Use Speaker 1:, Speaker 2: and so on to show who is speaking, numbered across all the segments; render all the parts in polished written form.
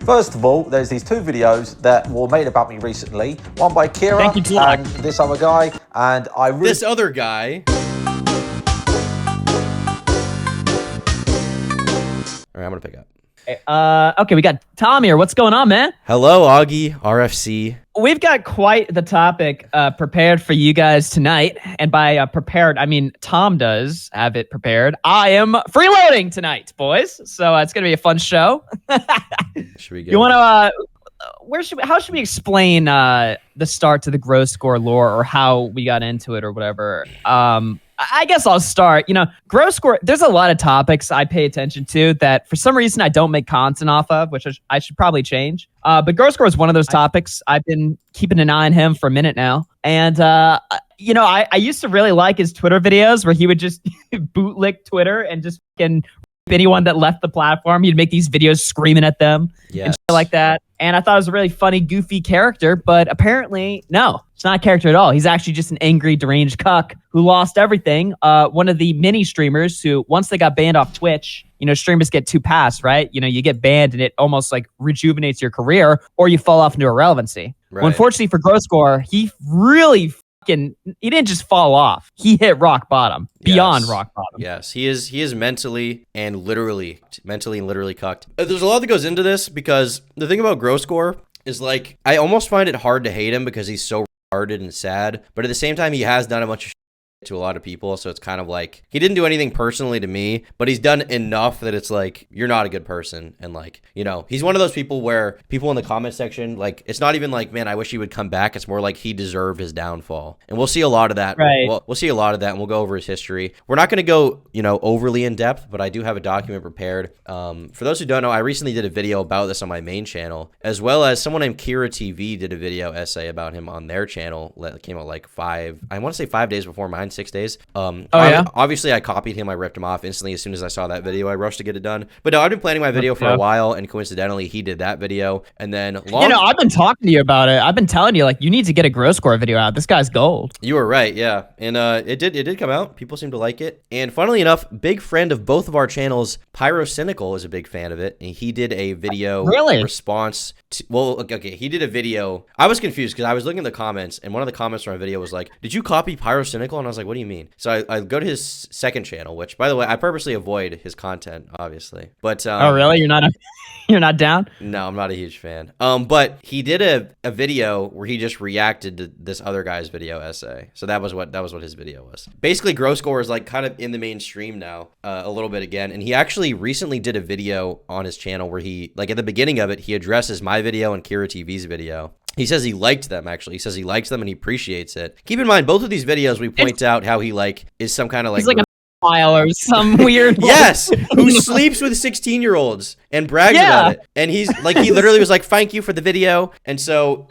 Speaker 1: First of all, there's these two videos that were made about me recently. One by Kira
Speaker 2: Thank you, Jack.
Speaker 1: and this other guy. And I really...
Speaker 3: This other guy. All right, I'm gonna pick up.
Speaker 2: Okay, we got Tom here. What's going on, man?
Speaker 3: Hello, Augie, RFC.
Speaker 2: We've got quite the topic prepared for you guys tonight. And by prepared, I mean Tom does have it prepared. I am freeloading tonight, boys. So it's going to be a fun show.
Speaker 3: Should we go?
Speaker 2: You want to, how should we explain the start to the Gross Gore lore, or how we got into it or whatever? I guess I'll start. You know, Gross Gore, there's a lot of topics I pay attention to that for some reason I don't make content off of, which I should probably change. But Gross Gore is one of those topics. I've been keeping an eye on him for a minute now. And, you know, I used to really like his Twitter videos where he would just bootlick Twitter and just fucking anyone that left the platform. He'd make these videos screaming at them and shit like that. And I thought it was a really funny, goofy character, but apparently, no, it's not a character at all. He's actually just an angry, deranged cuck who lost everything. One of the mini streamers who, once they got banned off Twitch, you know, streamers get two paths, right? You know, you get banned and it almost like rejuvenates your career, or you fall off into irrelevancy.
Speaker 3: Right.
Speaker 2: Well, unfortunately for Gross Gore, he really he didn't just fall off. He hit rock bottom, beyond rock bottom.
Speaker 3: Yes, he is mentally and literally cucked. There's a lot that goes into this, because the thing about Gross Gore is, like, I almost find it hard to hate him because he's so retarded and sad, but at the same time, he has done a bunch of to a lot of people, so it's kind of like he didn't do anything personally to me, but he's done enough that it's like, you're not a good person. And, like, you know, he's one of those people where people in the comment section, like, it's not even like, man, I wish he would come back. It's more like he deserved his downfall, and we'll see a lot of that.
Speaker 2: Right.
Speaker 3: We'll see a lot of that, and we'll go over his history. We're not going to go, you know, overly in depth, but I do have a document prepared. For those who don't know, I recently did a video about this on my main channel, as well as someone named Kira TV did a video essay about him on their channel that came out like 5 days before mine, 6 days. Obviously I copied him. I ripped him off instantly as soon as I saw that video. I rushed to get it done. But no, I've been planning my video for a while, and coincidentally he did that video. And then
Speaker 2: you know, I've been talking to you about it. I've been telling you, like, you need to get a Gross Gore video out. This guy's gold.
Speaker 3: You were right, yeah. And it did come out. People seem to like it. And funnily enough, big friend of both of our channels, Pyrocynical, is a big fan of it, and he did a video response to, well, okay, he did a video. I was confused because I was looking at the comments, and one of the comments from our video was like, did you copy Pyrocynical? And I was like, what do you mean? So I go to his second channel, which, by the way, I purposely avoid his content, obviously. But
Speaker 2: oh, really? You're not down?
Speaker 3: No, I'm not a huge fan. But he did a video where he just reacted to this other guy's video essay. So that was what his video was. Basically, Gross Gore is like kind of in the mainstream now, a little bit again. And he actually recently did a video on his channel where he, like, at the beginning of it, he addresses my video and Kira TV's video. He says he liked them, actually. He says he likes them and he appreciates it. Keep in mind, both of these videos, we point out how he, like, is some kind of, like...
Speaker 2: He's like a file or some weird...
Speaker 3: Yes! Who sleeps with 16-year-olds and brags about it. And he's, like, he literally was like, thank you for the video. And so,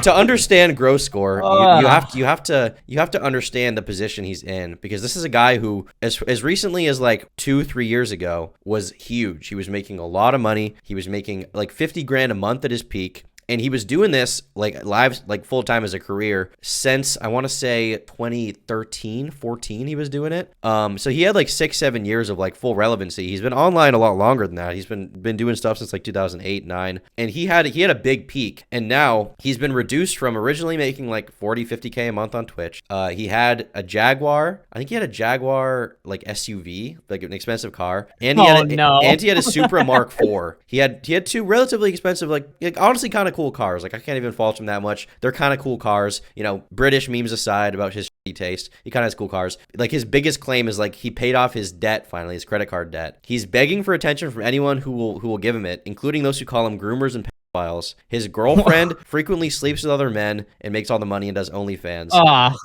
Speaker 3: to understand Gross Gore, you have to understand the position he's in, because this is a guy who, as recently as, like, 2-3 years ago, was huge. He was making a lot of money. He was making, like, 50 grand a month at his peak. And he was doing this like full-time as a career since, I want to say 2013, 14 he was doing it. So he had like 6-7 years of like full relevancy. He's been online a lot longer than that. He's been doing stuff since like 2008, 9. And he had a big peak. And now he's been reduced from originally making like 40, 50K a month on Twitch. He had a Jaguar. I think he had a Jaguar like SUV, like an expensive car. And he had a Supra Mark IV. He had two relatively expensive, like honestly kind of cool cars. Like, I can't even fault him that much. They're kind of cool cars. You know, British memes aside about his taste, he kind of has cool cars. Like, his biggest claim is like he paid off his debt finally, his credit card debt. He's begging for attention from anyone who will give him it, including those who call him groomers and pedophiles. His girlfriend frequently sleeps with other men and makes all the money and does OnlyFans.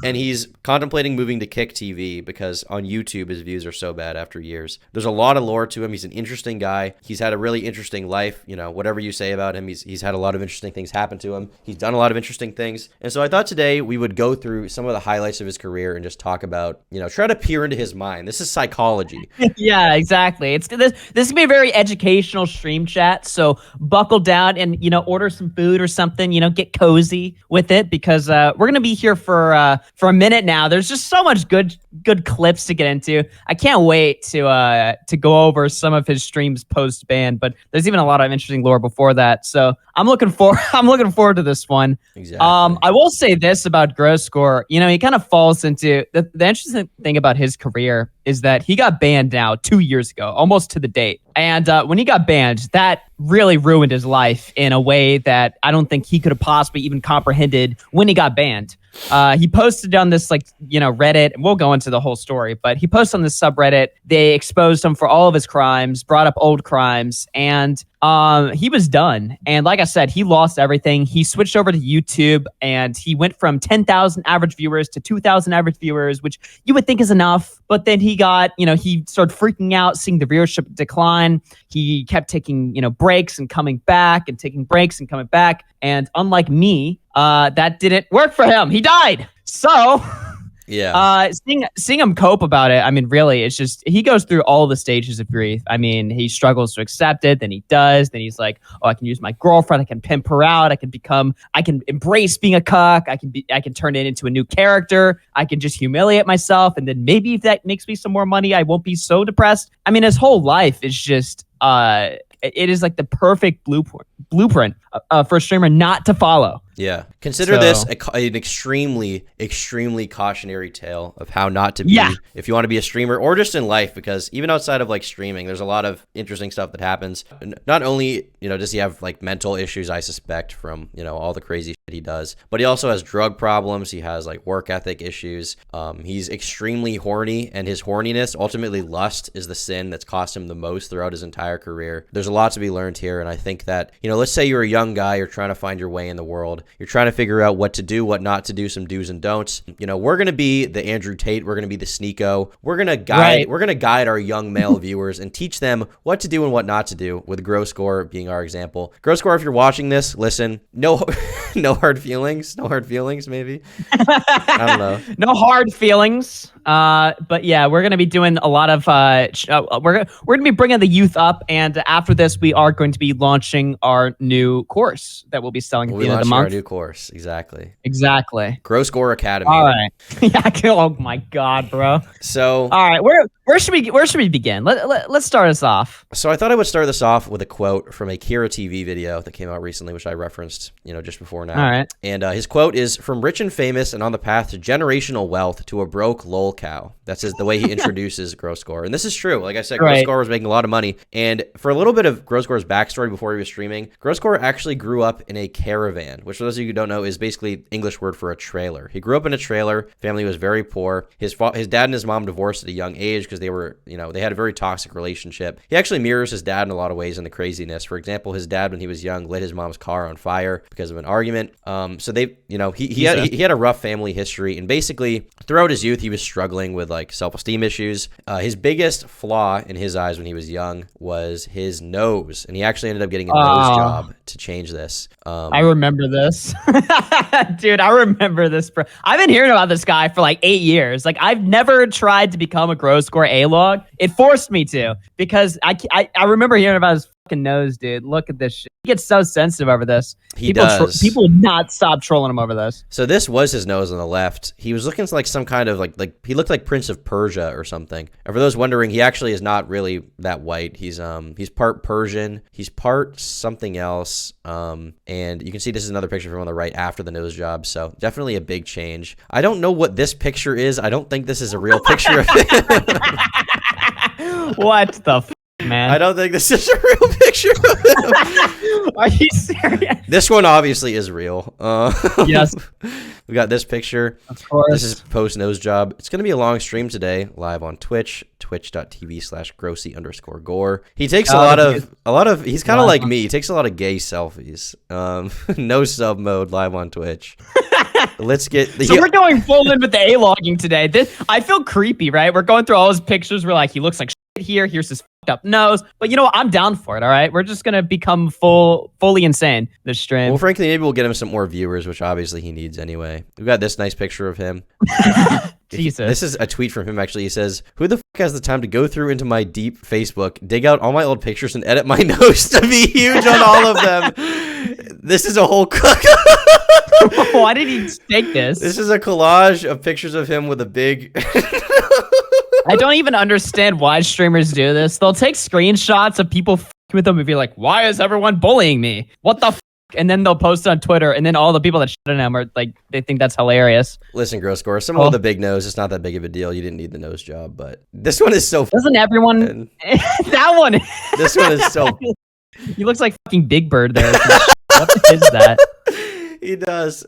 Speaker 3: And he's contemplating moving to Kick TV because on YouTube his views are so bad after years. There's a lot of lore to him. He's an interesting guy. He's had a really interesting life. You know, whatever you say about him, he's had a lot of interesting things happen to him. He's done a lot of interesting things. And so I thought today we would go through some of the highlights of his career and just talk about, you know, try to peer into his mind. This is psychology.
Speaker 2: Yeah, exactly. This is gonna be a very educational stream chat. So buckle down, and order some food or something, get cozy with it, because we're going to be here for a minute now. There's just so much good clips to get into. I can't wait to go over some of his streams post ban, but there's even a lot of interesting lore before that. So I'm looking forward to this one.
Speaker 3: Exactly.
Speaker 2: I will say this about Gross Gore. He kind of falls into the interesting thing about his career is that he got banned now 2 years ago, almost to the date. And when he got banned, that really ruined his life in a way that I don't think he could have possibly even comprehended when he got banned. He posted on this Reddit, and we'll go into the whole story, but he posted on this subreddit. They exposed him for all of his crimes, brought up old crimes, and he was done. And like I said, he lost everything. He switched over to YouTube, and he went from 10,000 average viewers to 2,000 average viewers, which you would think is enough. But then he got, he started freaking out, seeing the viewership decline. He kept taking, breaks and coming back, and taking breaks and coming back. And unlike me, that didn't work for him. He died. So
Speaker 3: yeah,
Speaker 2: seeing him cope about it, I mean, really, it's just, he goes through all the stages of grief. I mean, he struggles to accept it, then he does, then he's like, oh, I can use my girlfriend, I can pimp her out, I can embrace being a cuck, I can turn it into a new character, I can just humiliate myself, and then maybe if that makes me some more money, I won't be so depressed. I mean, his whole life is just it is like the perfect blueprint for a streamer not to follow.
Speaker 3: Yeah. Consider this an extremely, extremely cautionary tale of how not to be if you want to be a streamer or just in life, because even outside of like streaming, there's a lot of interesting stuff that happens. Not only, does he have like mental issues, I suspect, from, all the crazy shit he does, but he also has drug problems. He has like work ethic issues. He's extremely horny, and his horniness, ultimately lust, is the sin that's cost him the most throughout his entire career. There's a lot to be learned here. And I think that, let's say you're a young guy, you're trying to find your way in the world. You're trying to figure out what to do, what not to do, some do's and don'ts. We're going to be the Andrew Tate. We're going to be the Sneeko. We're going to guide our young male viewers and teach them what to do and what not to do, with Gross Gore being our example. Gross Gore, if you're watching this, listen, no hard feelings. No hard feelings, maybe. I don't know.
Speaker 2: No hard feelings. But yeah, we're going to be doing a lot of, we're going to be bringing the youth up. And after this, we are going to be launching our new course that we'll be selling at the end of the month.
Speaker 3: Our new course. Exactly.
Speaker 2: Gross
Speaker 3: Gore Academy.
Speaker 2: All right. Yeah. Oh my God, bro.
Speaker 3: So,
Speaker 2: all right. Where should we begin? Let's start us off.
Speaker 3: So I thought I would start this off with a quote from a Kira TV video that came out recently, which I referenced, just before now.
Speaker 2: All right.
Speaker 3: And his quote is, "From rich and famous and on the path to generational wealth to a broke lol cow." That's the way he introduces Gross Gore. And this is true. Like I said, Gross Gore was making a lot of money. And for a little bit of Gross Gore's backstory before he was streaming, Gross Gore actually grew up in a caravan, which for those of you who don't know is basically English word for a trailer. He grew up in a trailer. Family was very poor. His dad and his mom divorced at a young age because they were, they had a very toxic relationship. He actually mirrors his dad in a lot of ways in the craziness. For example, his dad, when he was young, lit his mom's car on fire because of an argument. So they, he had a rough family history, and basically throughout his youth, he was struggling with like self-esteem issues. His biggest flaw in his eyes when he was young was his nose, and he actually ended up getting a nose job to change this.
Speaker 2: I remember this. Dude, I remember this. I've been hearing about this guy for like 8 years. Like, I've never tried to become a Gross Gore A-log. It forced me to, because I remember hearing about his fucking nose, dude. Look at this shit. He gets so sensitive over this. People would not stop trolling him over this.
Speaker 3: So this was his nose on the left. He was looking like some kind of like he looked like Prince of Persia or something. And for those wondering, he actually is not really that white. He's part Persian. He's part something else. And you can see this is another picture from on the right after the nose job. So definitely a big change. I don't know what this picture is. I don't think this is a real picture of him.
Speaker 2: What the man?
Speaker 3: I don't think this is a real picture of him.
Speaker 2: Are you serious?
Speaker 3: This one obviously is real.
Speaker 2: Yes.
Speaker 3: We got this picture.
Speaker 2: Of course.
Speaker 3: This is post nose job. It's going to be a long stream today, live on Twitch, twitch.tv/Grossy_Gore. He takes a lot of, he's kind of like me. He takes a lot of gay selfies. No sub mode live on Twitch. Let's get
Speaker 2: we're going full in with the A-logging today. I feel creepy, right? We're going through all his pictures. We're like, he looks like shit here. Here's his fucked up nose. But you know what? I'm down for it, all right? We're just going to become fully insane this stream.
Speaker 3: Well, frankly, maybe we'll get him some more viewers, which obviously he needs anyway. We've got this nice picture of him.
Speaker 2: Jesus.
Speaker 3: This is a tweet from him, actually. He says, "Who the fuck has the time to go through into my deep Facebook, dig out all my old pictures, and edit my nose to be huge on all of them?" This is a whole.
Speaker 2: Why did he take this?
Speaker 3: This is a collage of pictures of him with a big.
Speaker 2: I don't even understand why streamers do this. They'll take screenshots of people with them and be like, "Why is everyone bullying me? What the?" And then they'll post it on Twitter, and then all the people that shit on him are like, they think that's hilarious.
Speaker 3: Listen, Gross Gore, someone with a big nose, it's not that big of a deal. You didn't need the nose job, but this one is so.
Speaker 2: Doesn't everyone? That one.
Speaker 3: This one is so.
Speaker 2: He looks like fucking Big Bird there. What is that?
Speaker 3: He does.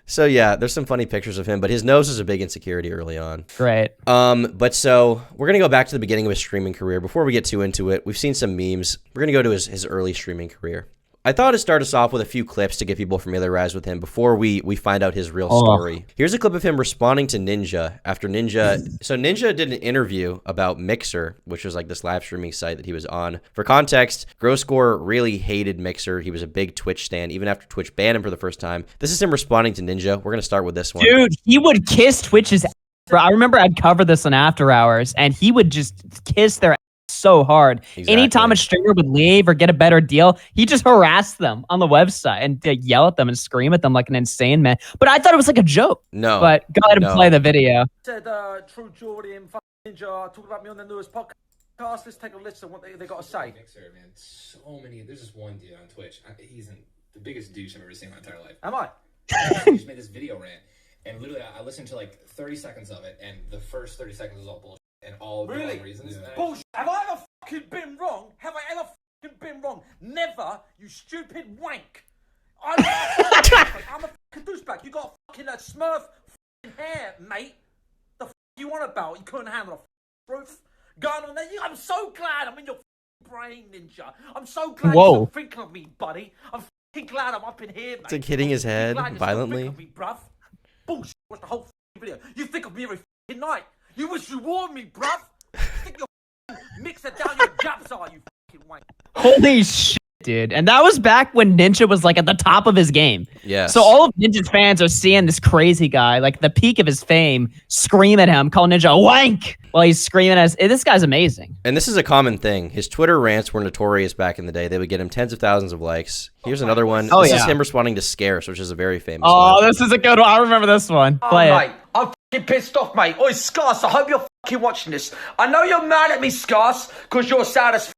Speaker 3: So yeah, there's some funny pictures of him, but his nose is a big insecurity early on.
Speaker 2: Great.
Speaker 3: But so we're gonna go back to the beginning of his streaming career. Before we get too into it, we've seen some memes. We're gonna go to his early streaming career. I thought to start us off with a few clips to get people familiarized with him before we find out his real story. Here's a clip of him responding to Ninja after Ninja. So Ninja did an interview about Mixer, which was like this live streaming site that he was on. For context, Gross Gore really hated Mixer. He was a big Twitch stan, even after Twitch banned him for the first time. This is him responding to Ninja. We're gonna start with this one.
Speaker 2: Dude, he would kiss Twitch's ass. Bro, I remember I'd cover this on After Hours, and he would just kiss their ass so hard. Exactly. Anytime a streamer would leave or get a better deal, he just harassed them on the website and yell at them and scream at them like an insane man. But I thought it was like a joke.
Speaker 3: No.
Speaker 2: But go ahead and play the video.
Speaker 1: Said True Jordan, Ninja, talking about me on the newest podcast. Let's take a listen what they got to say.
Speaker 4: Mixer, man, so many. There's just one dude on Twitch. He's the biggest douche I've ever seen in my entire life.
Speaker 1: Am I?
Speaker 4: He just made this video rant, and literally I listened to like 30 seconds of it, and the first 30 seconds was all bullshit. And all the wrong reasons. Yeah.
Speaker 1: Bullshit. Have I ever fucking been wrong? Have I ever fucking been wrong? Never, you stupid wank. I'm a fucking douchebag. You got a fucking smurf fucking hair, mate. The fuck you want about? You couldn't handle a truth. Going on there. I'm so glad I'm in your brain, Ninja. I'm so glad you're still thinking of me, buddy. I'm fucking glad I'm up in here, mate.
Speaker 3: It's like hitting his head violently.
Speaker 1: Me, bruv. Bullshit. Watch the whole video. You think of me every fucking night. You wish you warned me, bruv. Stick your mixer down your japsar, you fucking wank.
Speaker 2: Holy shit, dude. And that was back when Ninja was like at the top of his game.
Speaker 3: Yeah.
Speaker 2: So all of Ninja's fans are seeing this crazy guy, like the peak of his fame, scream at him, call Ninja a wank while he's screaming at us. This guy's amazing.
Speaker 3: And this is a common thing. His Twitter rants were notorious back in the day. They would get him tens of thousands of likes. Here's another one. This is him responding to Scarce, which is a very famous one.
Speaker 2: This is a good one. I remember this one. Play it.
Speaker 1: Mate, I'm fucking pissed off, mate. Oi, Scarce, I hope you're fucking watching this. I know you're mad at me, Scarce, because you're sad as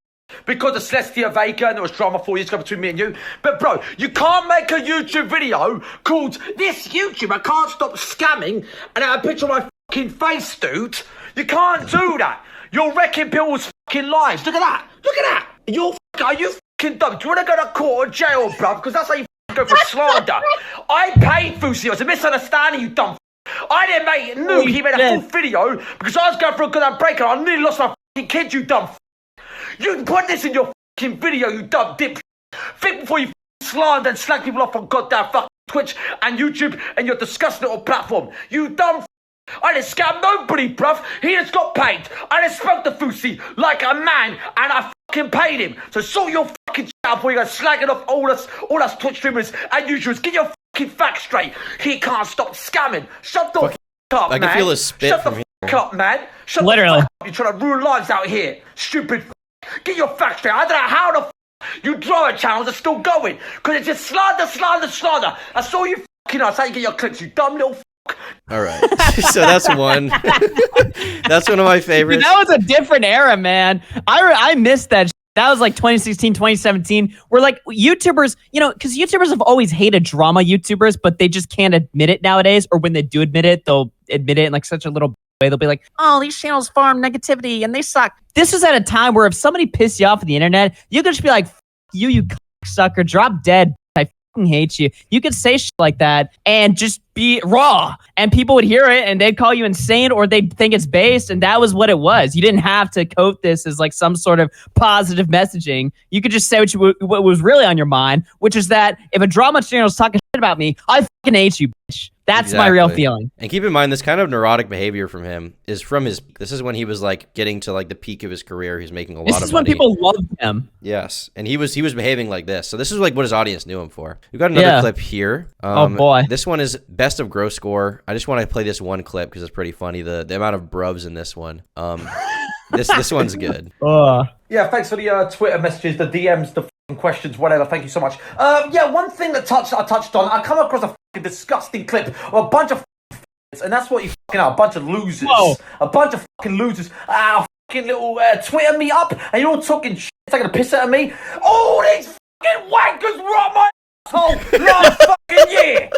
Speaker 1: because of Celestia Vega and there was drama 4 years ago between me and you. But, bro, you can't make a YouTube video called This YouTuber Can't Stop Scamming and have a picture of my fucking face, dude. You can't do that. You're wrecking people's fucking lives. Look at that. Look at that. Are you fucking dumb? Do you want to go to court or jail, bruv? Because that's how you go for slander. I paid Fusi. It was a misunderstanding, you dumb I didn't make he made a full video because I was going for a good break and I nearly lost my fucking kid, you dumb You put this in your fucking video, you dumb dip. Think before you slander and slag people off on goddamn fucking Twitch and YouTube and your disgusting little platform. You dumb I didn't scam nobody, bruv. He just got paid. I just spoke to Fusi like a man and I fucking paid him. So sort your fucking shit out before you go slagging off all us Twitch streamers and YouTubers. Get your fucking facts straight. He can't stop scamming. Shut the fuck up, man.
Speaker 3: I can feel his spit
Speaker 1: Shut
Speaker 3: from
Speaker 1: the
Speaker 3: here.
Speaker 1: fuck up, man. Shut
Speaker 2: Literally.
Speaker 1: the fuck up. You're trying to ruin lives out here. Stupid Get your facts straight. I don't know how the you drama channels are still going. Because it's just slander. That's all you fucking know. That's how you get your clicks, you dumb little
Speaker 3: All right. So that's one. That's one of my favorites.
Speaker 2: Dude, that was a different era, man. I missed that. That was like 2016, 2017. Where like YouTubers, because YouTubers have always hated drama YouTubers, but they just can't admit it nowadays. Or when they do admit it, they'll admit it in like such a little way. They'll be like, oh, these channels farm negativity and they suck. This was at a time where if somebody pissed you off on the internet, you could just be like, you sucker, drop dead. I fucking hate you. You could say shit like that and just be raw and people would hear it and they'd call you insane or they'd think it's based, and that was what it was. You didn't have to coat this as like some sort of positive messaging. You could just say what was really on your mind, which is that if a drama channel is talking shit about me, I fucking hate you, bitch. That's my real feeling.
Speaker 3: And keep in mind, this kind of neurotic behavior from him is from this is when he was like getting to like the peak of his career. He's making a lot of money.
Speaker 2: This is when people loved him.
Speaker 3: Yes. And he was behaving like this. So this is like what his audience knew him for. We've got another clip here.
Speaker 2: Oh boy.
Speaker 3: This one is best of Gross Gore. I just want to play this one clip because it's pretty funny. The amount of bruvs in this one. This one's good.
Speaker 1: Yeah, thanks for the Twitter messages, the DMs, the questions, whatever. Thank you so much. Yeah, one thing I touched on. I come across a fucking disgusting clip of a bunch of and that's what you fucking are, a bunch of losers.
Speaker 2: Whoa.
Speaker 1: A bunch of fucking losers. Fucking little Twitter me up, and you're all talking shit, taking a piss out of me. All these fucking wankers rot my asshole last fucking year.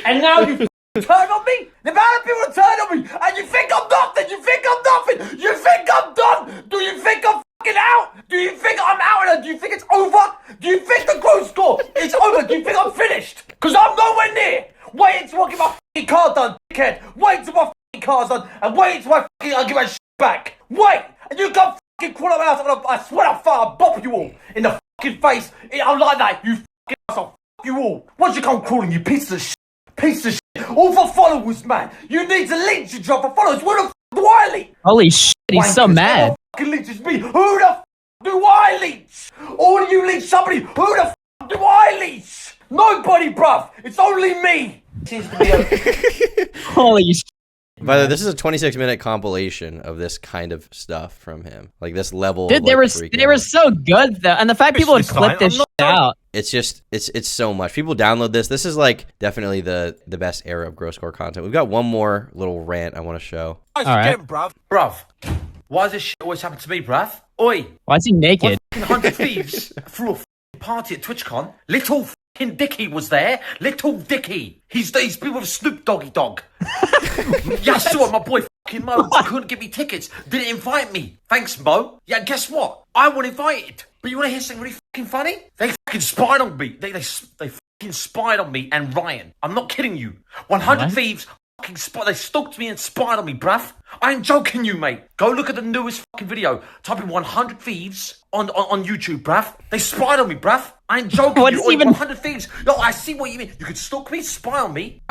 Speaker 1: And now you turn on me? The amount of people turn on me, and you think I'm nothing, you think I'm nothing, you think I'm done, do you think I'm fucking out? Do you think I'm out and do you think it's over? Do you think the growth score is over? Do you think I'm finished? Because I'm nowhere near. Wait until I get my fucking car done, dickhead. Wait until my fucking car's done, and wait until I get my shit back. Wait, and you come fucking crawl out my house, and I swear I'll fire bop you all in the fucking face. I'm like that, you fucking asshole. Fuck you all. Once you come crawling, you pieces of shit. Piece of shit. All for followers, man. You need to lynch your job for followers. Where the f*** do I lynch?
Speaker 2: Holy shit, he's so mad.
Speaker 1: Who fucking lynches me? Who the f*** do I lynch? Or do you lynch somebody? Who the f*** do I lynch? Nobody, bruv. It's only me. Seems to be a...
Speaker 2: Holy shit.
Speaker 3: By the way, this is a 26-minute compilation of this kind of stuff from him, like this level.
Speaker 2: Dude,
Speaker 3: of,
Speaker 2: they
Speaker 3: like,
Speaker 2: were so good though, and the fact people would clip this shit out.
Speaker 3: It's just it's so much. People download this. This is like definitely the best era of gross score content. We've got one more little rant I want to show.
Speaker 2: All right,
Speaker 1: bruv. Why does this shit always happen to me, bruv? Oi.
Speaker 2: why is he naked?
Speaker 1: 100 Thieves threw a party at TwitchCon. Little fucking Dicky was there. Little Dicky. He's people with Snoop Doggy Dog. Yeah, I saw it. My boy fucking Mo couldn't give me tickets. Didn't invite me. Thanks, Mo. Yeah, guess what? I wasn't invited. But you want to hear something really fucking funny? They fucking spied on me. They fucking spied on me and Ryan. I'm not kidding you. 100 Thieves fucking they stalked me and spied on me, bruv. I ain't joking you, mate. Go look at the newest fucking video. Type in 100 Thieves on YouTube, bruv. They spied on me, bruv. I ain't joking
Speaker 2: What
Speaker 1: you.
Speaker 2: is even
Speaker 1: 100 Thieves. Yo, I see what you mean. You could stalk me, spy on me.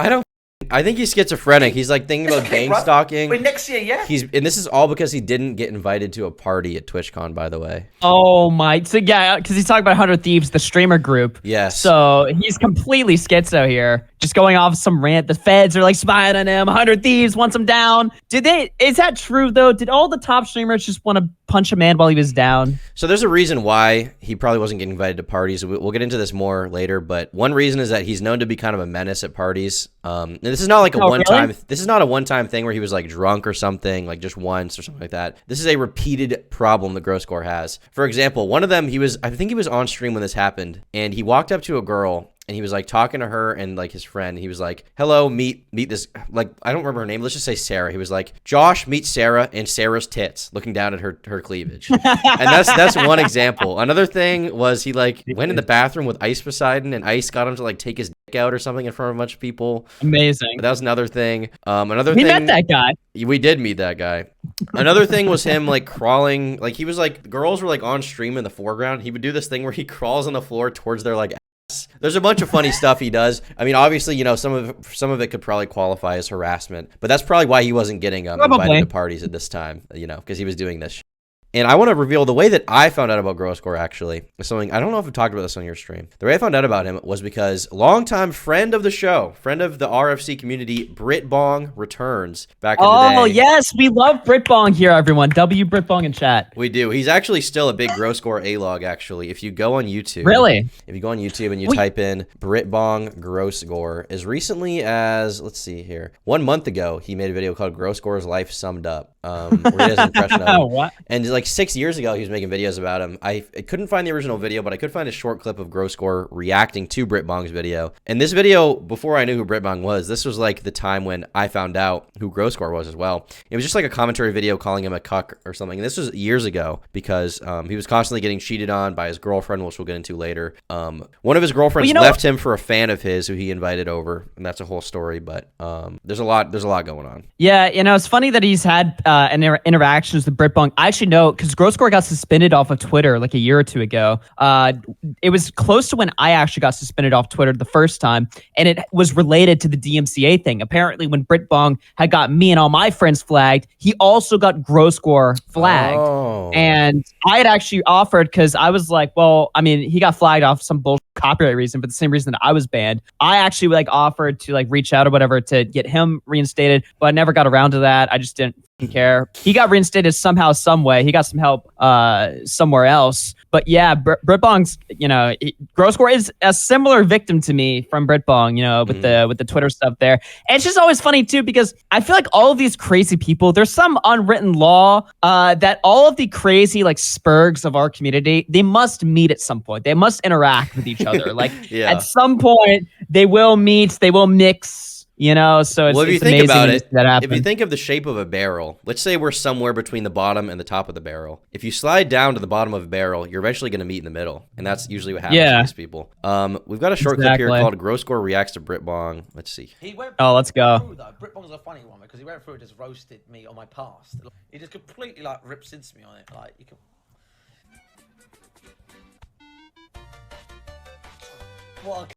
Speaker 3: I think he's schizophrenic. He's like thinking about gang stalking.
Speaker 1: Wait, next year, yeah?
Speaker 3: And this is all because he didn't get invited to a party at TwitchCon, by the way.
Speaker 2: Oh my! So yeah, because he's talking about 100 Thieves, the streamer group.
Speaker 3: Yes.
Speaker 2: So he's completely schizo here, just going off some rant. The feds are like spying on him. 100 Thieves wants him down. Is that true though? Did all the top streamers just want to punch a man while he was down?
Speaker 3: So there's a reason why he probably wasn't getting invited to parties. We'll get into this more later, but one reason is that he's known to be kind of a menace at parties. And this is not like a one-time. Really? This is not a one-time thing where he was like drunk or something, like just once or something like that. This is a repeated problem that Gross Score has. For example, one of them, I think he was on stream when this happened, and he walked up to a girl. And he was like talking to her and like his friend. He was like, "Hello, meet this." Like, I don't remember her name. Let's just say Sarah. He was like, "Josh, meet Sarah," and Sarah's tits, looking down at her cleavage. And that's one example. Another thing was he like went in the bathroom with Ice Poseidon, and Ice got him to like take his dick out or something in front of a bunch of people.
Speaker 2: Amazing.
Speaker 3: But that was another thing.
Speaker 2: We met that guy.
Speaker 3: We did meet that guy. Another thing was him like crawling. Like he was like the girls were like on stream in the foreground. He would do this thing where he crawls on the floor towards their like. There's a bunch of funny stuff he does. I mean, obviously, you know, some of it could probably qualify as harassment, but that's probably why he wasn't getting invited to parties at this time, you know, because he was doing this shit. And I want to reveal the way that I found out about Gross Score, actually. Is something, I don't know if I've talked about this on your stream. The way I found out about him was because longtime friend of the show, friend of the RFC community, Brit Bong returns back in the day.
Speaker 2: Oh, yes. We love Brit Bong here, everyone. W Brit Bong in chat.
Speaker 3: We do. He's actually still a big Gross Score A-log, actually. If you go on YouTube.
Speaker 2: Really?
Speaker 3: If you go on YouTube and you type in Brit Bong Gross Score, as recently as, let's see here, 1 month ago, he made a video called Gross Score's Life Summed Up. Where he does an impression of him.
Speaker 2: What?
Speaker 3: And like 6 years ago, he was making videos about him. I couldn't find the original video, but I could find a short clip of Gross Score reacting to Brit Bong's video. And this video, before I knew who Brit Bong was, this was like the time when I found out who Gross Score was as well. It was just like a commentary video calling him a cuck or something. And this was years ago because he was constantly getting cheated on by his girlfriend, which we'll get into later. One of his girlfriends left him for a fan of his who he invited over, and that's a whole story. But there's a lot going on.
Speaker 2: Yeah, you know, it's funny that he's had interactions with Brit Bong. I actually know because Gross Score got suspended off of Twitter like a year or two ago. It was close to when I actually got suspended off Twitter the first time, and it was related to the DMCA thing. Apparently, when Brit Bong had got me and all my friends flagged, he also got Gross Score flagged. Oh. And I had actually offered, because I was like, well, I mean, he got flagged off some bullshit copyright reason, but the same reason that I was banned. I actually like offered to like reach out or whatever to get him reinstated, but I never got around to that. I just didn't fucking care. He got reinstated somehow, some way. He got some help somewhere else. But yeah, Britbong's, Grosscore is a similar victim to me from Britbong, with the Twitter stuff there. And it's just always funny too, because I feel like all of these crazy people, there's some unwritten law that all of the crazy like spurgs of our community, they must meet at some point. They must interact with each other. Like at some point they will meet, they will mix. So it's,
Speaker 3: well, if you
Speaker 2: it's
Speaker 3: think
Speaker 2: amazing
Speaker 3: about
Speaker 2: when
Speaker 3: it,
Speaker 2: that happens.
Speaker 3: if you think of the shape of a barrel, let's say we're somewhere between the bottom and the top of the barrel. If you slide down to the bottom of a barrel, you're eventually going to meet in the middle, and that's usually what happens to these people. We've got a short clip here called "Grosscore reacts to Britbong." Let's see.
Speaker 2: Let's go.
Speaker 1: Britbong's a funny one because he went through and just roasted me on my past. He just completely like rips into me on it. Like you can. Well,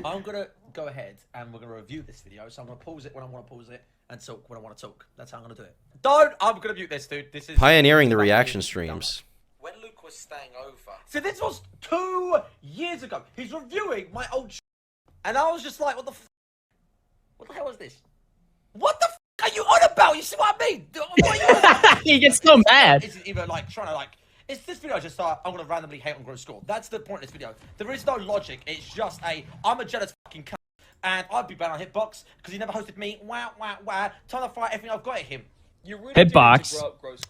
Speaker 1: I'm gonna go ahead and we're gonna review this video. So I'm gonna pause it when I want to pause it and talk when I want to talk. That's how I'm gonna do it. I'm gonna mute this, dude. This is
Speaker 3: pioneering the reaction streams.
Speaker 1: When Luke was staying over. So this was 2 years ago. He's reviewing my old and I was just like, what the hell is this? What the are you on about? You see what I mean? What are you on about?
Speaker 2: He gets so mad.
Speaker 1: It's even like trying to like. It's this video just I'm gonna randomly hate on Grosscore. That's the point of this video. There is no logic. It's just I'm a jealous fucking cunt, and I'd be banned on Hitbox because he never hosted me. Wow. Time to fight everything I've got at him.
Speaker 5: You really
Speaker 2: Hitbox.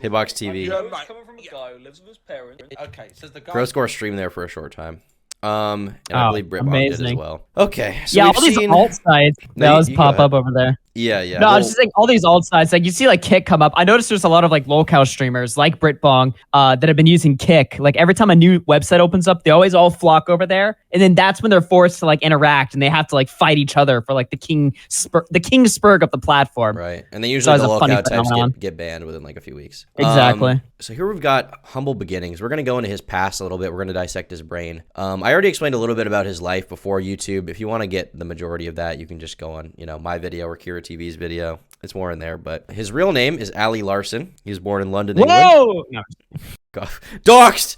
Speaker 3: Hitbox TV.
Speaker 5: Coming from a guy who lives with his parents.
Speaker 1: Okay, says the guy.
Speaker 3: Grosscore streamed there for a short time. And I believe Britbong did as well. Okay, so
Speaker 2: yeah, all these alt sites that always pop up over there.
Speaker 3: Yeah.
Speaker 2: No, I was just saying all these alt sites, like you see like Kick come up. I noticed there's a lot of like locale streamers like Britbong that have been using Kick. Like every time a new website opens up, they always all flock over there. And then that's when they're forced to like interact and they have to like fight each other for like the king spurg of the platform.
Speaker 3: Right. And then usually the locale types get banned within like a few weeks.
Speaker 2: Exactly.
Speaker 3: So here we've got humble beginnings. We're going to go into his past a little bit. We're going to dissect his brain. I already explained a little bit about his life before YouTube. If you want to get the majority of that, you can just go on, my video or Kira TV's video. It's more in there, but his real name is Ali Larsen. He was born in London, England.
Speaker 2: Whoa! No.
Speaker 3: Doxed!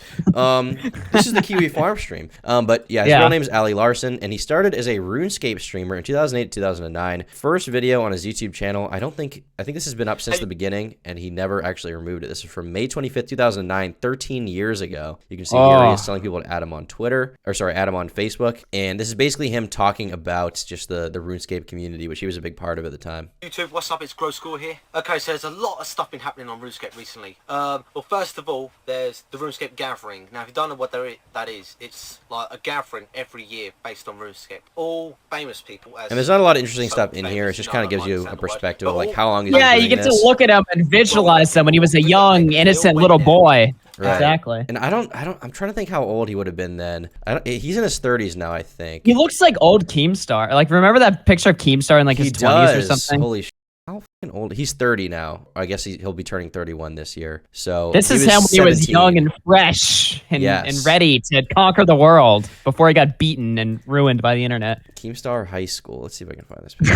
Speaker 3: This is the Kiwi Farm stream. But yeah, his real name is Ali Larsen, and he started as a RuneScape streamer in 2008-2009. First video on his YouTube channel. I think this has been up since the beginning, and he never actually removed it. This is from May 25th, 2009, 13 years ago. You can see here he is telling people to add him on add him on Facebook, and this is basically him talking about just the RuneScape community, which he was a big part of at the time.
Speaker 6: YouTube, what's up? It's Grosscore here. Okay, so there's a lot of stuff been happening on RuneScape recently. Well, first of all, there's the RuneScape Gathering. Now, if you don't know what that is, it's like a gathering every year based on RuneScape. All famous people.
Speaker 3: And there's not a lot of interesting stuff in here. It just kind of gives you a perspective of like how long he's been doing
Speaker 2: you get
Speaker 3: this.
Speaker 2: to look at him and visualize him when he was a young, innocent little boy. Right. Exactly.
Speaker 3: And I'm trying to think how old he would have been then. He's in his 30s now, I think.
Speaker 2: He looks like old Keemstar. Like, remember that picture of Keemstar in like his 20s or something?
Speaker 3: Holy shit. How fucking old? He's 30 now. I guess he'll be turning 31 this year. So
Speaker 2: this is him when he was young and fresh and ready to conquer the world before he got beaten and ruined by the internet.
Speaker 3: Keemstar High School. Let's see if I can find this picture.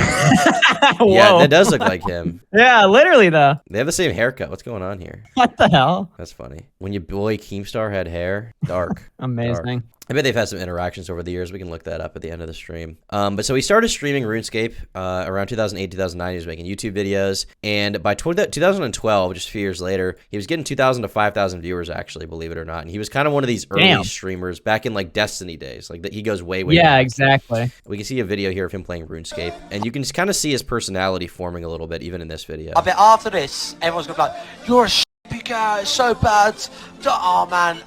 Speaker 3: Yeah, that does look like him.
Speaker 2: Yeah, literally though.
Speaker 3: They have the same haircut. What's going on here?
Speaker 2: What the hell?
Speaker 3: That's funny. When your boy Keemstar had hair, dark.
Speaker 2: Amazing.
Speaker 3: Dark. I bet they've had some interactions over the years. We can look that up at the end of the stream. But so he started streaming RuneScape around 2008, 2009. He was making YouTube videos. And by 2012, just a few years later, he was getting 2,000 to 5,000 viewers, actually, believe it or not. And he was kind of one of these early streamers back in like Destiny days. Like he goes way back.
Speaker 2: Yeah, exactly.
Speaker 3: We can see a video here of him playing RuneScape. And you can kind of see his personality forming a little bit, even in this video.
Speaker 6: I bet after this, everyone's going to be like, you're a shitty guy, it's so bad. Oh, man.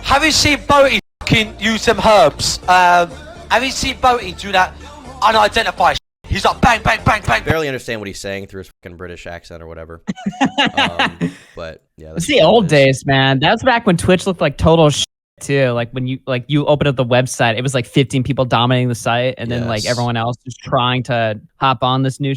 Speaker 6: Have you seen Boaty use them herbs? Have you seen Boaty do that unidentified? He's like bang, bang, bang, bang.
Speaker 3: Barely understand what he's saying through his fucking British accent or whatever. But yeah,
Speaker 2: it's the old days, man. That's back when Twitch looked like total shit too. Like when you open up the website, it was like 15 people dominating the site, and then like everyone else just trying to hop on this new.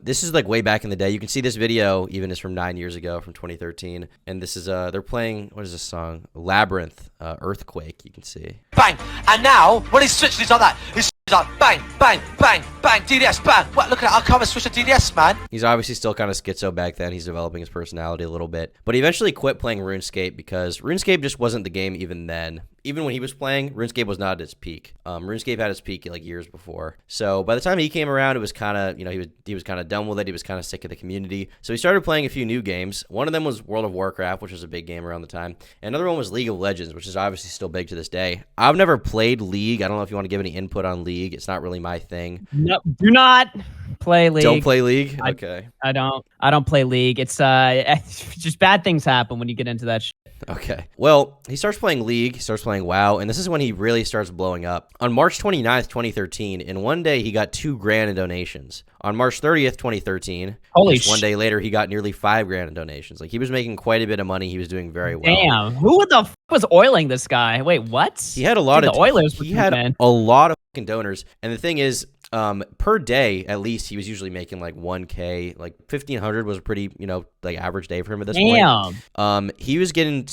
Speaker 3: This is like way back in the day. You can see this video even is from 9 years ago, from 2013. And this is they're playing, what is this song? Labyrinth, Earthquake. You can see.
Speaker 6: Bang! And now when he switches like that, he's like bang, bang, bang, bang, DDS, bang. What? Look at that! I can't even switch to DDS, man.
Speaker 3: He's obviously still kind of schizo back then. He's developing his personality a little bit, but he eventually quit playing RuneScape because RuneScape just wasn't the game even then. even when he was playing, RuneScape was not at its peak. RuneScape had its peak like years before. So by the time he came around, it was kind of, you know, he was kind of done with it. He was kind of sick of the community. So he started playing a few new games. One of them was World of Warcraft, which was a big game around the time. And another one was League of Legends, which is obviously still big to this day. I've never played League. I don't know if you want to give any input on League. It's not really my thing.
Speaker 2: No, do not play League.
Speaker 3: Don't play League? Okay.
Speaker 2: I don't play League. It's just bad things happen when you get into that shit.
Speaker 3: Okay. Well, he starts playing League, he starts playing WoW, and this is when he really starts blowing up. On March 29th, 2013, in one day, he got $2,000 in donations. On March 30th, 2013, one day later, he got nearly $5,000 in donations. Like, he was making quite a bit of money. He was doing very well.
Speaker 2: Damn. Who the f was oiling this guy? Wait, what?
Speaker 3: He had a lot of
Speaker 2: the Oilers.
Speaker 3: He had a lot of fucking donors. And the thing is, per day, at least, he was usually making like 1K, like 1,500 was a pretty, you know, like average day for him at this point. He was getting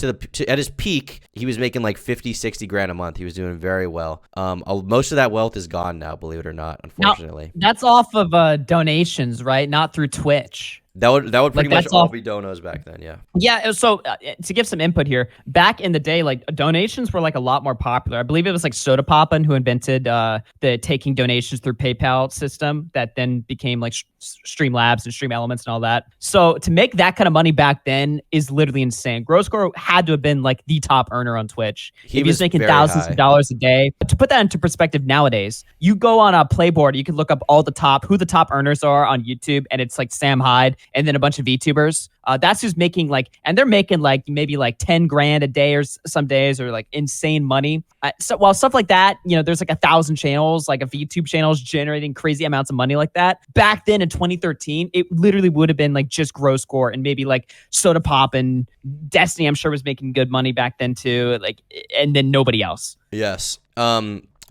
Speaker 3: at his peak, he was making like 50, 60 grand a month. He was doing very well. Most of that wealth is gone now, believe it or not, unfortunately.
Speaker 2: Now, that's off of donations, right? Not through Twitch.
Speaker 3: That would pretty much all be donos back then, yeah.
Speaker 2: Yeah, so to give some input here, back in the day, like donations were like a lot more popular. I believe it was like Soda Poppin who invented the taking donations through PayPal system that then became like Streamlabs and Stream Elements and all that. So to make that kind of money back then is literally insane. Gore had to have been like the top earner on Twitch. He was making thousands of dollars a day. But to put that into perspective nowadays, you go on a Playboard, you can look up who the top earners are on YouTube, and it's like Sam Hyde and then a bunch of VTubers. That's who's making like, and they're making like maybe like 10 grand a day or some days, or like insane money. So while stuff like that, you know, there's like 1,000 channels, like a VTube channels generating crazy amounts of money like that. Back then in 2013, it literally would have been like just Gore and maybe like Soda Pop and Destiny, I'm sure was making good money back then too. Like, and then nobody else.
Speaker 3: Yes.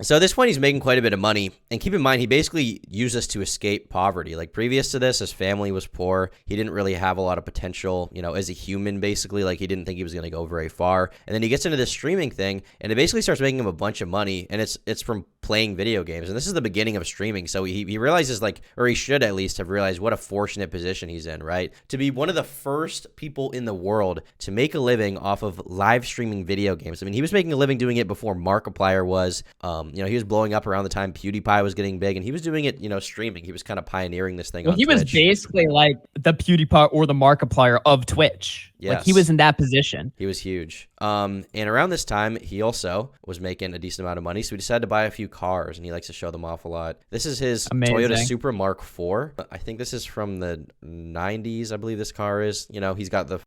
Speaker 3: So at this point, he's making quite a bit of money. And keep in mind, he basically used this to escape poverty. Like, previous to this, his family was poor. He didn't really have a lot of potential, you know, as a human, basically. Like, he didn't think he was going to go very far. And then he gets into this streaming thing, and it basically starts making him a bunch of money. And it's from playing video games. And this is the beginning of streaming. So he realizes, like, or he should at least have realized what a fortunate position he's in, right? To be one of the first people in the world to make a living off of live streaming video games. I mean, he was making a living doing it before Markiplier was. You know, he was blowing up around the time PewDiePie was getting big, and he was doing it, you know, streaming. He was kind of pioneering this thing on Twitch.
Speaker 2: He was basically like the PewDiePie or the Markiplier of Twitch.
Speaker 3: Yes.
Speaker 2: Like, he was in that position.
Speaker 3: He was huge. And around this time, he also was making a decent amount of money, so he decided to buy a few cars, and he likes to show them off a lot. This is his Toyota Supra Mark IV. I think this is from the 90s, I believe this car is. You know, he's got the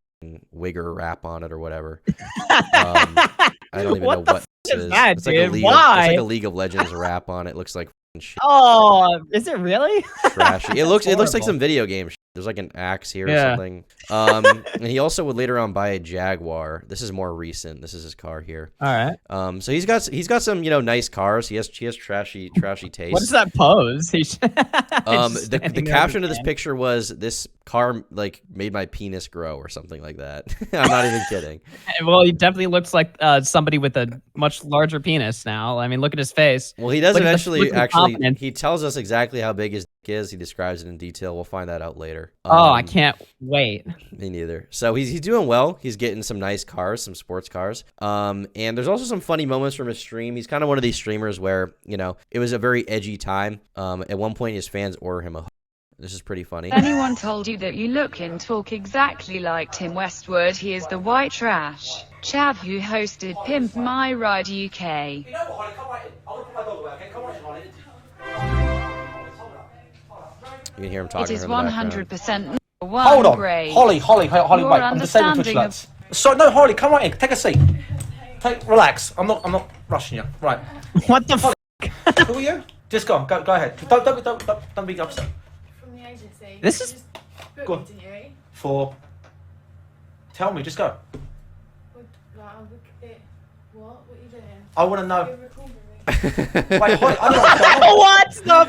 Speaker 3: Wigger wrap on it or whatever. I don't even know what this is.
Speaker 2: That,
Speaker 3: it's,
Speaker 2: dude?
Speaker 3: it's like a League of Legends wrap on it. Looks like shit.
Speaker 2: Oh, is it really?
Speaker 3: Trashy. It looks like some video game shit. There's like an axe here or something. And he also would later on buy a Jaguar. This is more recent. This is his car here.
Speaker 2: All right.
Speaker 3: So he's got some, you know, nice cars. He has trashy taste.
Speaker 2: What is that pose?
Speaker 3: The caption of this picture was, "This car like made my penis grow," or something like that. I'm not even kidding.
Speaker 2: Well, he definitely looks like somebody with a much larger penis now. I mean, look at his face.
Speaker 3: Well, he does eventually he tells us exactly how big his dick is. He describes it in detail. We'll find that out later.
Speaker 2: I can't wait.
Speaker 3: Me neither. So he's doing well. He's getting some nice cars, some sports cars. And there's also some funny moments from his stream. He's kind of one of these streamers where, you know, it was a very edgy time. At one point, his fans order him a. This is pretty funny.
Speaker 7: Anyone told you that you look and talk exactly like Tim Westwood? He is the white trash. Chav, who hosted Pimp My Ride UK.
Speaker 1: You know what, Holly, come right in. I'm going to put my dog away, okay? Come right in, Holly.
Speaker 3: You can hear him talking.
Speaker 7: It is 100%
Speaker 1: Hold on.
Speaker 7: grade.
Speaker 1: Holly, wait. I'm disabling Twitch alerts. So, no, Holly, come right in. Take a seat. Relax. I'm not rushing you. Right.
Speaker 2: What the fuck?
Speaker 1: Who are you? Just go ahead. Don't be upset.
Speaker 8: From the agency.
Speaker 2: This is...
Speaker 1: Go on.
Speaker 8: Didn't you?
Speaker 1: For... Tell me, just go.
Speaker 8: What are you doing?
Speaker 1: I want to know.
Speaker 8: You're recording me.
Speaker 1: Wait, Holly, I don't know.
Speaker 2: What the...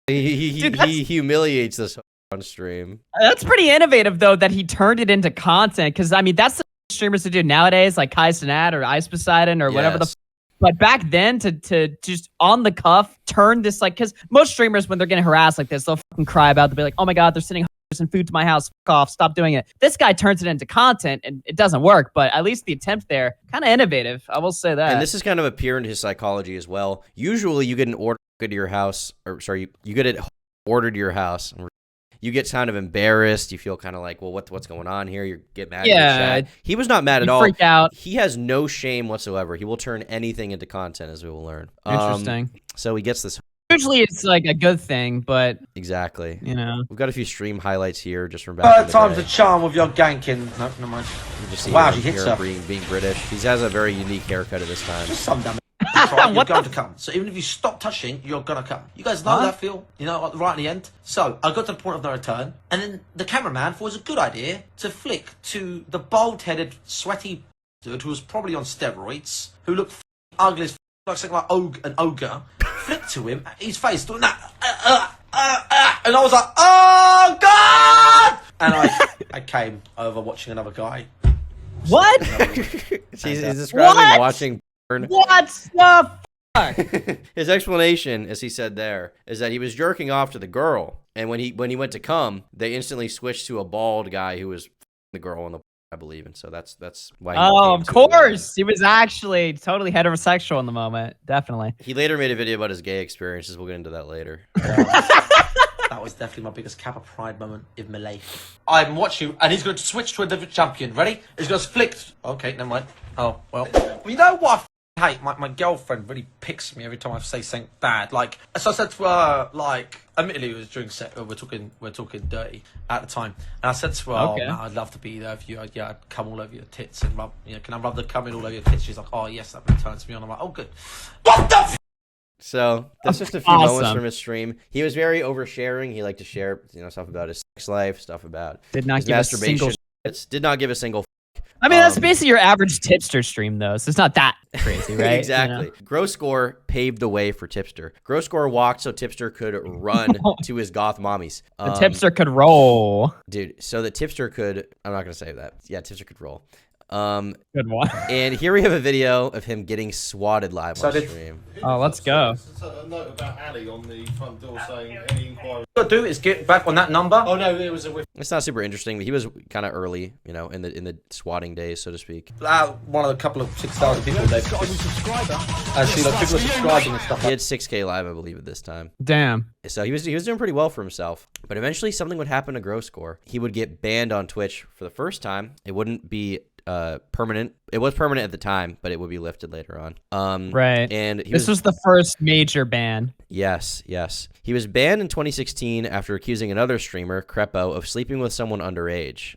Speaker 3: He humiliates us on stream.
Speaker 2: That's pretty innovative, though, that he turned it into content. Because, I mean, that's the streamers to do nowadays, like Kai Cenat or Ice Poseidon or whatever the. But back then, to just on the cuff turn this, like, because most streamers when they're getting harassed like this, they'll fucking cry about. They'll be like, "Oh my god, they're sending and food to my house. Fuck off. Stop doing it. This guy turns it into content, and it doesn't work. But at least the attempt there, kind of innovative. I will say that.
Speaker 3: And this is kind of a peer into his psychology as well. Usually, you get an order to your house, or sorry, you get it ordered to your house. You get kind of embarrassed. You feel kind of like, well, what's going on here? You get mad.
Speaker 2: Yeah.
Speaker 3: At the chat. He was not mad at all.
Speaker 2: Freak out.
Speaker 3: He has no shame whatsoever. He will turn anything into content, as we will learn.
Speaker 2: Interesting.
Speaker 3: So he gets this.
Speaker 2: Usually it's like a good thing, but
Speaker 3: Exactly.
Speaker 2: you know,
Speaker 3: We've got a few stream highlights here just from back in the
Speaker 1: time's
Speaker 3: day.
Speaker 1: the charm with your ganking. No, never mind.
Speaker 3: You just see
Speaker 1: Wow,
Speaker 3: him
Speaker 1: she hits
Speaker 3: here
Speaker 1: her.
Speaker 3: being British. He has a very unique haircut at this time.
Speaker 1: Just some dumb. Right, you're going to come. So even if you stop touching, you're gonna come. You guys know that feel? You know, right at the end. So I got to the point of no return, and then the cameraman thought it was a good idea to flick to the bald-headed, sweaty dude who was probably on steroids, who looked ugly as like something like an ogre. Flick to him, his face doing that, and I was like, oh god! And I came over watching another guy.
Speaker 2: what?
Speaker 3: He's describing
Speaker 2: What?
Speaker 3: watching porn.
Speaker 2: What the fuck?
Speaker 3: His explanation, as he said there, is that he was jerking off to the girl, and when he went to come, they instantly switched to a bald guy who was the girl on the, I believe, and so that's why. He
Speaker 2: Oh,
Speaker 3: came
Speaker 2: of
Speaker 3: to
Speaker 2: course. He was actually totally heterosexual in the moment. Definitely.
Speaker 3: He later made a video about his gay experiences. We'll get into that later.
Speaker 1: That was definitely my biggest Kappa Pride moment in my life. I'm watching, and he's going to switch to a different champion. Ready? He's going to flick. Okay, never mind. Oh, well. You know what I hate? My girlfriend really picks me every time I say something bad. Like, so I said to her, like, admittedly it was during set, we're talking dirty at the time. And I said to her,
Speaker 2: Okay.
Speaker 1: oh, man, I'd love to be there for you. I'd come all over your tits and rub, can I rub the cum in all over your tits? She's like, oh, yes, that really turns me on. I'm like, oh, good. What the f?
Speaker 3: So that's just a few
Speaker 2: Awesome.
Speaker 3: moments from his stream. He was very oversharing. He liked to share, stuff about his sex life, stuff about
Speaker 2: Did not
Speaker 3: his
Speaker 2: give a
Speaker 3: masturbation.
Speaker 2: single.
Speaker 3: Did not give a single.
Speaker 2: I mean, that's basically your average tipster stream, though. So it's not that crazy, right?
Speaker 3: Exactly.
Speaker 2: You know?
Speaker 3: Gross Gore paved the way for Tipster. Gross Gore walked so Tipster could run to his goth mommies.
Speaker 2: The tipster could roll.
Speaker 3: Dude, so that Tipster could. I'm not gonna say that. Yeah, Tipster could roll.
Speaker 2: Good one.
Speaker 3: And here we have a video of him getting swatted live on stream.
Speaker 2: Oh, let's go.
Speaker 9: A note about Ali on the front door saying any inquiry.
Speaker 1: What to do is get back on that number.
Speaker 9: Oh no, it was a whiff.
Speaker 3: It's not super interesting, but he was kind of early, in the swatting days, so to speak.
Speaker 1: One of the couple of 6,000 people they've got a new subscriber. See, like people are subscribing and stuff.
Speaker 3: He had 6K live, I believe, at this time.
Speaker 2: Damn.
Speaker 3: So he was doing pretty well for himself. But eventually something would happen to Gross Gore. He would get banned on Twitch for the first time. It wouldn't be permanent. It was permanent at the time, but it would be lifted later on.
Speaker 2: Right.
Speaker 3: And
Speaker 2: This was the first major ban.
Speaker 3: Yes. He was banned in 2016 after accusing another streamer, Crepo, of sleeping with someone underage.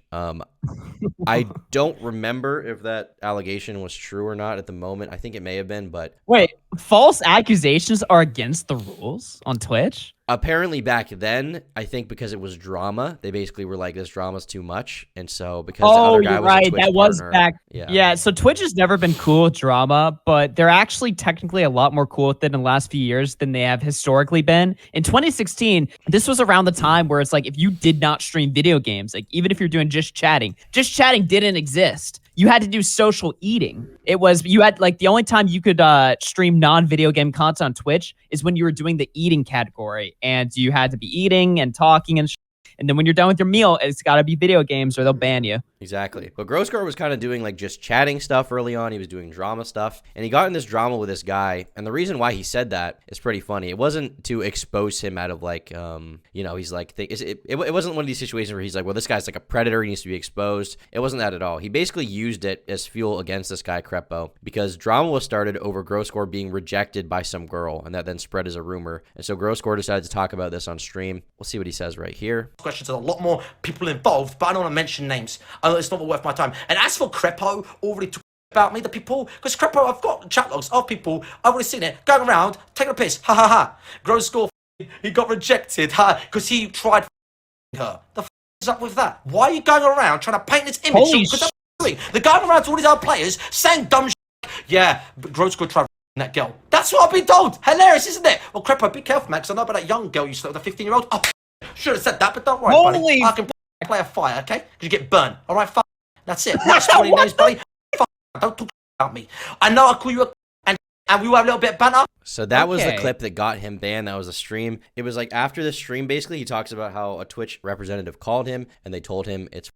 Speaker 3: I don't remember if that allegation was true or not at the moment. I think it may have been, but
Speaker 2: Wait, false accusations are against the rules on Twitch?
Speaker 3: apparently back then, I think because it was drama, they basically were like, this drama's too much. And so because the other guy
Speaker 2: you're
Speaker 3: was a
Speaker 2: right.
Speaker 3: Twitch
Speaker 2: That was
Speaker 3: partner,
Speaker 2: back.
Speaker 3: Yeah.
Speaker 2: Yeah. So Twitch has never been cool with drama, but they're actually technically a lot more cool with it in the last few years than they have historically been. In 2016, this was around the time where it's like, if you did not stream video games, like even if you're doing just chatting didn't exist. You had to do social eating. It was, you had like the only time you could stream non-video game content on Twitch is when you were doing the eating category, and you had to be eating and talking and and then when you're done with your meal, it's got to be video games or they'll ban you.
Speaker 3: Exactly. But Grosscore was kind of doing like just chatting stuff early on. He was doing drama stuff, and he got in this drama with this guy. And the reason why he said that is pretty funny. It wasn't to expose him out of like, he's like, it wasn't one of these situations where he's like, well, this guy's like a predator. He needs to be exposed. It wasn't that at all. He basically used it as fuel against this guy, Crepo, because drama was started over Grosscore being rejected by some girl, and that then spread as a rumor. And so Grosscore decided to talk about this on stream. We'll see what he says right here.
Speaker 1: Questions, a lot more people involved, but I don't want to mention names. It's not worth my time. And as for Crepo, already talked about me, the people, because Crepo, I've got chat logs of people, I've already seen it, going around, taking a piss, ha ha ha. Grosscore, he got rejected, ha, because he tried her. The is up with that? Why are you going around trying to paint this image?
Speaker 2: Holy
Speaker 1: Because that's what you're doing. They're going around to all these other players saying dumb shit. Yeah, but Grosscore tried that girl. That's what I've been told. Hilarious, isn't it? Well, Crepo, be careful, man, because I know about that young girl you slept with, a 15-year-old. Oh, should have said that, but don't worry, buddy. I can play a fire, okay? Because you get burned. All right, fuck. That's it. Nice 20 names, buddy. Fuck. Don't talk about me. I know I call you a and
Speaker 6: and we will have a little bit of banter.
Speaker 3: So that was the
Speaker 2: Okay.
Speaker 3: clip that got him banned. That was a stream. It was like after the stream, basically, he talks about how a Twitch representative called him and they told him it's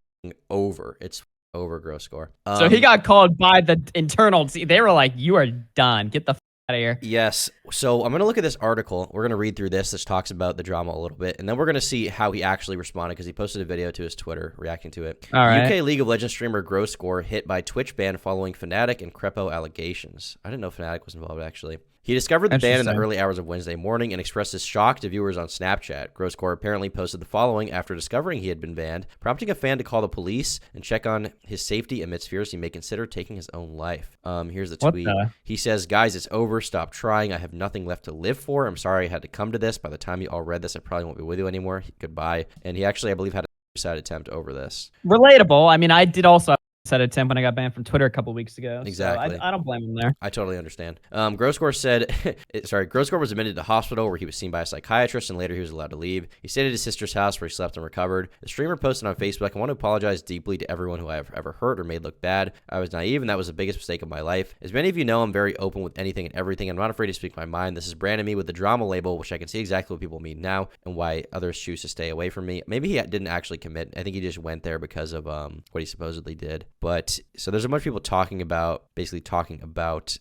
Speaker 3: over. It's over, Gross Score.
Speaker 2: So he got called by the internal. They were like, "You are done. Get the out of here."
Speaker 3: Yes. So I'm going to look at this article. We're going to read through this. This talks about the drama a little bit. And then we're going to see how he actually responded because he posted a video to his Twitter reacting to it.
Speaker 2: All right.
Speaker 3: UK League of Legends streamer Gross Score hit by Twitch ban following Fnatic and Crepo allegations. I didn't know Fnatic was involved, actually. He discovered the ban in the
Speaker 2: Interesting.
Speaker 3: early hours of Wednesday morning and expressed his shock to viewers on Snapchat. Grosscore apparently posted the following after discovering he had been banned, prompting a fan to call the police and check on his safety amidst fears he may consider taking his own life. Here's the
Speaker 2: What
Speaker 3: tweet.
Speaker 2: the?
Speaker 3: He says, "Guys, it's over. Stop trying. I have nothing left to live for. I'm sorry I had to come to this. By the time you all read this, I probably won't be with you anymore. Goodbye." And he actually, I believe, had a suicide attempt over this.
Speaker 2: Relatable. I mean, I did also set a attempt when I got banned from Twitter a couple weeks ago. so
Speaker 3: Exactly.
Speaker 2: I don't blame him there.
Speaker 3: I totally understand. Grosscore said, Grosscore was admitted to hospital where he was seen by a psychiatrist and later he was allowed to leave. He stayed at his sister's house where he slept and recovered. The streamer posted on Facebook, "I want to apologize deeply to everyone who I have ever hurt or made look bad. I was naive and that was the biggest mistake of my life. As many of you know, I'm very open with anything and everything. I'm not afraid to speak my mind. This is branded me with the drama label, which I can see exactly what people mean now and why others choose to stay away from me." Maybe he didn't actually commit. I think he just went there because of what he supposedly did. But so there's a bunch of people talking about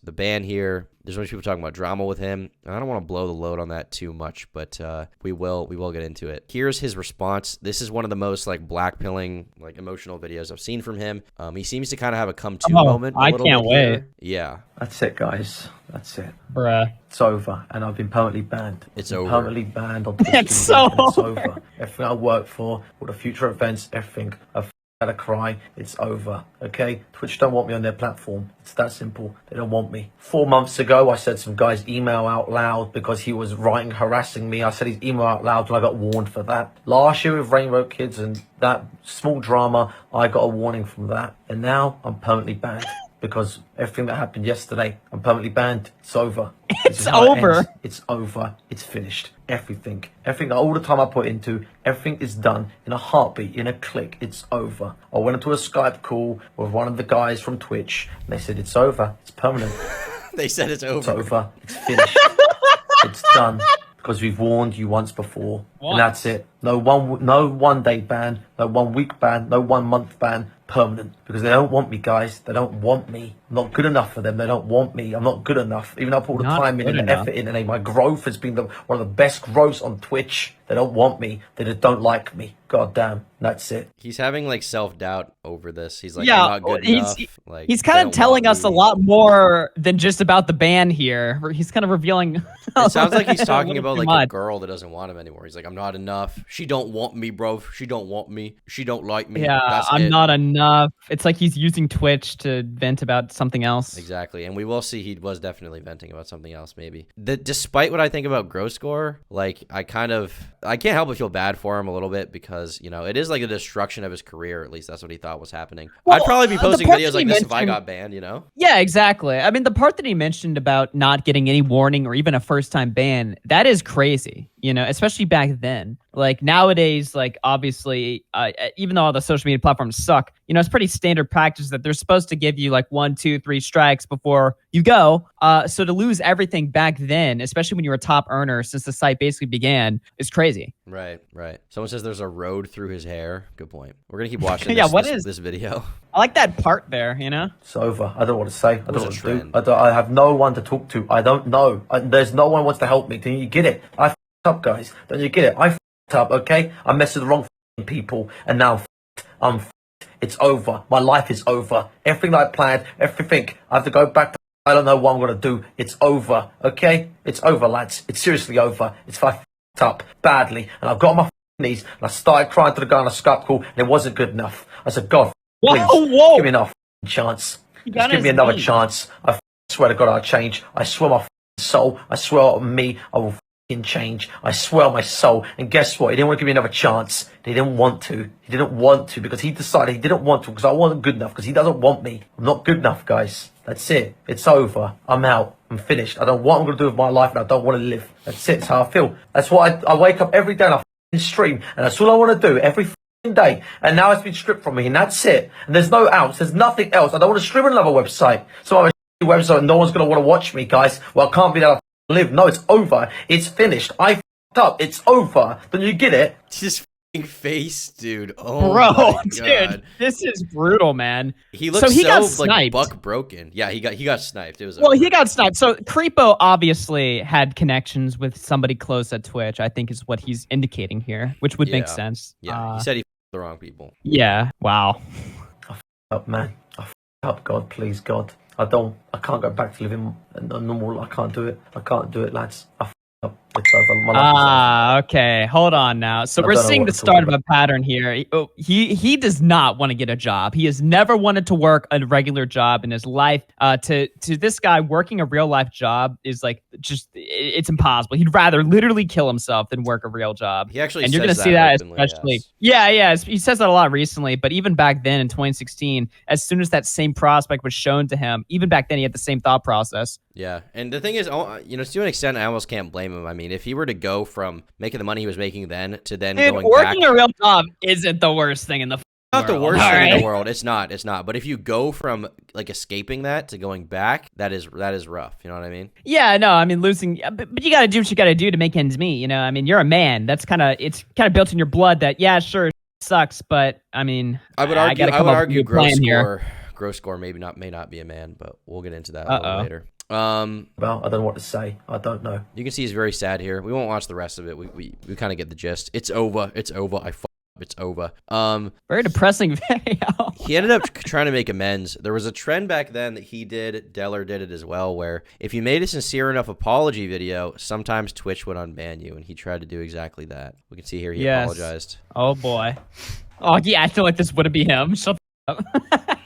Speaker 3: the ban here. There's a bunch of people talking about drama with him. I don't want to blow the load on that too much, but we will get into it. Here's his response. This is one of the most like blackpilling, like emotional videos I've seen from him. He seems to kind of have a come to moment.
Speaker 2: I can't wait.
Speaker 3: Here. Yeah,
Speaker 10: That's it, guys. That's it.
Speaker 2: Bruh.
Speaker 10: It's over, and I've been permanently banned.
Speaker 3: It's
Speaker 10: Been
Speaker 3: over.
Speaker 10: Permanently banned on Twitch.
Speaker 2: It's so
Speaker 10: and it's over. Everything I work for, all the future events, everything. I've had a cry. It's over. Okay? Twitch don't want me on their platform. It's that simple. They don't want me. 4 months ago, I said some guy's email out loud because he was writing, harassing me. I said his email out loud, and I got warned for that. Last year with Rainbow Kids and that small drama, I got a warning from that, and now I'm permanently banned. Because everything that happened yesterday, I'm permanently banned. It's over. This is how it
Speaker 2: over.
Speaker 10: ends. It's over. It's finished. Everything. Everything, all the time I put into, everything is done in a heartbeat, in a click. It's over. I went into a Skype call with one of the guys from Twitch, and they said, it's over. It's permanent.
Speaker 3: they said it's over.
Speaker 10: It's over. It's finished. It's done. Because we've warned you once before.
Speaker 2: What?
Speaker 10: And that's it. No 1 day ban, no 1 week ban, no 1 month ban. Permanent. Because they don't want me, guys. They don't want me. I'm not good enough for them. They don't want me. I'm not good enough. Even though I put all the
Speaker 2: Not
Speaker 10: time in
Speaker 2: good
Speaker 10: and the
Speaker 2: enough.
Speaker 10: effort in, and my growth has been one of the best growths on Twitch. They don't want me. They just don't like me. God damn. That's it.
Speaker 3: He's having like self-doubt over this. He's like,
Speaker 2: Yeah,
Speaker 3: I'm not good
Speaker 2: he's-
Speaker 3: enough. Like,
Speaker 2: He's
Speaker 3: they
Speaker 2: kind of
Speaker 3: don't
Speaker 2: telling
Speaker 3: want
Speaker 2: us
Speaker 3: me.
Speaker 2: a lot more than just about the ban here. He's kind of revealing.
Speaker 3: It sounds like he's talking
Speaker 2: a
Speaker 3: about
Speaker 2: little
Speaker 3: like
Speaker 2: too
Speaker 3: a
Speaker 2: much.
Speaker 3: girl that doesn't want him anymore. He's like, I'm not enough. She don't want me, bro. She don't want me. She don't like me.
Speaker 2: Yeah,
Speaker 3: That's
Speaker 2: I'm
Speaker 3: it.
Speaker 2: not enough. It's like he's using Twitch to vent about something else.
Speaker 3: Exactly, and we will see he was definitely venting about something else. Maybe despite what I think about Grosscore, like I can't help but feel bad for him a little bit because it is like a destruction of his career. At least that's what he thought was happening.
Speaker 2: Well,
Speaker 3: I'd probably be
Speaker 2: the
Speaker 3: posting
Speaker 2: part
Speaker 3: videos
Speaker 2: that
Speaker 3: like
Speaker 2: he
Speaker 3: this if I
Speaker 2: mentioned-
Speaker 3: got banned.
Speaker 2: Yeah, exactly. I mean, the part that he mentioned about not getting any warning or even a first-time ban, that is crazy, especially back then. Like nowadays, like obviously, even though all the social media platforms suck, it's pretty standard practice that they're supposed to give you like 1, 2, 3 strikes before you go. So to lose everything back then, especially when you were a top earner since the site basically began, is crazy.
Speaker 3: Right. Someone says there's a road through his hair. Good point. We're gonna keep watching
Speaker 2: Yeah,
Speaker 3: this video.
Speaker 2: I like that part there,
Speaker 10: It's over. I don't know what to say. I don't know
Speaker 3: was
Speaker 10: what
Speaker 3: a
Speaker 10: to do.
Speaker 3: trend.
Speaker 10: I have no one to talk to. I don't know. There's no one who wants to help me. Don't you get it? I f***ed up, guys. Don't you get it? I f***ed up, okay? I messed with the wrong f***ing people, and now I'm f***ed. It's over. My life is over. Everything I planned, everything. I have to go back to I don't know what I'm going to do. It's over, okay? It's over, lads. It's seriously over. It's I f***ed up badly, and I've got on my knees, and I started crying to the guy on a Skype call, and it wasn't good enough. I said, God, please,
Speaker 2: Whoa.
Speaker 10: give me another chance.
Speaker 2: He got
Speaker 10: Just give
Speaker 2: his
Speaker 10: me another
Speaker 2: knees.
Speaker 10: chance. I swear to God I'll change. I swear my soul. I swear on me I will change. I swear on my soul. And guess what? He didn't want to give me another chance. He didn't want to. He didn't want to because he decided he didn't want to because I wasn't good enough because he doesn't want me. I'm not good enough, guys. That's it. It's over. I'm out. I'm finished. I don't know what I'm going to do with my life and I don't want to live. That's it. That's how I feel. That's why I wake up every day and I stream and that's all I want to do every day. And now it's been stripped from me and that's it. And there's no outs. There's nothing else. I don't want to stream on another website. So I'm website and no one's gonna want to watch me, guys. Well, I can't be that I live. No, it's over. It's finished. I fucked up. It's over. Don't you get it?
Speaker 3: His f***ing face, dude. Oh
Speaker 2: Bro,
Speaker 3: my
Speaker 2: dude,
Speaker 3: God.
Speaker 2: this is brutal, man.
Speaker 3: He looks
Speaker 2: so he got
Speaker 3: like
Speaker 2: sniped.
Speaker 3: buck broken. Yeah, he got sniped. It was
Speaker 2: Well,
Speaker 3: over.
Speaker 2: he got sniped. So Creepo obviously had connections with somebody close at Twitch, I think is what he's indicating here, which would make
Speaker 3: Yeah.
Speaker 2: sense.
Speaker 3: Yeah, he said he f***ed the wrong people.
Speaker 2: Yeah, wow.
Speaker 10: Up, man. I fucked up. God, please, God. I can't go back to living a normal. I can't do it. I can't do it, lads. I fucked up. It's over. My life is over.
Speaker 2: Okay. Hold on now. So
Speaker 10: I
Speaker 2: we're
Speaker 10: don't know
Speaker 2: seeing
Speaker 10: what
Speaker 2: the
Speaker 10: to
Speaker 2: start
Speaker 10: talk
Speaker 2: of a pattern here. He does not want to get a job. He has never wanted to work a regular job in his life. To this guy, working a real life job is like it's impossible. He'd rather literally kill himself than work a real job.
Speaker 3: He actually
Speaker 2: and you're
Speaker 3: says
Speaker 2: gonna see that
Speaker 3: openly,
Speaker 2: especially.
Speaker 3: yes.
Speaker 2: He says that a lot recently. But even back then in 2016, as soon as that same prospect was shown to him, even back then he had the same thought process.
Speaker 3: Yeah, and the thing is, to an extent, I almost can't blame him. I mean, if he were to go from making the money he was making then to then
Speaker 2: Dude,
Speaker 3: going
Speaker 2: working
Speaker 3: back,
Speaker 2: a real job isn't the worst thing in the
Speaker 3: not the
Speaker 2: world,
Speaker 3: worst thing in
Speaker 2: alright?
Speaker 3: the world. It's not. But if you go from like escaping that to going back, that is rough. You know what I mean?
Speaker 2: Yeah, no, I mean losing, but you got to do what you got to do to make ends meet. You know, I mean, you're a man. It's kind of built in your blood that sure sucks, but I mean,
Speaker 3: I would argue gross score may not be a man, but we'll get into that a little later.
Speaker 10: Well, I don't know what to say. I don't know.
Speaker 3: You can see he's very sad here. We won't watch the rest of it. We kind of get the gist. It's over. It's over.
Speaker 2: Very depressing video.
Speaker 3: He ended up trying to make amends. There was a trend back then that he did, Deller did it as well, where if you made a sincere enough apology video, sometimes Twitch would unban you, and he tried to do exactly that. We can see here he apologized.
Speaker 2: Oh boy. Oh yeah, I feel like this wouldn't be him. Shut the up.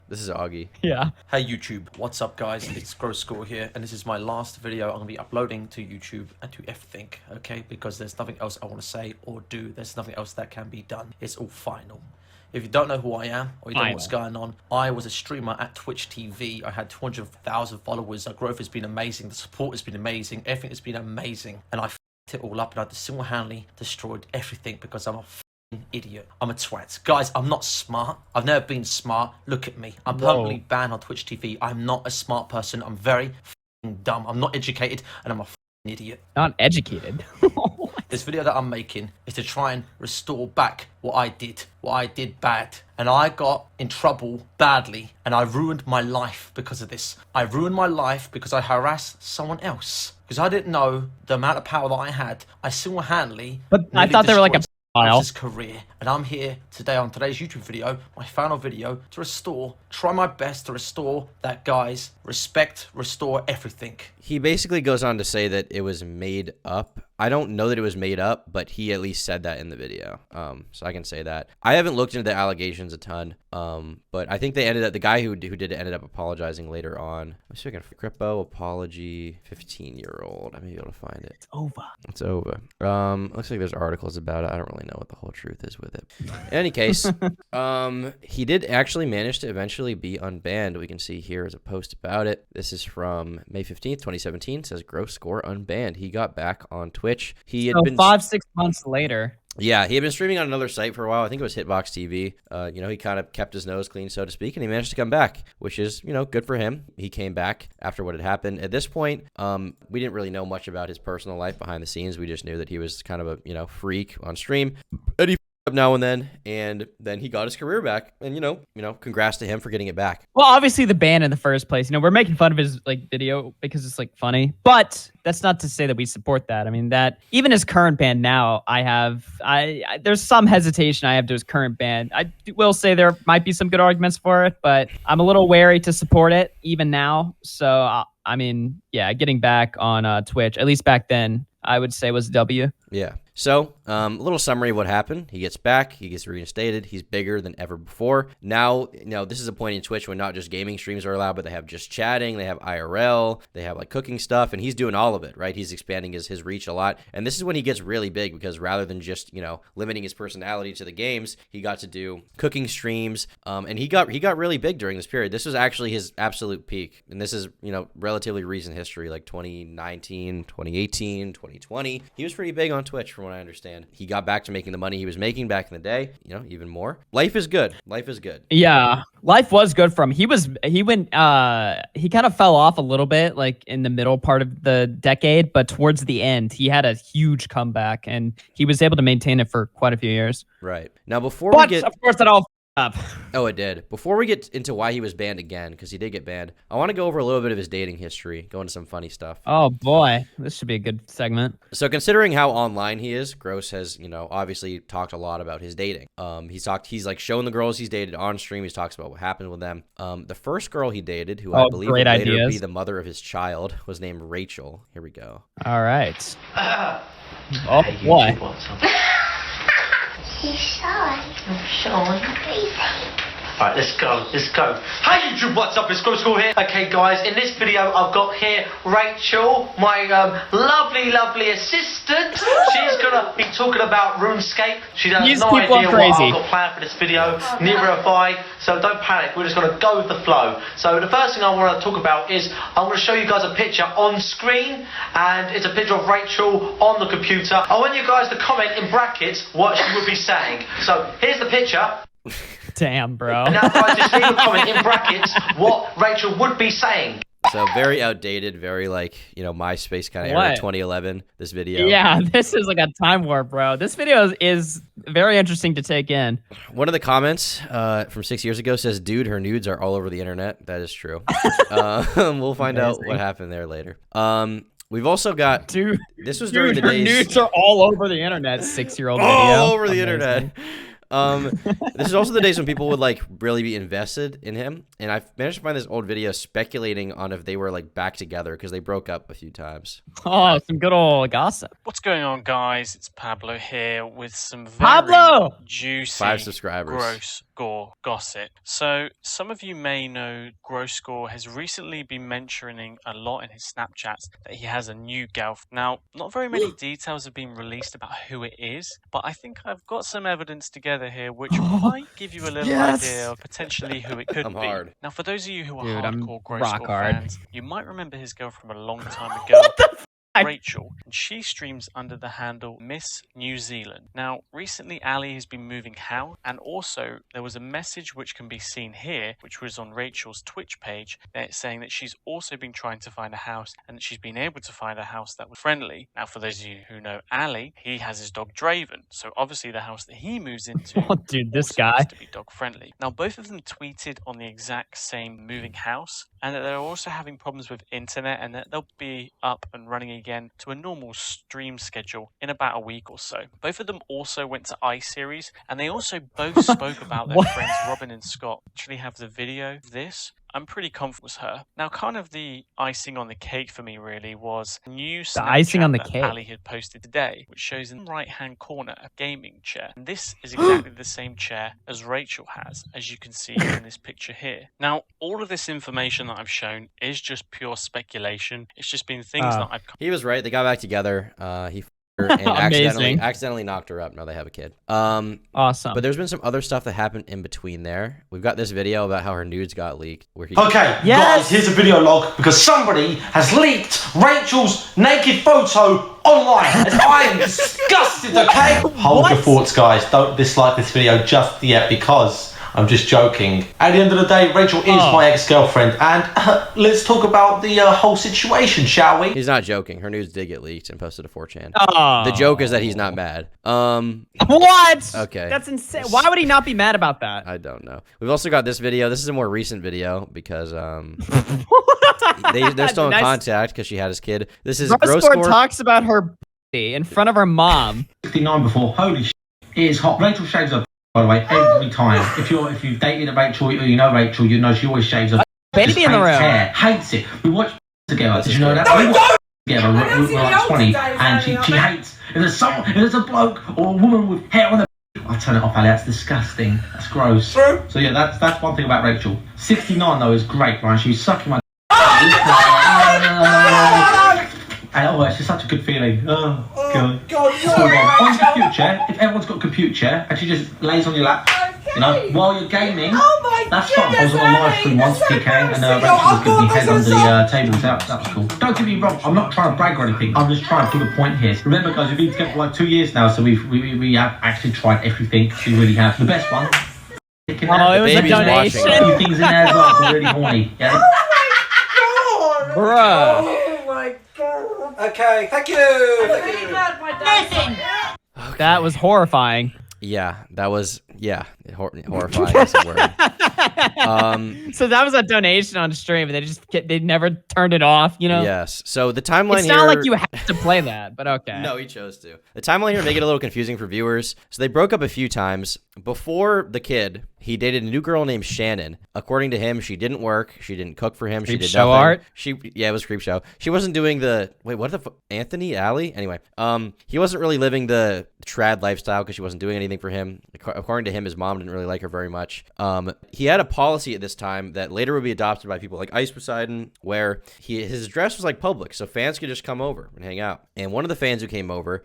Speaker 3: This is Augie.
Speaker 2: Yeah.
Speaker 10: Hey YouTube, what's up guys? It's Gross Score here, and this is my last video I'm going to be uploading to YouTube and to everything, okay? Because there's nothing else I want to say or do. There's nothing else that can be done. It's all final. If you don't know who I am, or you don't know what's going on, I was a streamer at Twitch TV. I had 200,000 followers. Our growth has been amazing. The support has been amazing. Everything has been amazing. And I f***ed it all up, and I single-handedly destroyed everything because I'm a idiot. I'm a twat. Guys, I'm not smart. I've never been smart. Look at me. I'm permanently banned on Twitch TV. I'm not a smart person. I'm very dumb. I'm not educated, and I'm a idiot.
Speaker 2: Not educated.
Speaker 10: This video that I'm making is to try and restore back what I did bad. And I got in trouble badly, and I ruined my life because of this. I ruined my life because I harassed someone else. Because I didn't know the amount of power that I had. I single-handedly
Speaker 2: But I thought they were like a
Speaker 10: his career, and I'm here today on today's YouTube video, my final video, to try my best to restore that guy's respect, restore everything.
Speaker 3: He basically goes on to say that it was made up. I don't know that it was made up, but he at least said that in the video. So I can say that. I haven't looked into the allegations a ton, but I think the guy who did it ended up apologizing later on. Let's see if I can Crippo apology 15-year-old. I may be able to find it. It's over. Looks like there's articles about it. I don't really know what the whole truth is with it. In any case, he did actually manage to eventually be unbanned. We can see here is a post about it. This is from May 15th, 2017. It says Gross Score unbanned. He got back on Twitch. He had been
Speaker 2: 5-6 months later.
Speaker 3: Yeah, he had been streaming on another site for a while. I think it was Hitbox TV. He kind of kept his nose clean, so to speak, and he managed to come back, which is, good for him. He came back after what had happened. At this point, we didn't really know much about his personal life behind the scenes. We just knew that he was kind of a, freak on stream. And he up now and then he got his career back, and congrats to him for getting it back.
Speaker 2: Well, obviously the ban in the first place, we're making fun of his video because it's funny, but that's not to say that we support that. I mean, that even his current ban now, there's some hesitation I have to his current ban. I will say there might be some good arguments for it, but I'm a little wary to support it even now. So getting back on Twitch, at least back then, I would say was a W.
Speaker 3: Yeah. So, a little summary of what happened. He gets back. He gets reinstated. He's bigger than ever before. Now, this is a point in Twitch when not just gaming streams are allowed, but they have just chatting. They have IRL. They have, cooking stuff. And he's doing all of it, right? He's expanding his reach a lot. And this is when he gets really big because rather than just, limiting his personality to the games, he got to do cooking streams. And he got really big during this period. This was actually his absolute peak. And this is, relatively recent history, like 2019, 2018, 2020. He was pretty big on Twitch from what I understand. He got back to making the money he was making back in the day, you know, even more. Life is good. Life is good.
Speaker 2: Yeah, life was good for him. He kind of fell off a little bit, like in the middle part of the decade, but towards the end, he had a huge comeback, and he was able to maintain it for quite a few years.
Speaker 3: Right. Now, before
Speaker 2: But,
Speaker 3: we get...
Speaker 2: of course, that all up.
Speaker 3: Oh, it did. Before we get into why he was banned again, because he did get banned, I want to go over a little bit of his dating history, go into some funny stuff.
Speaker 2: Oh, boy. This should be a good segment.
Speaker 3: So considering how online he is, Gross has, you know, obviously talked a lot about his dating. He's like shown the girls he's dated on stream. He talks about what happened with them. The first girl he dated, who I believe would later be the mother of his child, was named Rachel. Here we go.
Speaker 2: All right. Oh, boy.
Speaker 11: He's shy. I'm shy.
Speaker 6: Alright, let's go. Hey YouTube, what's up? It's Gore here. Okay guys, in this video I've got here Rachel, my lovely assistant. She's gonna be talking about RuneScape. She has no idea what I've got planned for this video, neither have I, so don't panic, we're just gonna go with the flow. So the first thing I want to talk about is I'm gonna show you guys a picture on screen, and it's a picture of Rachel on the computer. I want you guys to comment in brackets what she would be saying. So here's the picture.
Speaker 2: Damn, bro.
Speaker 6: And now guys, just leave a comment in brackets what Rachel would be saying.
Speaker 3: So very outdated, very like, you know, MySpace kind of era, 2011, this video.
Speaker 2: Yeah, this is like a time warp, bro. This video is very interesting to take in.
Speaker 3: One of the comments from 6 years ago says, dude, her nudes are all over the internet. That is true. We'll find out what happened there later. We've also got,
Speaker 2: dude,
Speaker 3: this was during the
Speaker 2: her
Speaker 3: days.
Speaker 2: nudes are all over the internet, 6-year-old video.
Speaker 3: All over the internet. This is also the days when people would like really be invested in him, and I managed to find this old video speculating on if they were like back together because they broke up a few times.
Speaker 2: Oh, some good old gossip.
Speaker 5: What's going on, guys? It's Pablo here with some very juicy
Speaker 3: 5 subscribers.
Speaker 5: Gross Gore gossip. So some of you may know Gross Gore has recently been mentioning a lot in his Snapchats that he has a new girlfriend. Now, not very many details have been released about who it is, but I think I've got some evidence together here which might give you a little idea of potentially who it could be. Now, for those of you who are hardcore Gross Gore fans, you might remember his girl from a long time ago. Rachel, and she streams under the handle Miss New Zealand. Now, recently Ali has been moving house, and also there was a message which can be seen here, which was on Rachel's Twitch page, saying that she's also been trying to find a house, and that she's been able to find a house that was friendly. Now, for those of you who know Ali, he has his dog Draven, so obviously the house that he moves into
Speaker 2: this guy
Speaker 5: to be dog friendly. Now, both of them tweeted on the exact same moving house, and that they're also having problems with internet, and that they'll be up and running again to a normal stream schedule in about a week or so. Both of them also went to iSeries, and they also both spoke about their friends Robin and Scott. Actually have the video of this. I'm pretty confident it was her. Now, kind of the icing on the cake for me really was a new Snapchat that Ali had posted today, which shows in the right-hand corner a gaming chair. And this is exactly the same chair as Rachel has, as you can see in this picture here. Now, all of this information that I've shown is just pure speculation. It's just been things that I've...
Speaker 3: He was right. They got back together. He and accidentally knocked her up. Now they have a kid.
Speaker 2: Awesome.
Speaker 3: But there's been some other stuff that happened in between there. We've got this video about how her nudes got leaked. Where he
Speaker 9: guys, here's a video log because somebody has leaked Rachel's naked photo online, and I am disgusted. Okay, hold your thoughts, guys. Don't dislike this video just yet because I'm just joking. At the end of the day, Rachel is my ex-girlfriend, and let's talk about the whole situation, shall we?
Speaker 3: He's not joking. Her nudes did get leaked and posted to 4chan. The joke is that he's not mad.
Speaker 2: What?
Speaker 3: Okay.
Speaker 2: That's insane. Why would he not be mad about that?
Speaker 3: I don't know. We've also got this video. This is a more recent video because they're still in contact because she had his kid. This is Gross Gore
Speaker 2: talks about her in front of her mom.
Speaker 12: 69 before. Holy shit. It is hot. Rachel shaves her by the way, every time. If you've dated Rachel, you know Rachel, you know she always shaves her
Speaker 2: baby in the room.
Speaker 12: Hair. Hates it. We watched together. Did you know that? We watched together. We were like 20, and she hates. If there's a bloke or a woman with hair on the, I turn it off, Ali. That's disgusting. That's gross. So yeah, that's one thing about Rachel. 69 though is great, right? She was sucking my. Oh, it's just such a good feeling. Oh, God. On the computer chair, if everyone's got a computer chair and she just lays on your lap, You know, while you're gaming,
Speaker 8: Oh
Speaker 12: that's fun. I was on a live stream once, PK, and Rachel was giving me head under the tables. That was cool. Don't get me wrong, I'm not trying to brag or anything. I'm just trying to put a point here. Remember, guys, we've been together for like 2 years now, so we have actually tried everything. We really have. The best one.
Speaker 2: Oh, it was a donation.
Speaker 12: A few things in there as well. They're really horny. Yeah.
Speaker 2: Bruh.
Speaker 8: Oh my god.
Speaker 6: Okay, thank you.
Speaker 8: I'm really glad my dad.
Speaker 2: That was horrifying.
Speaker 3: Yeah, that was horrifying is a word.
Speaker 2: So that was a donation on stream, and they never turned it off. You know.
Speaker 3: Yes. So the timeline
Speaker 2: It's
Speaker 3: here.
Speaker 2: not like you have to play that, but okay.
Speaker 3: No, he chose to. The timeline here make it a little confusing for viewers. So they broke up a few times. Before the kid, he dated a new girl named Shannon. According to him, she didn't work. She didn't cook for him. She did
Speaker 2: show
Speaker 3: nothing.
Speaker 2: art?
Speaker 3: It was creep show. She wasn't doing the Anthony Alley. Anyway, he wasn't really living the trad lifestyle because she wasn't doing anything for him. According to him, his mom didn't really like her very much. He had a policy at this time that later would be adopted by people like Ice Poseidon, where his address was like public, so fans could just come over and hang out. And one of the fans that came over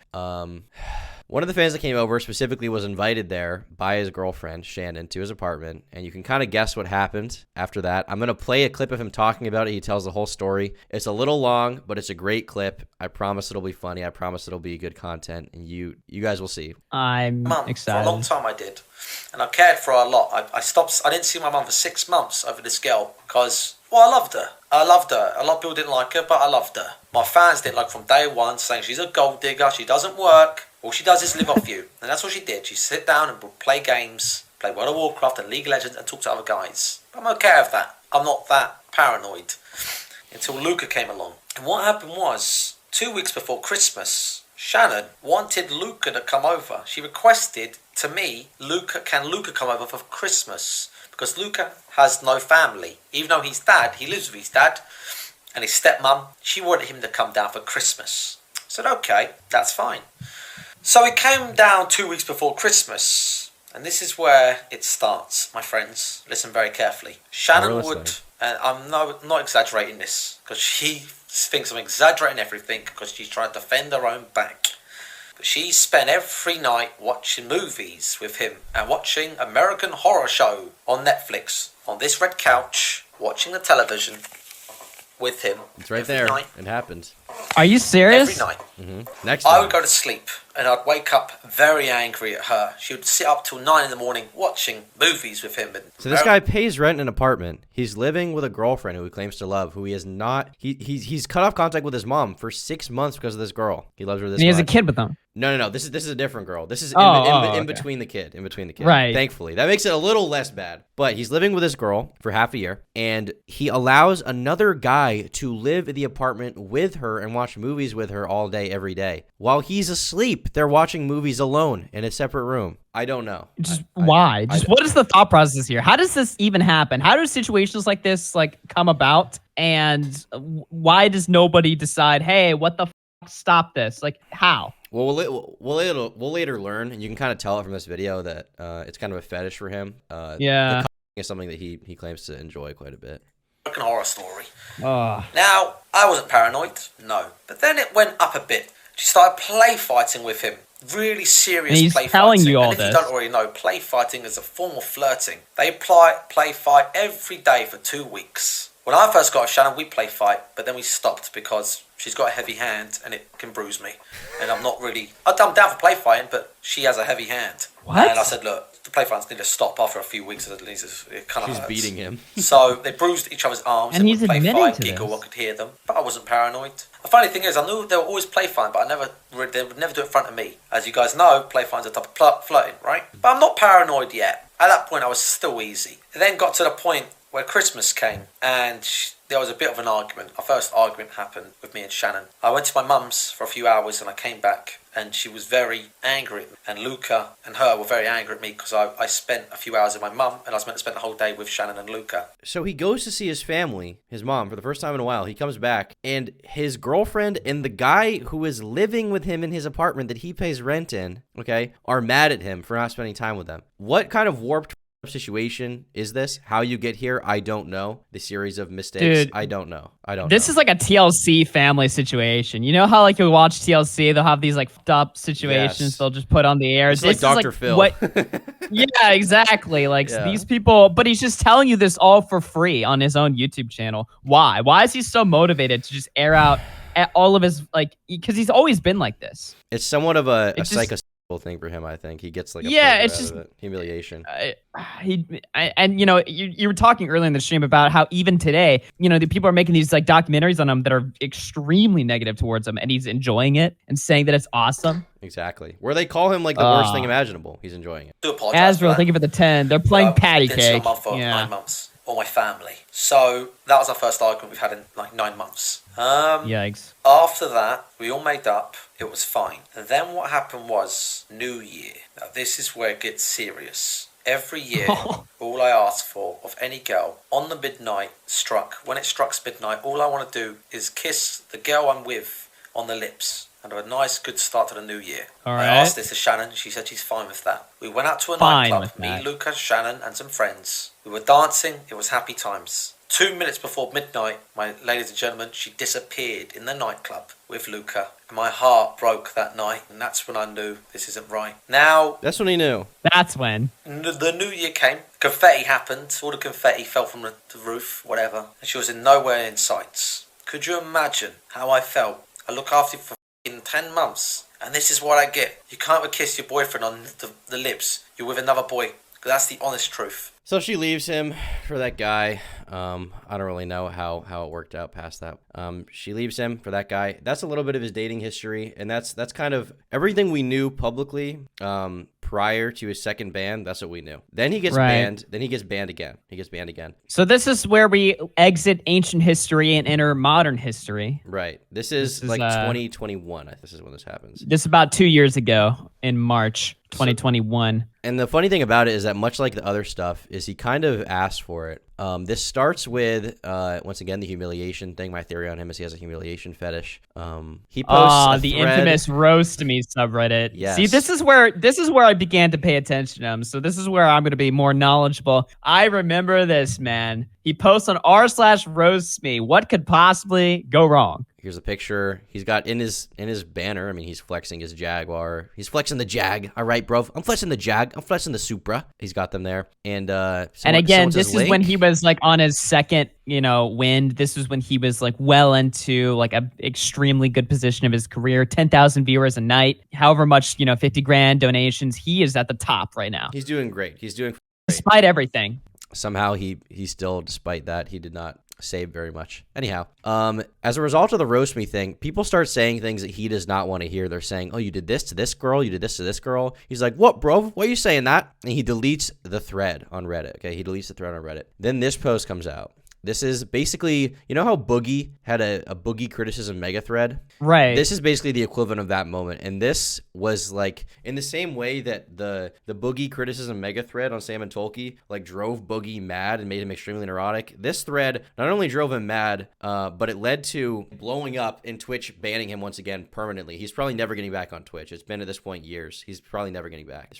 Speaker 3: specifically was invited there by his girlfriend, Shannon, to his apartment. And you can kind of guess what happened after that. I'm going to play a clip of him talking about it. He tells the whole story. It's a little long, but it's a great clip. I promise it'll be funny. I promise it'll be good content. And you guys will see.
Speaker 2: I'm excited.
Speaker 6: For a long time I did. And I cared for her a lot. I didn't see my mum for 6 months over this girl because, well, I loved her. A lot of people didn't like her, but I loved her. My fans didn't like her from day one, saying she's a gold digger, she doesn't work. All she does is live off you. And that's what she did. She sit down and play games, play World of Warcraft and League of Legends and talk to other guys. I'm okay with that. I'm not that paranoid. Until Luca came along. And what happened was, 2 weeks before Christmas, Shannon wanted Luca to come over. She requested to me, can Luca come over for Christmas? Because Luca has no family. Even though he's dad, he lives with his dad and his stepmom. She wanted him to come down for Christmas. I said, okay, that's fine. So he came down 2 weeks before Christmas, and this is where it starts, my friends. Listen very carefully. Shannon would, and I'm not exaggerating this, because she thinks I'm exaggerating everything, because she's trying to defend her own back. But she spent every night watching movies with him, and watching American Horror Show on Netflix, on this red couch, watching the television with him.
Speaker 3: It's right there. Night. It happened.
Speaker 2: Are you serious?
Speaker 6: Every night.
Speaker 3: Mm-hmm. Next time.
Speaker 6: I would go to sleep and I'd wake up very angry at her. She would sit up till 9 in the morning watching movies with him.
Speaker 3: So this guy pays rent in an apartment. He's living with a girlfriend who he claims to love, who he is not. He's cut off contact with his mom for 6 months because of this girl. He loves her this much.
Speaker 2: And he has a kid with them.
Speaker 3: No. This is a different girl. This is
Speaker 2: in
Speaker 3: between the kid. In between the kid.
Speaker 2: Right.
Speaker 3: Thankfully. That makes it a little less bad. But he's living with this girl for half a year, and he allows another guy to live in the apartment with her and watch movies with her all day, every day. While he's asleep, they're watching movies alone in a separate room. I don't know.
Speaker 2: Why? What is the thought process here? How does this even happen? How do situations like this come about? And why does nobody decide, hey, what the stop this? How?
Speaker 3: Well, we'll later learn, and you can kind of tell it from this video that it's kind of a fetish for him.
Speaker 2: Yeah,
Speaker 3: the is something that he claims to enjoy quite a bit.
Speaker 6: American Horror Story.
Speaker 2: Oh.
Speaker 6: Now, I wasn't paranoid, no, but then it went up a bit. She started play fighting with him. Really serious
Speaker 2: and he's
Speaker 6: play
Speaker 2: telling
Speaker 6: fighting.
Speaker 2: You all
Speaker 6: and if
Speaker 2: this.
Speaker 6: you don't already know, play fighting is a form of flirting. They play fight every day for 2 weeks. When I first got with Shannon, we play fight, but then we stopped because she's got a heavy hand and it can bruise me. And I'm down for play fighting, but she has a heavy hand.
Speaker 2: What?
Speaker 6: And I said, look, the play fights need to stop after a few weeks at least. It kind of
Speaker 3: She's
Speaker 6: hurts.
Speaker 3: beating him.
Speaker 6: So they bruised each other's arms
Speaker 2: and he's
Speaker 6: would play
Speaker 2: admitting
Speaker 6: fight,
Speaker 2: to
Speaker 6: giggle,
Speaker 2: this.
Speaker 6: I could hear them. But I wasn't paranoid. The funny thing is, I knew they were always play fighting, but they would never do it in front of me. As you guys know, play fighting's a type of flirting, right? But I'm not paranoid yet. At that point, I was still easy. It then got to the point where Christmas came and there was a bit of an argument. Our first argument happened with me and Shannon. I went to my mum's for a few hours and I came back and she was very angry. And Luca and her were very angry at me because I spent a few hours with my mum and I was meant to spend the whole day with Shannon and Luca.
Speaker 3: So he goes to see his family, his mom, for the first time in a while. He comes back and his girlfriend and the guy who is living with him in his apartment that he pays rent in, okay, are mad at him for not spending time with them. What kind of warped situation is this? How you get here, I don't know. The series of mistakes,
Speaker 2: Dude,
Speaker 3: I don't know.
Speaker 2: This is like a TLC family situation. You know how like you watch TLC, they'll have these like fucked up situations
Speaker 3: Yes.
Speaker 2: they'll just put on the air.
Speaker 3: It's
Speaker 2: This
Speaker 3: like
Speaker 2: is
Speaker 3: Dr. Phil.
Speaker 2: Yeah, exactly. Like
Speaker 3: Yeah.
Speaker 2: these people, but he's just telling you this all for free on his own YouTube channel. Why? Why is he so motivated to just air out all of his like? Because he's always been like this.
Speaker 3: It's somewhat of a
Speaker 2: just-
Speaker 3: psychological thing for him, I think. He gets like a
Speaker 2: Yeah,
Speaker 3: pleasure
Speaker 2: it's
Speaker 3: out
Speaker 2: just-
Speaker 3: of it. Humiliation.
Speaker 2: And you know, you were talking earlier in the stream about how even today, you know, the people are making these like documentaries on him that are extremely negative towards him, and he's enjoying it and saying that it's awesome.
Speaker 3: Exactly. Where they call him like the worst thing imaginable. He's enjoying it.
Speaker 6: I do apologise.
Speaker 2: Azrael, thank you for the 10. They're playing patty
Speaker 6: Been single
Speaker 2: cake.
Speaker 6: mum for
Speaker 2: Yeah.
Speaker 6: 9 months. Or my family. So that was our first argument we've had in like 9 months.
Speaker 2: Yikes.
Speaker 6: After that, we all made up. It was fine. And then what happened was New Year. Now this is where it gets serious. Every year, all I ask for of any girl on the midnight when it strikes midnight, all I want to do is kiss the girl I'm with on the lips. And have a nice, good start to the new year.
Speaker 2: All
Speaker 6: I
Speaker 2: right.
Speaker 6: asked this to Shannon. She said she's fine with that. We went out to a
Speaker 2: Fine
Speaker 6: nightclub.
Speaker 2: with
Speaker 6: Me,
Speaker 2: that.
Speaker 6: Luca, Shannon, and some friends. We were dancing. It was happy times. 2 minutes before midnight, my ladies and gentlemen, she disappeared in the nightclub with Luca. And my heart broke that night. And that's when I knew this isn't right. Now,
Speaker 3: That's when he knew.
Speaker 2: That's when.
Speaker 6: the new year came. Confetti happened. All the confetti fell from the roof, whatever. And she was in nowhere in sight. Could you imagine how I felt? I look after you for in 10 months, and this is what I get. You can't even kiss your boyfriend on the lips. You're with another boy. That's the honest truth.
Speaker 3: So she leaves him for that guy. I don't really know how it worked out past that. She leaves him for that guy. That's a little bit of his dating history, and that's kind of everything we knew publicly prior to his second ban. That's what we knew. Then he gets banned. Then he gets banned again.
Speaker 2: So this is where we exit ancient history and enter modern history.
Speaker 3: Right. This is like 2021. This is when this happens.
Speaker 2: This is about 2 years ago in March 2021.
Speaker 3: And the funny thing about it is that much like the other stuff is he kind of asked for it. This starts with, once again, the humiliation thing. My theory on him is he has a humiliation fetish. He posts
Speaker 2: the
Speaker 3: thread.
Speaker 2: infamous roast me subreddit.
Speaker 3: Yes.
Speaker 2: See, this is where I began to pay attention to him. So this is where I'm going to be more knowledgeable. I remember this, man. He posts on r/roast me. What could possibly go wrong?
Speaker 3: Here's a picture. He's got in his banner. I mean, he's flexing his Jaguar. He's flexing the Jag. All right, bro. I'm flexing the Jag. I'm flexing the Supra. He's got them there. And
Speaker 2: Again, this is when he was like on his second, wind. This was when he was like well into like a extremely good position of his career. 10,000 viewers a night. However much, 50 grand donations. He is at the top right now.
Speaker 3: He's doing great.
Speaker 2: Despite everything.
Speaker 3: Somehow he still, despite that, he did not save very much. Anyhow, as a result of the roast me thing, people start saying things that he does not want to hear. They're saying, oh, you did this to this girl, you did this to this girl. He's like, what, bro? Why are you saying that? And he deletes the thread on Reddit. Okay, he deletes the thread on Reddit. Then this post comes out. This is basically, you know how Boogie had a Boogie criticism mega thread?
Speaker 2: Right.
Speaker 3: This is basically the equivalent of that moment. And this was like, in the same way that the Boogie criticism mega thread on Sam and Tolkien, like drove Boogie mad and made him extremely neurotic. This thread not only drove him mad, but it led to blowing up and Twitch banning him once again permanently. He's probably never getting back on Twitch. It's been at this point years. He's probably never getting back.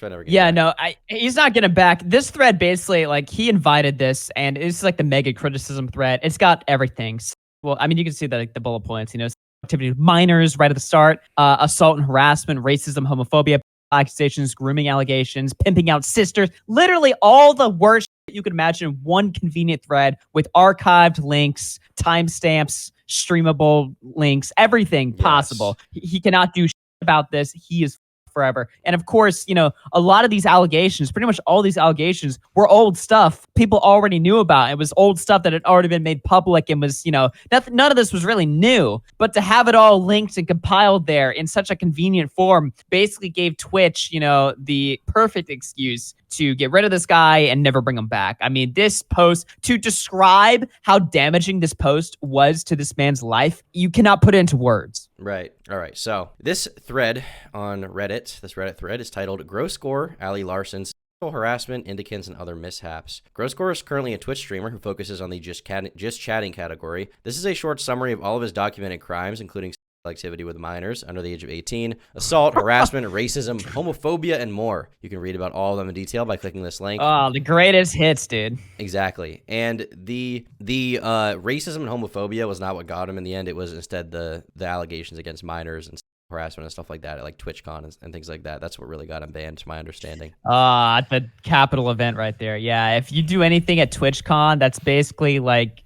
Speaker 2: He's not getting back. This thread basically, like, he invited this, and it's like the mega criticism thread. It's got everything. Well, I mean, you can see the bullet points, activity with minors right at the start, assault and harassment, racism, homophobia, accusations, grooming allegations, pimping out sisters, literally all the worst shit you could imagine in one convenient thread with archived links, timestamps, streamable links, everything possible. He cannot do shit about this. He is forever. And of course, a lot of these allegations, pretty much all these allegations were old stuff people already knew about. It was old stuff that had already been made public and was, none of this was really new. But to have it all linked and compiled there in such a convenient form basically gave Twitch, the perfect excuse to get rid of this guy and never bring him back. I mean, this post, to describe how damaging this post was to this man's life, you cannot put it into words.
Speaker 3: Right. All right. So this thread on Reddit, this Reddit thread is titled Gross Gore, Ali Larsen's Sexual Harassment, Indicans, and Other Mishaps. Gross Gore is currently a Twitch streamer who focuses on the just chatting category. This is a short summary of all of his documented crimes, including activity with minors under the age of 18, assault, harassment, racism, homophobia, and more. You can read about all of them in detail by clicking this link.
Speaker 2: Oh, the greatest hits, dude.
Speaker 3: Exactly. And the racism and homophobia was not what got him in the end. It was instead the allegations against minors and harassment and stuff like that, like TwitchCon and things like that. That's what really got him banned, to my understanding.
Speaker 2: The capital event right there. Yeah, if you do anything at TwitchCon, that's basically like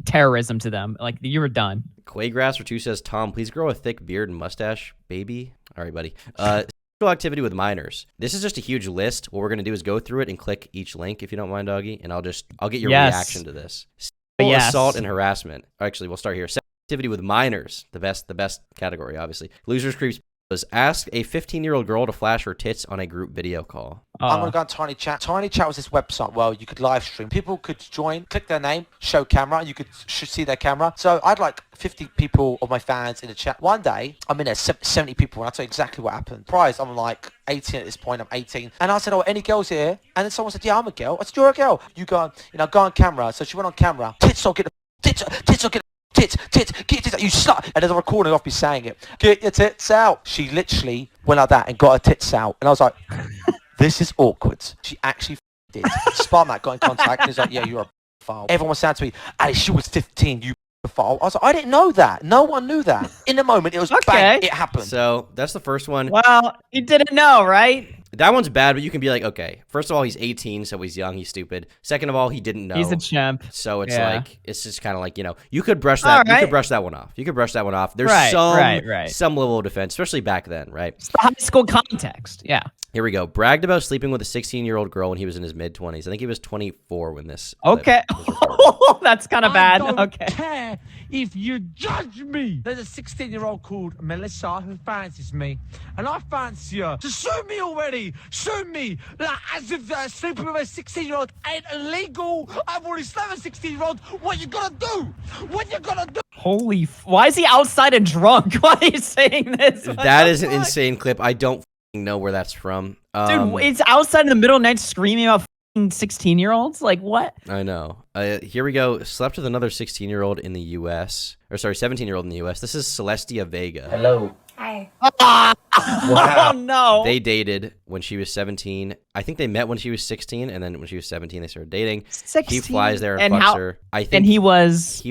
Speaker 2: terrorism to them. Like, you were done.
Speaker 3: Quaygrass42 says, Tom, please grow a thick beard and mustache, baby. All right, buddy. Sexual activity with minors. This is just a huge list. What we're going to do is go through it and click each link, if you don't mind, Doggy, and I'll get your reaction to this. Sexual assault and harassment. Actually, we'll start here. Activity with minors, the best category, obviously. Losers Creeps was ask a 15-year-old girl to flash her tits on a group video call.
Speaker 6: I'm gonna go on Tiny Chat. Tiny Chat was this website where you could live stream. People could join, click their name, show camera, and you could see their camera. So I had like 50 people of my fans in the chat. One day, I'm in there, 70 people, and I'll tell you exactly what happened. Surprised, I'm like 18 at this point. I'm 18, and I said, "Oh, any girls here?" And then someone said, "Yeah, I'm a girl." I said, "You're a girl. You go on camera." So she went on camera. Tits, I'll get the tits, I'll get. Tits, get your tits out, you slut. And there's a recording of me saying it. Get your tits out. She literally went like that and got her tits out. And I was like, this is awkward. She actually did. Sparmac got in contact and he's like, yeah, you're a file. Everyone was saying to me, hey, she was 15, you file. I was like, I didn't know that. No one knew that. In the moment, it was bang, it happened.
Speaker 3: So that's the first one.
Speaker 2: Well, you didn't know, right?
Speaker 3: That one's bad, but you can be like, okay, first of all, he's 18, so he's young, he's stupid. Second of all, he didn't know.
Speaker 2: He's a chimp.
Speaker 3: So it's like, it's just kind of like, you could brush that. You could brush that one off. There's some level of defense, especially back then, right?
Speaker 2: It's the high school context. Yeah.
Speaker 3: Here we go. Bragged about sleeping with a 16-year-old girl when he was in his mid-20s. I think he was 24 when this.
Speaker 2: Okay. That's kind of bad. Okay.
Speaker 13: Care if you judge me. There's a 16-year-old called Melissa who fancies me, and I fancy her. So sue me already. Sue me. Like, as if sleeping with a 16-year-old ain't illegal. I've already slept with a 16-year-old. What you gonna do?
Speaker 2: Holy! Why is he outside and drunk? Why are you saying this?
Speaker 3: That is an insane clip. I don't know where that's from.
Speaker 2: Dude, it's outside in the middle of the night screaming about 16-year-olds? Like, what?
Speaker 3: I know. Here we go. Slept with another 16-year-old in the U.S. Or sorry, 17-year-old in the U.S. This is Celestia Vega.
Speaker 14: Hello.
Speaker 8: Hi.
Speaker 2: Wow. Oh, no.
Speaker 3: They dated when she was 17. I think they met when she was 16, and then when she was 17, they started dating.
Speaker 2: 16?
Speaker 3: He flies there and fucks her. I think
Speaker 2: and he was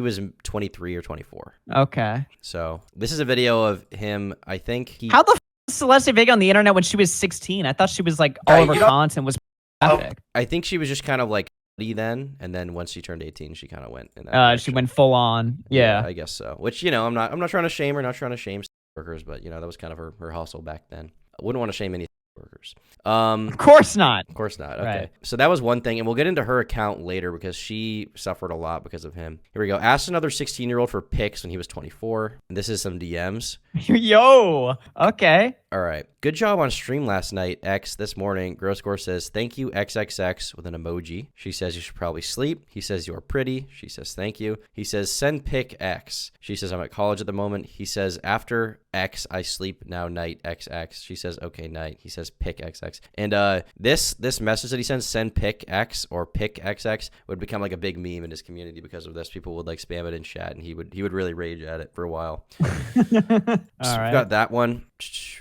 Speaker 3: 23 or 24.
Speaker 2: Okay.
Speaker 3: So this is a video of him. I think he.
Speaker 2: How the f was Celestia Vega on the internet when she was 16? I thought she was like all over content was epic.
Speaker 3: I think she was just kind of like then, and then once she turned 18, she kind of went in that
Speaker 2: she went full on. Yeah,
Speaker 3: I guess so. Which I'm not trying to shame her, not trying to shame workers, but that was kind of her hustle back then. I wouldn't want to shame any workers.
Speaker 2: Of course not.
Speaker 3: Of course not. Okay.
Speaker 2: Right.
Speaker 3: So that was one thing, and we'll get into her account later because she suffered a lot because of him. Here we go. Asked another 16-year-old for pics when he was 24. And this is some DMs.
Speaker 2: Yo. Okay.
Speaker 3: All right. Good job on stream last night, X. This morning, Grosscore says, thank you, XXX, with an emoji. She says, you should probably sleep. He says, you're pretty. She says, thank you. He says, send pic X. She says, I'm at college at the moment. He says, after X, I sleep now night XX. She says, okay, night. He says, pic XX. And this message that he sends, send pic X or pic XX, would become like a big meme in his community because of this. People would like spam it in chat, and he would really rage at it for a while.
Speaker 2: All right.
Speaker 3: We've got that one.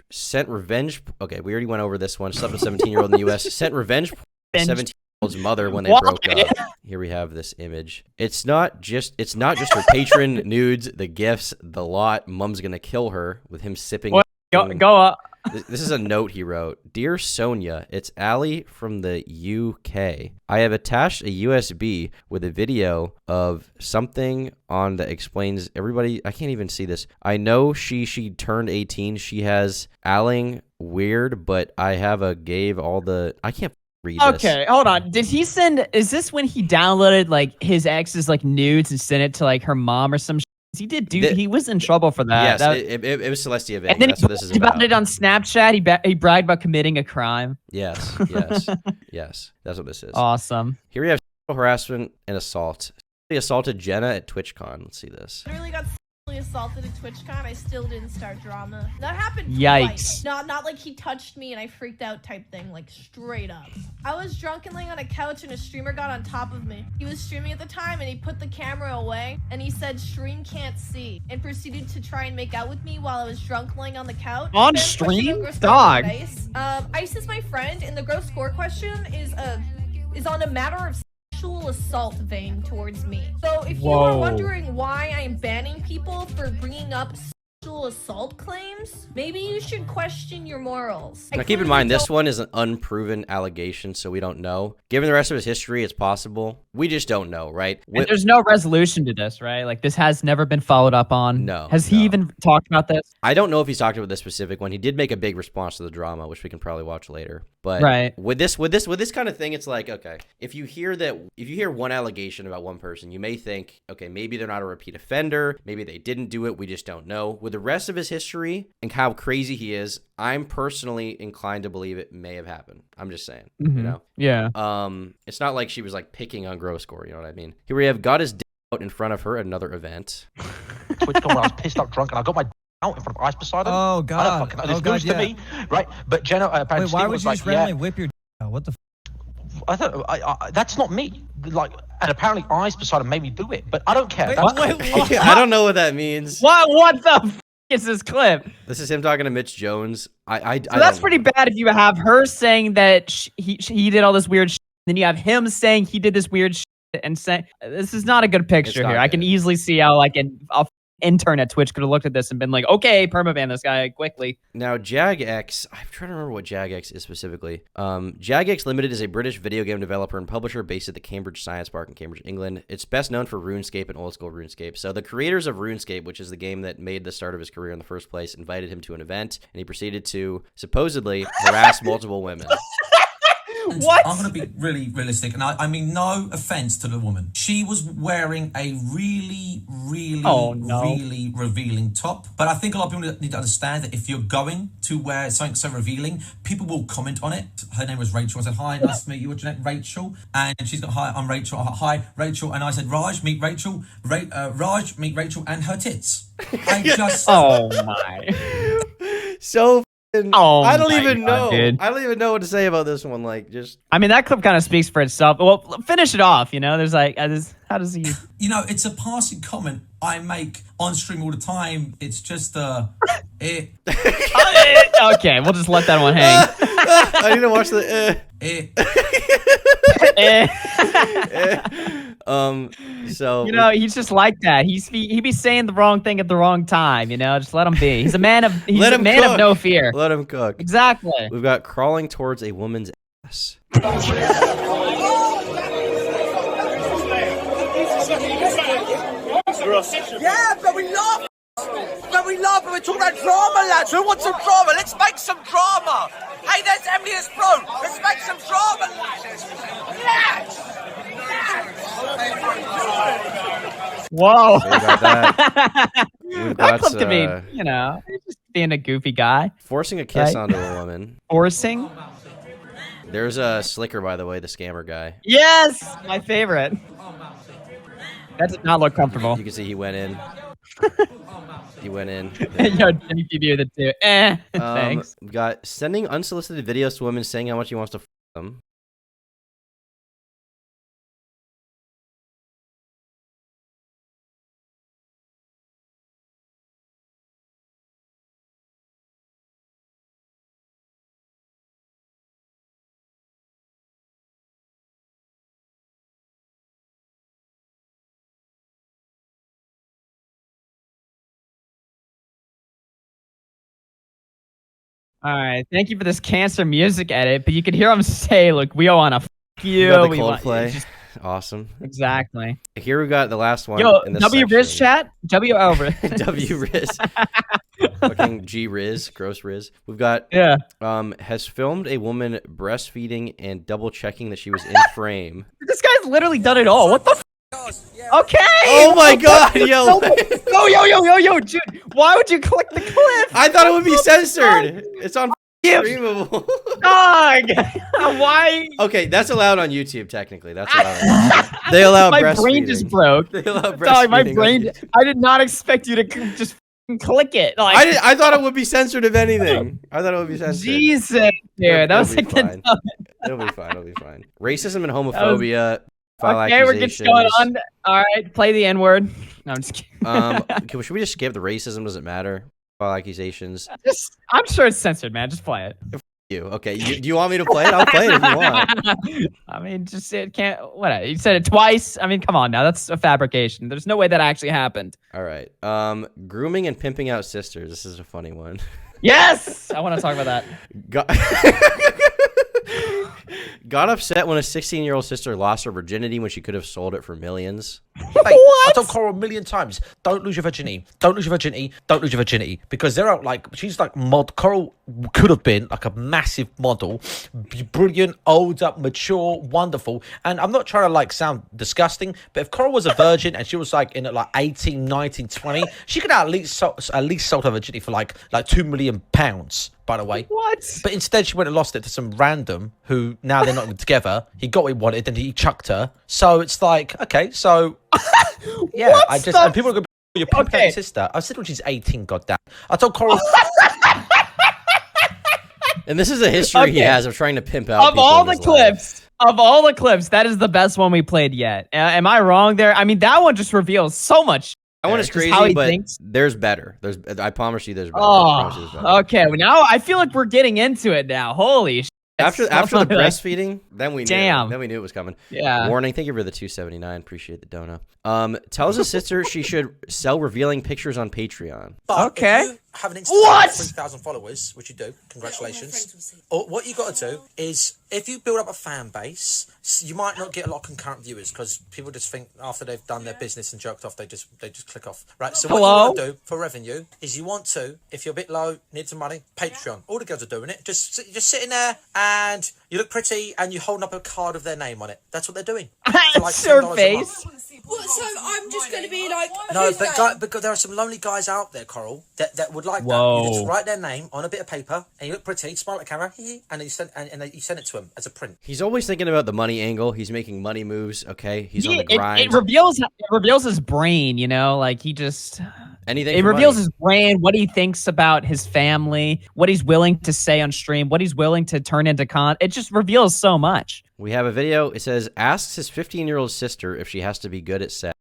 Speaker 3: Sent revenge. Okay, we already went over this one. Slept with a 17-year-old in the U.S. Sent revenge. 17-year-old's mother when they broke up. Here we have this image. It's not just her patron nudes, the gifts, the lot. Mom's gonna kill her with him sipping.
Speaker 2: Go up.
Speaker 3: This is a note he wrote. Dear Sonia, it's Ali from the UK. I have attached a USB with a video of something on that explains everybody. I can't even see this. I know she turned 18. She has Alling weird, but I have gave all the. I can't read this.
Speaker 2: Okay, hold on. Did he send? Is this when he downloaded like his ex's like nudes and sent it to like her mom or some? He did he was in trouble for that.
Speaker 3: Yes, it was Celestia Vega.
Speaker 2: And then
Speaker 3: that's what this is about.
Speaker 2: It on Snapchat. He bragged about committing a crime.
Speaker 3: Yes. That's what this is.
Speaker 2: Awesome.
Speaker 3: Here we have sexual harassment and assault. He assaulted Jenna at TwitchCon. Let's see this.
Speaker 15: I really got sexually
Speaker 14: assaulted at TwitchCon, I still didn't start drama. That happened
Speaker 2: Yikes.
Speaker 14: twice. Not like he touched me and I freaked out type thing, like straight up. I was drunk and laying on a couch and a streamer got on top of me. He was streaming at the time and he put the camera away and he said stream can't see and proceeded to try and make out with me while I was drunk laying on the couch.
Speaker 2: On
Speaker 14: Then
Speaker 2: stream?
Speaker 14: pushing
Speaker 2: Dog.
Speaker 14: Ice is my friend and the gross score question is on a matter of sexual assault vein towards me. So if you are
Speaker 2: Whoa.
Speaker 14: wondering why I'm banning people for bringing up sexual assault claims, maybe you should question your morals.
Speaker 3: Now keep in mind, this one is an unproven allegation, so we don't know. Given the rest of his history, it's possible. We just don't know, right?
Speaker 2: And there's no resolution to this, right? Like, this has never been followed up on.
Speaker 3: No.
Speaker 2: Has he even talked about this?
Speaker 3: I don't know if he's talked about this specific one. He did make a big response to the drama, which we can probably watch later. But
Speaker 2: Right.
Speaker 3: with this kind of thing, it's like, okay, if you hear one allegation about one person, you may think, okay, maybe they're not a repeat offender, maybe they didn't do it, we just don't know. With the rest of his history and how crazy he is, I'm personally inclined to believe it may have happened. I'm just saying, you know?
Speaker 2: Yeah.
Speaker 3: It's not like she was like picking on Gross Gore, you know what I mean? Here we have got his dick out in front of her at another event.
Speaker 15: TwitchCon when I was pissed up drunk and I got my out in front of Ice beside him.
Speaker 16: Oh,
Speaker 15: I
Speaker 16: God.
Speaker 15: don't fucking know. This news to me, right? But Jenna apparently
Speaker 16: Wait, why
Speaker 15: Steve
Speaker 16: would
Speaker 15: was
Speaker 16: you
Speaker 15: like,
Speaker 16: just randomly whip your out? What the
Speaker 15: I thought that's not me. Like, and apparently Ice beside him made me do it, but I don't care.
Speaker 16: Wait,
Speaker 15: That's
Speaker 16: what?
Speaker 15: cool.
Speaker 3: I don't know what that means.
Speaker 2: What the f is this clip?
Speaker 3: This is him talking to Mitch Jones. I
Speaker 2: So that's
Speaker 3: don't
Speaker 2: pretty bad if you have her saying that he did all this weird shit, then you have him saying he did this weird shit and saying, this is not a good picture
Speaker 3: not
Speaker 2: here. I
Speaker 3: good.
Speaker 2: can easily see how like a intern at Twitch could have looked at this and been like, okay, permaban this guy quickly.
Speaker 3: Now, JagX, I'm trying to remember what JagX is specifically. JagX Limited is a British video game developer and publisher based at the Cambridge Science Park in Cambridge, England. It's best known for RuneScape and old school RuneScape. So the creators of RuneScape, which is the game that made the start of his career in the first place, invited him to an event, and he proceeded to supposedly harass multiple women.
Speaker 2: What?
Speaker 17: I'm going to be really realistic, and I mean no offense to the woman. She was wearing a really revealing top. But I think a lot of people need to understand that if you're going to wear something so revealing, people will comment on it. Her name was Rachel. I said, hi, nice to meet you. What's your name? Rachel. And she's got, hi, I'm Rachel. Hi, Rachel. And I said, Raj, meet Rachel. Raj, meet Rachel and her tits. I just...
Speaker 2: Oh, my.
Speaker 3: So...
Speaker 2: Oh,
Speaker 3: I don't
Speaker 2: my
Speaker 3: even
Speaker 2: God,
Speaker 3: know.
Speaker 2: dude.
Speaker 3: I don't even know what to say about this one. Like, just
Speaker 2: I mean, that clip kind of speaks for itself. Well, finish it off, you know? There's like, how does he...
Speaker 17: You know, it's a passing comment I make on stream all the time. It's just, it...
Speaker 2: Okay, we'll just let that one hang.
Speaker 3: I need to watch the... So
Speaker 2: you know, he's just like that. He be saying the wrong thing at the wrong time. You know, just let him be. He's a man of of no fear.
Speaker 3: Let him cook.
Speaker 2: Exactly.
Speaker 3: We've got crawling towards a woman's ass.
Speaker 6: Yeah, but we love. But we love. We're talking about drama, lads. Who wants some drama? Let's make some drama. Hey, there's Emily's Pro. Let's make some drama, lads. Yes.
Speaker 2: Whoa.
Speaker 3: So we got that. We've
Speaker 2: That
Speaker 3: got,
Speaker 2: clip could be, you know, just being a goofy guy.
Speaker 3: Forcing a kiss
Speaker 2: Right?
Speaker 3: onto a woman.
Speaker 2: Forcing?
Speaker 3: There's a Slicker, by the way, the scammer guy.
Speaker 2: Yes! My favorite. That did not look comfortable.
Speaker 3: You can see he went in. He went in.
Speaker 2: Yo, Jimmy PB with it too. Thanks.
Speaker 3: We got sending unsolicited videos to women saying how much he wants to f them.
Speaker 2: All right, thank you for this cancer music edit, but you could hear him say, "Look, we all want to f you."
Speaker 3: We got the
Speaker 2: We want-
Speaker 3: Coldplay.
Speaker 2: just-
Speaker 3: Awesome.
Speaker 2: Exactly.
Speaker 3: Here we got the last one.
Speaker 2: Yo,
Speaker 3: in this
Speaker 2: W Riz
Speaker 3: section.
Speaker 2: chat. W over.
Speaker 3: W Riz. Fucking G Riz, gross Riz. We've got has filmed a woman breastfeeding and double checking that she was in frame.
Speaker 2: This guy's literally done it all. What the? Okay.
Speaker 3: Oh my God, yo.
Speaker 2: Yo, yo, yo, yo, yo, dude. Why would you click the clip?
Speaker 3: I thought it would be censored. It's on Streamable.
Speaker 2: Dog. Why?
Speaker 3: Okay, that's allowed on YouTube. Technically, that's allowed. They allow
Speaker 2: my
Speaker 3: breastfeeding.
Speaker 2: brain just broke.
Speaker 3: They allow breastfeeding.
Speaker 2: Dog, my
Speaker 3: on
Speaker 2: brain.
Speaker 3: YouTube.
Speaker 2: I did not expect you to just click it. Like
Speaker 3: I thought it would be censored if anything. I thought it would be censored.
Speaker 2: Jesus, dude, that was like
Speaker 3: fine.
Speaker 2: the
Speaker 3: It'll be fine. It'll be fine. Racism and homophobia. File
Speaker 2: okay, we're just going on. All right, play the N word. No, I'm just kidding.
Speaker 3: Should we just skip the racism? Does it matter? File accusations.
Speaker 2: I'm sure it's censored, man. Just play it.
Speaker 3: You okay? Do you want me to play it? I'll play it if you want.
Speaker 2: I mean, just it can't. What? You said it twice. I mean, come on now. That's a fabrication. There's no way that actually happened.
Speaker 3: All right. Grooming and pimping out sisters. This is a funny one.
Speaker 2: Yes, I want to talk about that.
Speaker 3: Got upset when a 16-year-old sister lost her virginity when she could have sold it for millions.
Speaker 15: I told Coral a million times, don't lose your virginity. Don't lose your virginity. Don't lose your virginity. Because they're out like, she's like Coral could have been like a massive model. Brilliant, older, mature, wonderful. And I'm not trying to like sound disgusting, but if Coral was a virgin and she was like in at like 18, 19, 20, she could have at least sold her virginity for like £2 million, by the way.
Speaker 2: What?
Speaker 15: But instead she went and lost it to some random who now they're not even together. He got what he wanted and he chucked her. So it's like, okay, so yeah, and people are going to be your pimp out sister. I said when she's 18, goddamn. I told Coral.
Speaker 3: And this is a history he has of trying to pimp out.
Speaker 2: Of all the clips, that is the best one we played yet. Am I wrong there? I mean, that one just reveals so much.
Speaker 3: That one is crazy, but there's better. I promise you, there's better.
Speaker 2: Oh, okay. Well, now I feel like we're getting into it now. Holy shit.
Speaker 3: After the breastfeeding, then we knew.
Speaker 2: Damn.
Speaker 3: Then we knew it was coming.
Speaker 2: Yeah.
Speaker 3: Warning. Thank you for the 279. Appreciate the dono. Tells his sister she should sell revealing pictures on Patreon.
Speaker 15: But if you have an Instagram with 3,000 followers, which you do, congratulations. Or what you got to do is, if you build up a fan base, you might not get a lot of concurrent viewers because people just think after they've done their business and jerked off, they just click off. Right. So what you want to do for revenue is you want to, if you're a bit low, need some money, Patreon. All the girls are doing it. Just sitting there and you look pretty and you holding up a card of their name on it. That's what they're doing. For like
Speaker 2: her face.
Speaker 8: What, so I'm just going to be like...
Speaker 15: No, but there are some lonely guys out there, Coral, that would like that. You just write their name on a bit of paper, and you look pretty, smile at the camera, and then you send it to him as a print.
Speaker 3: He's always thinking about the money angle. He's making money moves. Okay, he's on the grind.
Speaker 2: It reveals his brain. You know, like he just
Speaker 3: anything.
Speaker 2: It reveals his brain, what he thinks about his family, what he's willing to say on stream, what he's willing to turn into content. It just reveals so much.
Speaker 3: We have a video. It says, asks his 15-year-old sister if she has to be good at sex.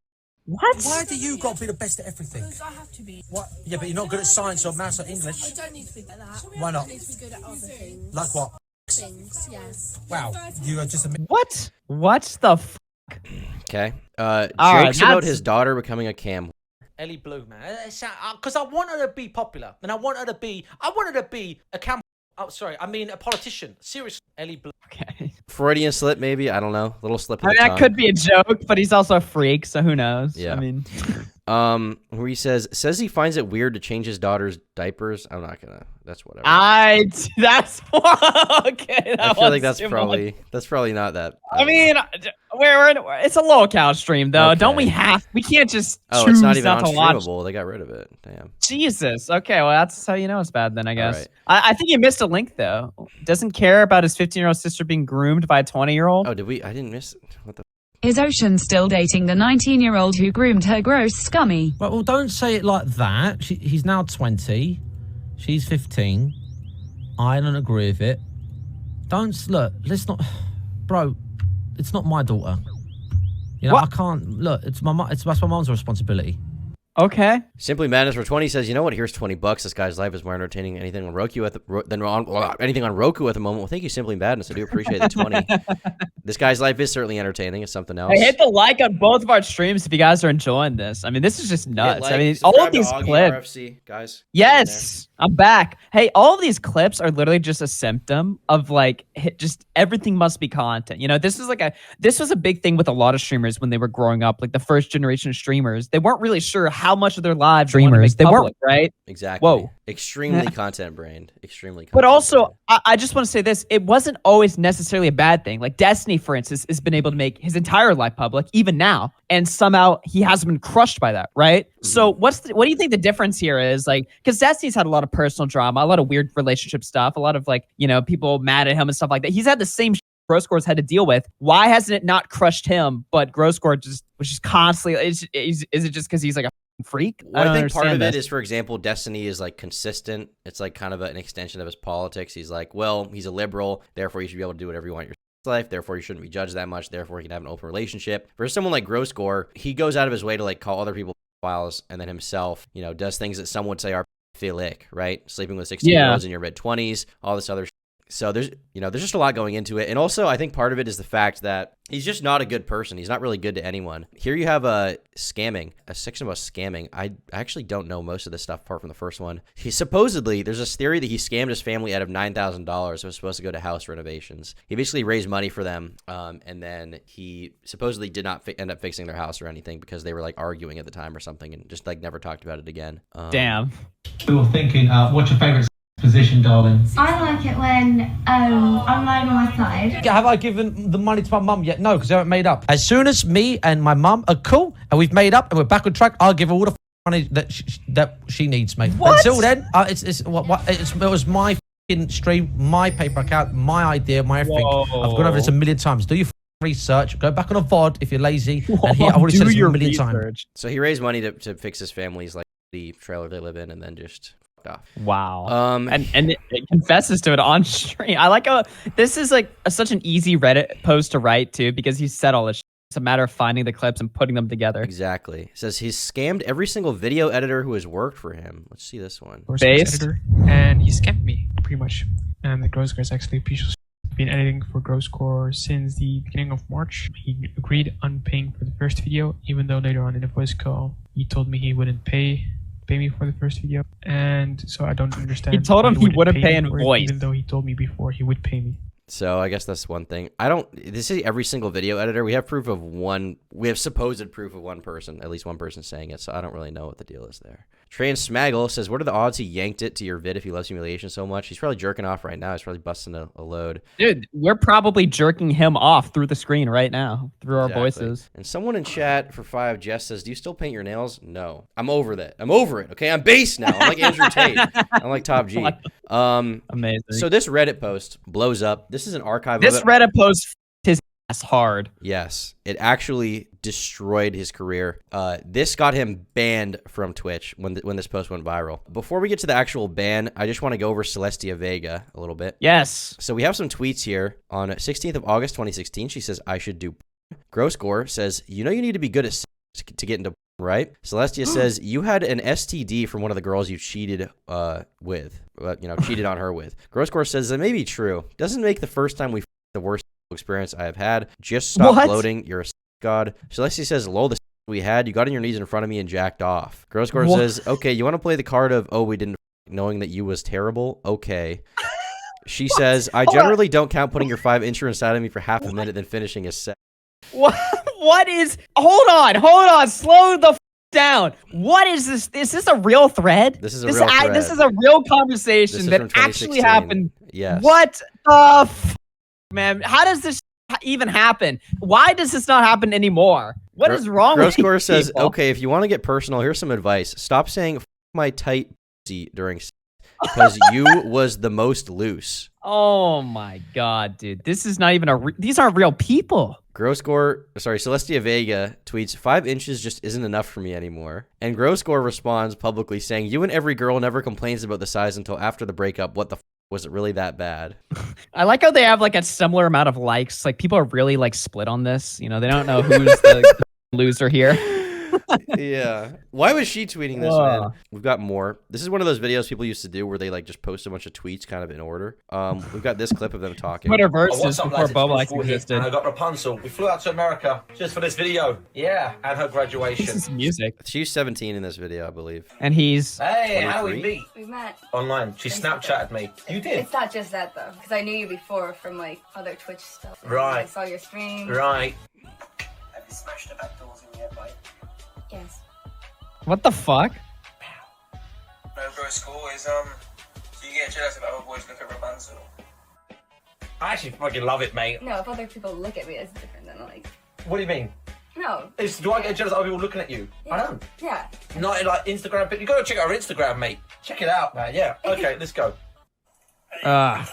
Speaker 2: What?
Speaker 15: Why do you got to be the best at everything?
Speaker 8: Because I have to be.
Speaker 15: What? Yeah, but you're not good at science or maths or English.
Speaker 8: I don't need to be good at that.
Speaker 15: Why not?
Speaker 8: I need to be good at other things.
Speaker 15: Like what?
Speaker 8: Things, yes.
Speaker 15: Wow, you are just a...
Speaker 2: What? What the fuck?
Speaker 3: Okay.
Speaker 2: right,
Speaker 3: Jokes about his daughter becoming a cam.
Speaker 15: Ellie Blue, man. Because I want her to be popular. And I want her to be a cam... Oh, sorry. I mean, a politician. Seriously. Ellie Blue.
Speaker 2: Okay.
Speaker 3: Freudian slip, maybe? I don't know. Little slip of
Speaker 2: I mean,
Speaker 3: the
Speaker 2: that
Speaker 3: tongue.
Speaker 2: could be a joke, but he's also a freak, so who knows?
Speaker 3: Yeah.
Speaker 2: I mean...
Speaker 3: Where he says he finds it weird to change his daughter's diapers. I'm not gonna. That's whatever.
Speaker 2: That's okay.
Speaker 3: I feel like that's probably not that.
Speaker 2: I mean, it's a low-cal stream though.
Speaker 3: Okay.
Speaker 2: Don't we have? We can't just
Speaker 3: Oh,
Speaker 2: choose
Speaker 3: it's not even
Speaker 2: not to watch.
Speaker 3: unstreamable. They got rid of it. Damn.
Speaker 2: Jesus. Okay, well that's how you know it's bad then, I guess.
Speaker 3: right.
Speaker 2: I think you missed a link though. Doesn't care about his 15-year-old sister being groomed by a 20-year-old.
Speaker 3: Oh, did we? I didn't miss it. What the?
Speaker 18: Is Ocean still dating the 19-year-old who groomed her gross scummy?
Speaker 13: Well, don't say it like that. He's now 20. She's 15. I don't agree with it. Look, let's not... Bro, it's not my daughter. You know,
Speaker 2: What?
Speaker 13: I can't... Look, that's my mom's responsibility.
Speaker 2: Okay.
Speaker 3: Simply Madness for 20 says, you know what? Here's $20. This guy's life is more entertaining than anything on Roku anything on Roku at the moment. Well, thank you, Simply Madness. I do appreciate the 20. This guy's life is certainly entertaining. It's something else.
Speaker 2: Hey, hit the like on both of our streams if you guys are enjoying this. I mean, this is just nuts.
Speaker 3: Like,
Speaker 2: I mean, all of
Speaker 3: subscribe to
Speaker 2: these
Speaker 3: Augie
Speaker 2: clips.
Speaker 3: RFC, guys.
Speaker 2: Yes, I'm back. Hey, all of these clips are literally just a symptom of like just everything must be content. You know, this was a big thing with a lot of streamers when they were growing up, like the first generation of streamers. They weren't really sure how much of their lives streamers they
Speaker 3: public,
Speaker 2: were, right?
Speaker 3: Exactly.
Speaker 2: Whoa.
Speaker 3: Extremely content brained. Extremely.
Speaker 2: But also, I just want to say this: it wasn't always necessarily a bad thing. Like Destiny, for instance, has been able to make his entire life public, even now, and somehow he hasn't been crushed by that, right? So, what do you think the difference here is? Like, because Destiny's had a lot of personal drama, a lot of weird relationship stuff, a lot of like, people mad at him and stuff like that. He's had the same Groscore's had to deal with. Why hasn't it not crushed him, but Groscore was just constantly? Is it just because he's like a freak?
Speaker 3: Well, I think part of it is, for example, Destiny is like consistent. It's like kind of an extension of his politics. He's like, well, he's a liberal, therefore you should be able to do whatever you want in your life. Therefore, you shouldn't be judged that much. Therefore, he can have an open relationship. For someone like Groscore, he goes out of his way to like call other people pedophiles, and then himself, does things that some would say are pedophilic, right? Sleeping with 16-year-olds in your mid-20s, all this other. So there's just a lot going into it. And also, I think part of it is the fact that he's just not a good person. He's not really good to anyone. Here you have a section about scamming. I actually don't know most of this stuff apart from the first one. He supposedly, there's this theory that he scammed his family out of $9,000 that was supposed to go to house renovations. He basically raised money for them, and then he supposedly did not end up fixing their house or anything because they were like arguing at the time or something and just like never talked about it again.
Speaker 2: Damn.
Speaker 12: We were thinking, what's your favorite position, darling?
Speaker 11: I like it when I'm lying on my side.
Speaker 15: Have I given the money to my mum yet? No, because they haven't made up. As soon as me and my mum are cool and we've made up and we're back on track, I'll give her all the money that she needs, mate.
Speaker 2: What?
Speaker 15: Until then, it was my stream, my paper account, my idea, my everything.
Speaker 2: Whoa.
Speaker 15: I've gone over this a million times. Do your research. Go back on a VOD if you're lazy. And I've already said this a million times.
Speaker 3: So he raised money to fix his family's like the trailer they live in, and then just off.
Speaker 2: Wow. And it confesses to it on stream. I like how this is like such an easy Reddit post to write too, because he said all this shit. It's a matter of finding the clips and putting them together.
Speaker 3: Exactly. It says he's scammed every single video editor who has worked for him. Let's see this one.
Speaker 19: Editor, and he scammed me pretty much. And the Groscore is actually official. Been editing for Groscore since the beginning of March. He agreed on paying for the first video, even though later on in the voice call he told me he wouldn't pay me for the first video, and so I don't understand.
Speaker 2: He told him he wouldn't pay in voice,
Speaker 19: even though he told me before he would pay me.
Speaker 3: So I guess that's one thing. This is every single video editor. We have proof of one. We have supposed proof of one person, at least one person saying it. So I don't really know what the deal is there. Trans Smaggle says, what are the odds he yanked it to your vid if he loves humiliation so much? He's probably jerking off right now. He's probably busting a load.
Speaker 2: Dude, we're probably jerking him off through the screen right now, through our voices.
Speaker 3: And someone in chat for 5, Jess says, do you still paint your nails? No. I'm over that. I'm over it, okay? I'm base now. I'm like Andrew Tate. I'm like Top G.
Speaker 2: Amazing.
Speaker 3: So this Reddit post blows up. This is an archive
Speaker 2: This
Speaker 3: of it.
Speaker 2: Reddit post his ass hard.
Speaker 3: Yes. It actually destroyed his career. This got him banned from Twitch when this post went viral. Before we get to the actual ban, I just want to go over Celestia Vega a little bit.
Speaker 2: Yes.
Speaker 3: So we have some tweets here. On 16th of August, 2016, she says, I should do Gross Gore says, you need to be good at sex to get into right? Celestia says, you had an STD from one of the girls you cheated with. Cheated on her with. Gross Gore says, that may be true. Doesn't make the first time we the worst experience I have had. Just stop loading. You're a god. Celestia says, lol, the we had, you got on your knees in front of me and jacked off. Gross Gore says, okay, you want to play the card of, oh, we didn't knowing that you was terrible? Okay. She says, I generally don't count putting your 5-incher inside of me for half a minute then finishing a set.
Speaker 2: What is... Hold on. Slow the down. What is this? Is this a real thread?
Speaker 3: This is a real thread.
Speaker 2: This is a real conversation that actually happened.
Speaker 3: Yes.
Speaker 2: What the man? How does this even happen? Why does this not happen anymore? What is wrong with you?
Speaker 3: Grosscore says,
Speaker 2: people?
Speaker 3: okay, if you want to get personal, here's some advice. Stop saying my tight pussy during sex because you was the most loose.
Speaker 2: Oh my god, dude. This is not even these aren't real people.
Speaker 3: Celestia Vega tweets, 5 inches just isn't enough for me anymore. And Grosscore responds publicly saying, you and every girl never complains about the size until after the breakup. What the was it really that bad?
Speaker 2: I like how they have like a similar amount of likes. Like people are really like split on this. They don't know who's the loser here.
Speaker 3: Yeah. Why was she tweeting this, man? We've got more. This is one of those videos people used to do where they like just post a bunch of tweets kind of in order. We've got this clip of them talking.
Speaker 2: Twitter versus before Bubble existed.
Speaker 15: And I got Rapunzel. We flew out to America just for this video. Yeah. And her graduation.
Speaker 2: This is music.
Speaker 3: She's 17 in this video, I believe.
Speaker 2: And he's...
Speaker 15: Hey, how do we meet?
Speaker 11: We met
Speaker 15: online. She Snapchatted me. You did?
Speaker 11: It's not just that though, because I knew you before from like other Twitch stuff.
Speaker 15: Right.
Speaker 11: I saw your stream.
Speaker 15: Right.
Speaker 11: Have you smashed the back doors in yet, right? Yes.
Speaker 2: What the fuck?
Speaker 20: No, bro, school is, do you get jealous if other boys look at Rapunzel?
Speaker 1: I actually fucking love it, mate.
Speaker 11: No, if other people look at me, it's different than like.
Speaker 1: What do you mean?
Speaker 11: No.
Speaker 1: Do I get jealous of other people looking at you?
Speaker 11: Yeah.
Speaker 1: I don't.
Speaker 11: Yeah.
Speaker 1: Not in like Instagram, but you gotta check out our Instagram, mate. Check it out, man. Yeah. Okay, let's go.
Speaker 20: How bad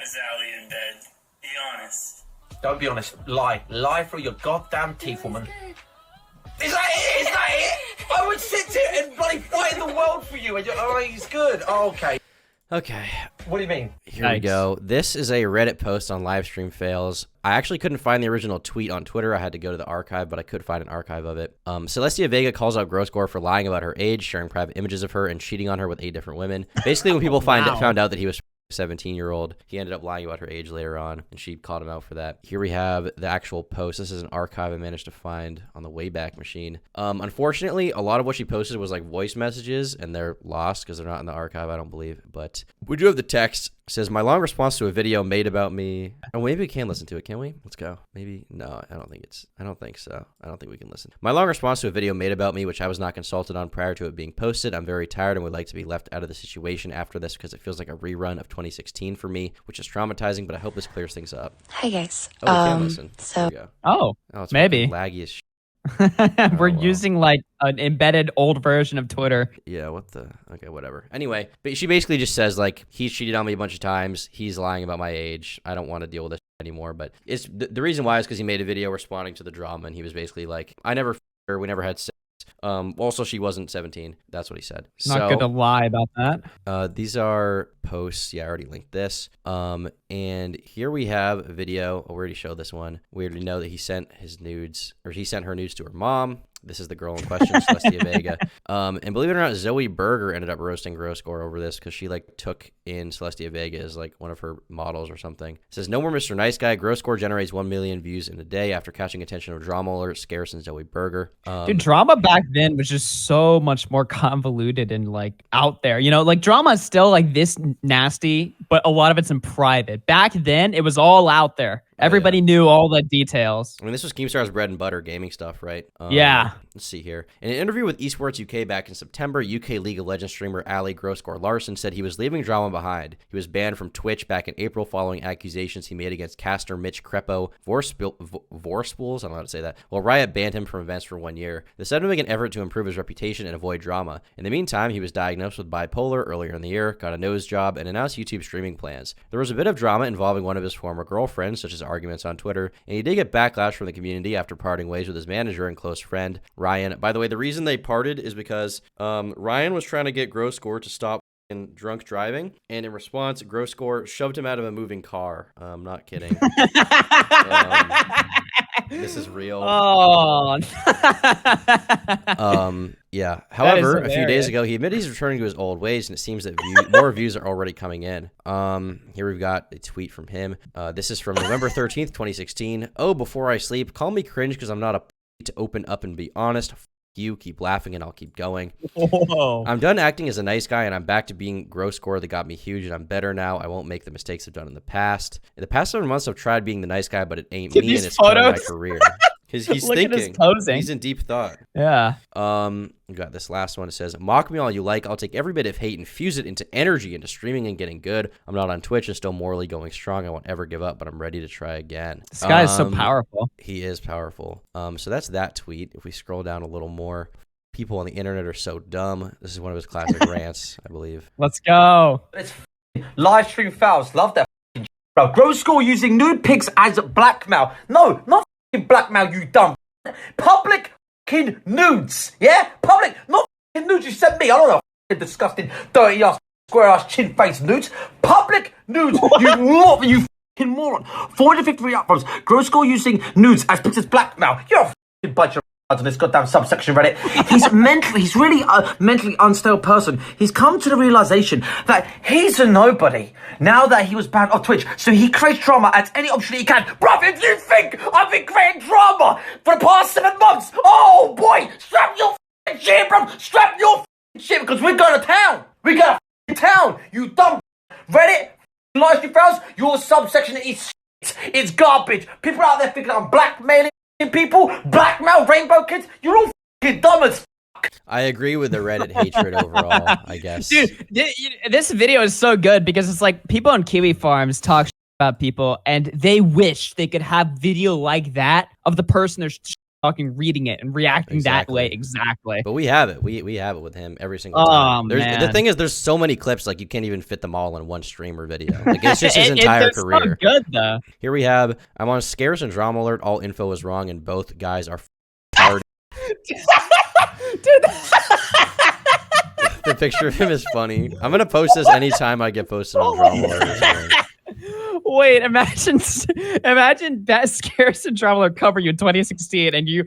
Speaker 20: is Ali in bed? Be honest.
Speaker 1: Don't be honest. Lie. Lie through your goddamn teeth, woman. Is that it? Is that it? I would sit here and bloody fight in the world for you. And you're, oh, he's good. Oh, okay.
Speaker 3: Okay.
Speaker 1: What do you mean?
Speaker 3: Here we go. This is a Reddit post on live stream fails. I actually couldn't find the original tweet on Twitter. I had to go to the archive, but I could find an archive of it. Celestia Vega calls out Gore for lying about her age, sharing private images of her, and cheating on her with 8 different women. Basically, when people found out that he was 17-year-old, he ended up lying about her age later on, and she called him out for that. Here we have the actual post. This is an archive I managed to find on the Wayback Machine. Unfortunately, a lot of what she posted was like voice messages, and they're lost because they're not in the archive, I don't believe. But we do have the text. It says, my long response to a video made about me. Oh, maybe we can listen to it, can we? Let's go. Maybe. No, I don't think so. I don't think we can listen. My long response to a video made about me, which I was not consulted on prior to it being posted. I'm very tired and would like to be left out of the situation after this because it feels like a rerun of 2016 for me, which is traumatizing, but I hope this clears things up.
Speaker 21: Hi, guys.
Speaker 3: Oh, we can listen.
Speaker 21: So,
Speaker 3: There we go.
Speaker 2: Oh,
Speaker 3: it's
Speaker 2: maybe.
Speaker 3: laggy as shit.
Speaker 2: We're using like an embedded old version of Twitter.
Speaker 3: Yeah, what the? Okay, whatever. Anyway, but she basically just says, like, he's cheated on me a bunch of times. He's lying about my age. I don't want to deal with this anymore. But it's the reason why is because he made a video responding to the drama, and he was basically like, I never f***ed her. We never had sex. Also, she wasn't 17. That's what he said.
Speaker 2: Not good to lie about that.
Speaker 3: These are posts. Yeah, I already linked this. And here we have a video. We already showed this one. We already know that he sent his nudes, or he sent her nudes to her mom. This is the girl in question, Celestia Vega. And believe it or not, Zoe Berger ended up roasting Gore over this because she like took in Celestia Vega as like one of her models or something. It says, no more Mr. Nice Guy. Gore generates 1 million views in a day after catching attention of drama alert, Scarce, and Zoe Berger.
Speaker 2: Dude, drama back then was just so much more convoluted and like out there. You know, like drama is still like this nasty, but a lot of it's in private. Back then, it was all out there. Everybody knew all the details.
Speaker 3: I mean, this was Keemstar's bread and butter gaming stuff, right?
Speaker 2: Yeah.
Speaker 3: Let's see here. In an interview with Esports UK back in September, UK League of Legends streamer Ali Gore Larsen said he was leaving drama behind. He was banned from Twitch back in April following accusations he made against caster Mitch Crepo Vorspools. I don't know how to say that. Well, Riot banned him from events for 1 year. This said to make an effort to improve his reputation and avoid drama. In the meantime, he was diagnosed with bipolar earlier in the year, got a nose job, and announced YouTube streaming plans. There was a bit of drama involving one of his former girlfriends, such as arguments on Twitter, and he did get backlash from the community after parting ways with his manager and close friend, Ryan. By the way, the reason they parted is because Ryan was trying to get Gore to stop drunk driving, and in response, Gore shoved him out of a moving car. I'm not kidding. This is real.
Speaker 2: Oh.
Speaker 3: Yeah. However, a few days ago, he admitted he's returning to his old ways, and it seems that more views are already coming in. Here we've got a tweet from him. This is from November 13th, 2016. Oh, before I sleep, call me cringe because I'm not a to open up and be honest. You keep laughing and I'll keep going.
Speaker 2: Whoa.
Speaker 3: I'm done acting as a nice guy and I'm back to being Gore that got me huge, and I'm better now. I won't make the mistakes I've done in the past. In the past 7 months, I've tried being the nice guy, but it ain't me, and it's killing my career. He's thinking. He's in deep thought.
Speaker 2: Yeah.
Speaker 3: We got this last one. It says, mock me all you like. I'll take every bit of hate and fuse it into energy, into streaming and getting good. I'm not on Twitch and still morally going strong. I won't ever give up, but I'm ready to try again.
Speaker 2: This guy is so powerful.
Speaker 3: He is powerful. So that's that tweet. If we scroll down a little more, people on the internet are so dumb. This is one of his classic rants, I believe.
Speaker 2: Let's go.
Speaker 1: It's live stream fouls. Love that bro. Gore using nude pics as blackmail. No, not blackmail, you dumb. Public nudes. Yeah? Public, not nudes you sent me. I don't know. Disgusting, dirty ass, square ass, chin face nudes. Public nudes. You moron. 453 upvotes. Gore using nudes as pictures blackmail. You're a bunch of on this goddamn subsection Reddit. He's really a mentally unstable person. He's come to the realization that he's a nobody now that he was banned off Twitch, so he creates drama at any option he can. Bruv, if you think I've been creating drama for the past 7 months, oh boy, strap your shit, bruv, strap your shit, because we're going to town. We got to town, you dumb Reddit, live stream files, your subsection is shit. It's garbage. People out there thinking I'm blackmailing people, blackmail rainbow kids, you're all fucking dumb as fuck.
Speaker 3: I agree with the Reddit hatred overall, I guess.
Speaker 2: Dude, this video is so good because it's like people on Kiwi farms talk about people and they wish they could have video like that of the person they're talking, reading it and reacting that way. Exactly.
Speaker 3: But we have it. We have it with him every single
Speaker 2: Oh,
Speaker 3: time.
Speaker 2: man.
Speaker 3: The thing is, there's so many clips, like you can't even fit them all in one streamer video. Like it's just his entire career.
Speaker 2: So good though.
Speaker 3: Here we have, I'm on Scarce and Drama Alert. All info is wrong and both guys are hard.
Speaker 2: Dude.
Speaker 3: The picture of him is funny. I'm going to post this anytime I get posted on Drama Alert or something.
Speaker 2: Wait, imagine that Scarce and Traveler cover you in 2016 and you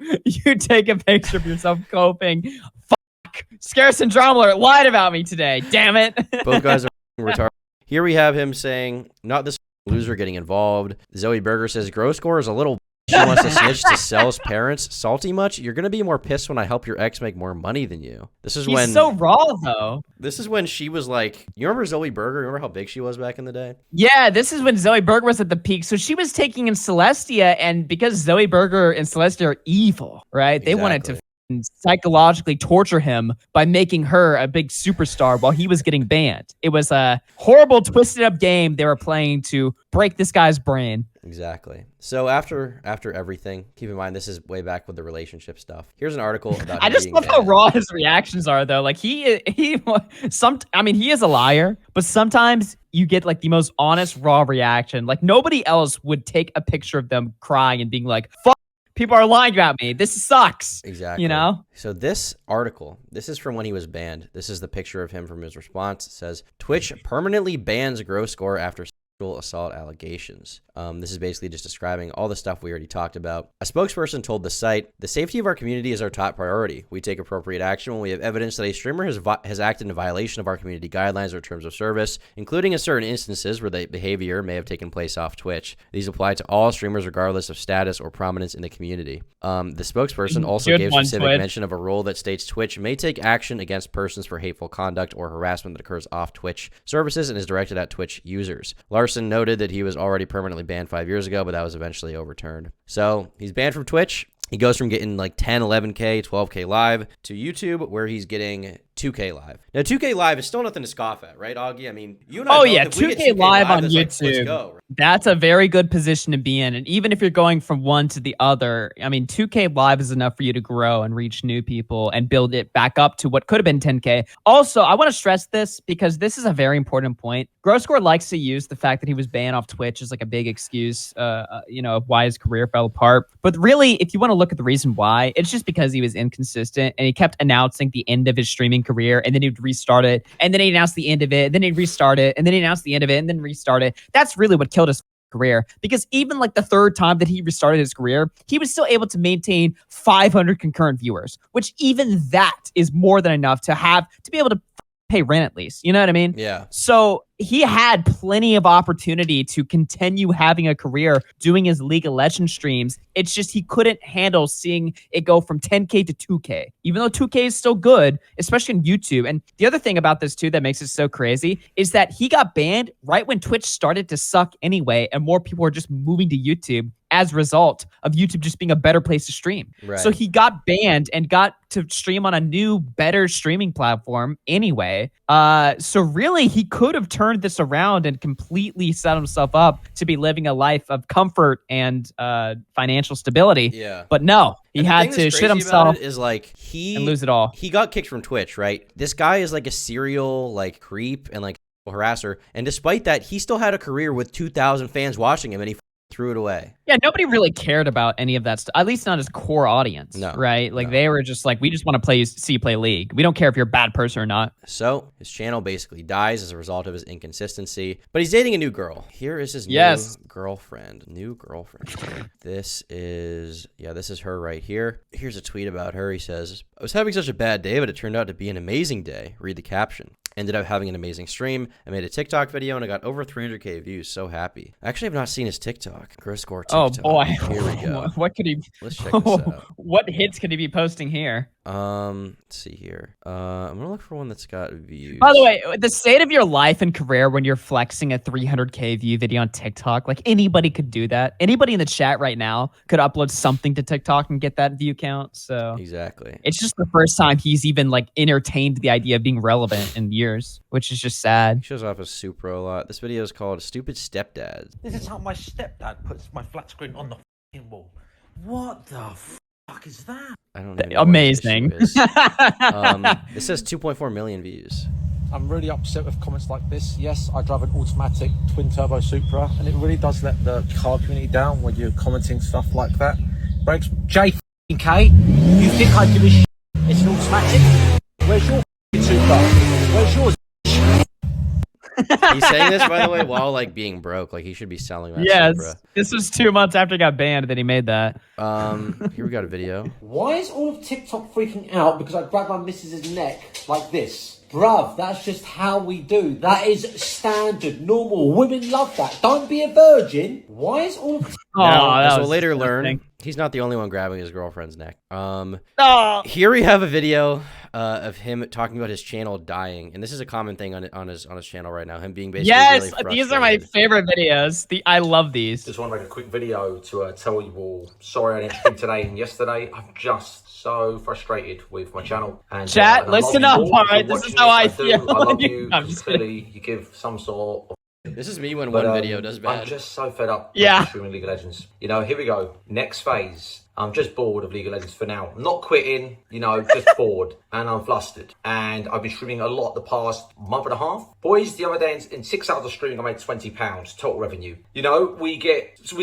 Speaker 2: take a picture of yourself coping. Fuck, Scarce and Traveler lied about me today. Damn it.
Speaker 3: Both guys are retarded. Here we have him saying, not this loser getting involved. Zoe Berger says, Grow Score is a little she wants to snitch to Cell's parents. Salty much? You're going to be more pissed when I help your ex make more money than you. This is when...
Speaker 2: He's so raw, though.
Speaker 3: This is when she was like... You remember Zoe Berger? Remember how big she was back in the day?
Speaker 2: Yeah, this is when Zoe Berger was at the peak. So she was taking in Celestia, and because Zoe Berger and Celestia are evil, right? They wanted to psychologically torture him by making her a big superstar while he was getting banned. It was a horrible, twisted up game they were playing to break this guy's brain.
Speaker 3: Exactly. So after everything, keep in mind this is way back with the relationship stuff. Here's an article about
Speaker 2: I just love how raw his reactions are, though. Like he is a liar, but sometimes you get like the most honest, raw reaction. Like nobody else would take a picture of them crying and being like, "Fuck, people are lying about me. This sucks."
Speaker 3: Exactly.
Speaker 2: You know?
Speaker 3: So this article, this is from when he was banned. This is the picture of him from his response. It says, Twitch permanently bans Grow Score after assault allegations. This is basically just describing all the stuff we already talked about. A spokesperson told the site, the safety of our community is our top priority. We take appropriate action when we have evidence that a streamer has acted in violation of our community guidelines or terms of service, including in certain instances where the behavior may have taken place off Twitch. These apply to all streamers regardless of status or prominence in the community. The spokesperson also gave specific mention of a rule that states Twitch may take action against persons for hateful conduct or harassment that occurs off Twitch services and is directed at Twitch users. Larsen noted that he was already permanently banned 5 years ago, but that was eventually overturned. So he's banned from Twitch. He goes from getting like 10, 11K, 12K live to YouTube, where he's getting 2K live. Now, 2K live is still nothing to scoff at, right, Augie? I mean, you and I both, if we get
Speaker 2: 2K live on
Speaker 3: that's
Speaker 2: YouTube.
Speaker 3: Like, let's go, right?
Speaker 2: That's a very good position to be in. And even if you're going from one to the other, I mean, 2K live is enough for you to grow and reach new people and build it back up to what could have been 10K. Also, I want to stress this because this is a very important point. Growscore likes to use the fact that he was banned off Twitch as like a big excuse, of why his career fell apart. But really, if you want to look at the reason why, it's just because he was inconsistent and he kept announcing the end of his streaming career and then he'd restart it and then he announced the end of it and then he'd restart it and then he announced the end of it and then restart it. That's really what killed his career, because even like the third time that he restarted his career, he was still able to maintain 500 concurrent viewers, which even that is more than enough to be able to pay rent at least. You know what I mean?
Speaker 3: Yeah.
Speaker 2: So he had plenty of opportunity to continue having a career doing his League of Legends streams. It's just he couldn't handle seeing it go from 10K to 2K, even though 2K is still good, especially on YouTube. And the other thing about this too that makes it so crazy is that he got banned right when Twitch started to suck anyway, and more people were just moving to YouTube as a result of YouTube just being a better place to stream.
Speaker 3: Right.
Speaker 2: So he got banned and got to stream on a new, better streaming platform anyway. So really, he could have turned this around and completely set himself up to be living a life of comfort and financial stability.
Speaker 3: Yeah.
Speaker 2: But no, he had to shit himself
Speaker 3: is like
Speaker 2: and lose it all.
Speaker 3: He got kicked from Twitch, right? This guy is like a serial like creep and like harasser, and despite that, he still had a career with 2,000 fans watching him, and he threw it away.
Speaker 2: Yeah, nobody really cared about any of that stuff, at least not his core audience, right? Like they were just like, we just want to see you play League. We don't care if you're a bad person or not.
Speaker 3: So his channel basically dies as a result of his inconsistency, but he's dating a new girl. Here is his new girlfriend. This is her right here. Here's a tweet about her. He says, I was having such a bad day, but it turned out to be an amazing day. Read the caption. Ended up having an amazing stream. I made a TikTok video and I got over 300k views. So happy. I actually have not seen his TikTok. Gross Gore TikTok.
Speaker 2: Oh boy.
Speaker 3: Here we go.
Speaker 2: What could he?
Speaker 3: Let's check this out.
Speaker 2: What hits could he be posting here?
Speaker 3: Let's see here. I'm gonna look for one that's got views.
Speaker 2: By the way, the state of your life and career when you're flexing a 300k view video on TikTok, like anybody could do that. Anybody in the chat right now could upload something to TikTok and get that view count. So
Speaker 3: exactly.
Speaker 2: It's just the first time he's even like entertained the idea of being relevant in years, which is just sad.
Speaker 3: He shows off his Supra a lot. This video is called Stupid Stepdad.
Speaker 10: This is how my stepdad puts my flat screen on the f***ing wall. What the fuck is that?
Speaker 3: I don't even know what his
Speaker 2: Amazing.
Speaker 3: issue is. It says 2.4 million views.
Speaker 10: I'm really upset with comments like this. Yes, I drive an automatic twin turbo Supra, and it really does let the car community down when you're commenting stuff like that. Brakes, J.K. You think I give a shit? It's an automatic. Where's your Supra? Where's yours?
Speaker 3: He's saying this, by the way, while like being broke. Like he should be selling that
Speaker 2: Yes,
Speaker 3: Supra.
Speaker 2: this was 2 months after he got banned that he made that.
Speaker 3: Here we got a video.
Speaker 10: Why is all of TikTok freaking out because I grabbed my missus's neck like this? Bruv, that's just how we do. That is standard, normal. Women love that. Don't be a virgin. Why is all of
Speaker 3: Now,
Speaker 2: that
Speaker 3: as we'll
Speaker 2: was
Speaker 3: later learn,
Speaker 2: disgusting.
Speaker 3: he's not the only one grabbing his girlfriend's neck.
Speaker 2: Oh.
Speaker 3: Here we have a video of him talking about his channel dying, and this is a common thing on his channel right now. Him being basically
Speaker 2: Yes,
Speaker 3: really
Speaker 2: these are my
Speaker 3: frustrated.
Speaker 2: favorite videos. I love these.
Speaker 15: Just want to make a quick video to tell you all, sorry I didn't stream today and yesterday. I'm just so frustrated with my channel. And
Speaker 2: Chat,
Speaker 15: and I love
Speaker 2: listen
Speaker 15: you
Speaker 2: up,
Speaker 15: all.
Speaker 2: all
Speaker 15: If
Speaker 2: right?
Speaker 15: you're
Speaker 2: This is
Speaker 15: watching
Speaker 2: how I
Speaker 15: do.
Speaker 2: feel.
Speaker 15: I love you.
Speaker 2: I'm just
Speaker 15: Clearly, you give some sort of...
Speaker 3: This is me when
Speaker 15: But,
Speaker 3: one video does bad.
Speaker 15: I'm just so fed up
Speaker 2: Yeah.
Speaker 15: with streaming League of Legends. You know, here we go. Next phase. I'm just bored of League of Legends for now. I'm not quitting, you know, just bored. And I'm flustered. And I've been streaming a lot the past month and a half. Boys, the other day in 6 hours of streaming, I made £20 total revenue. You know, we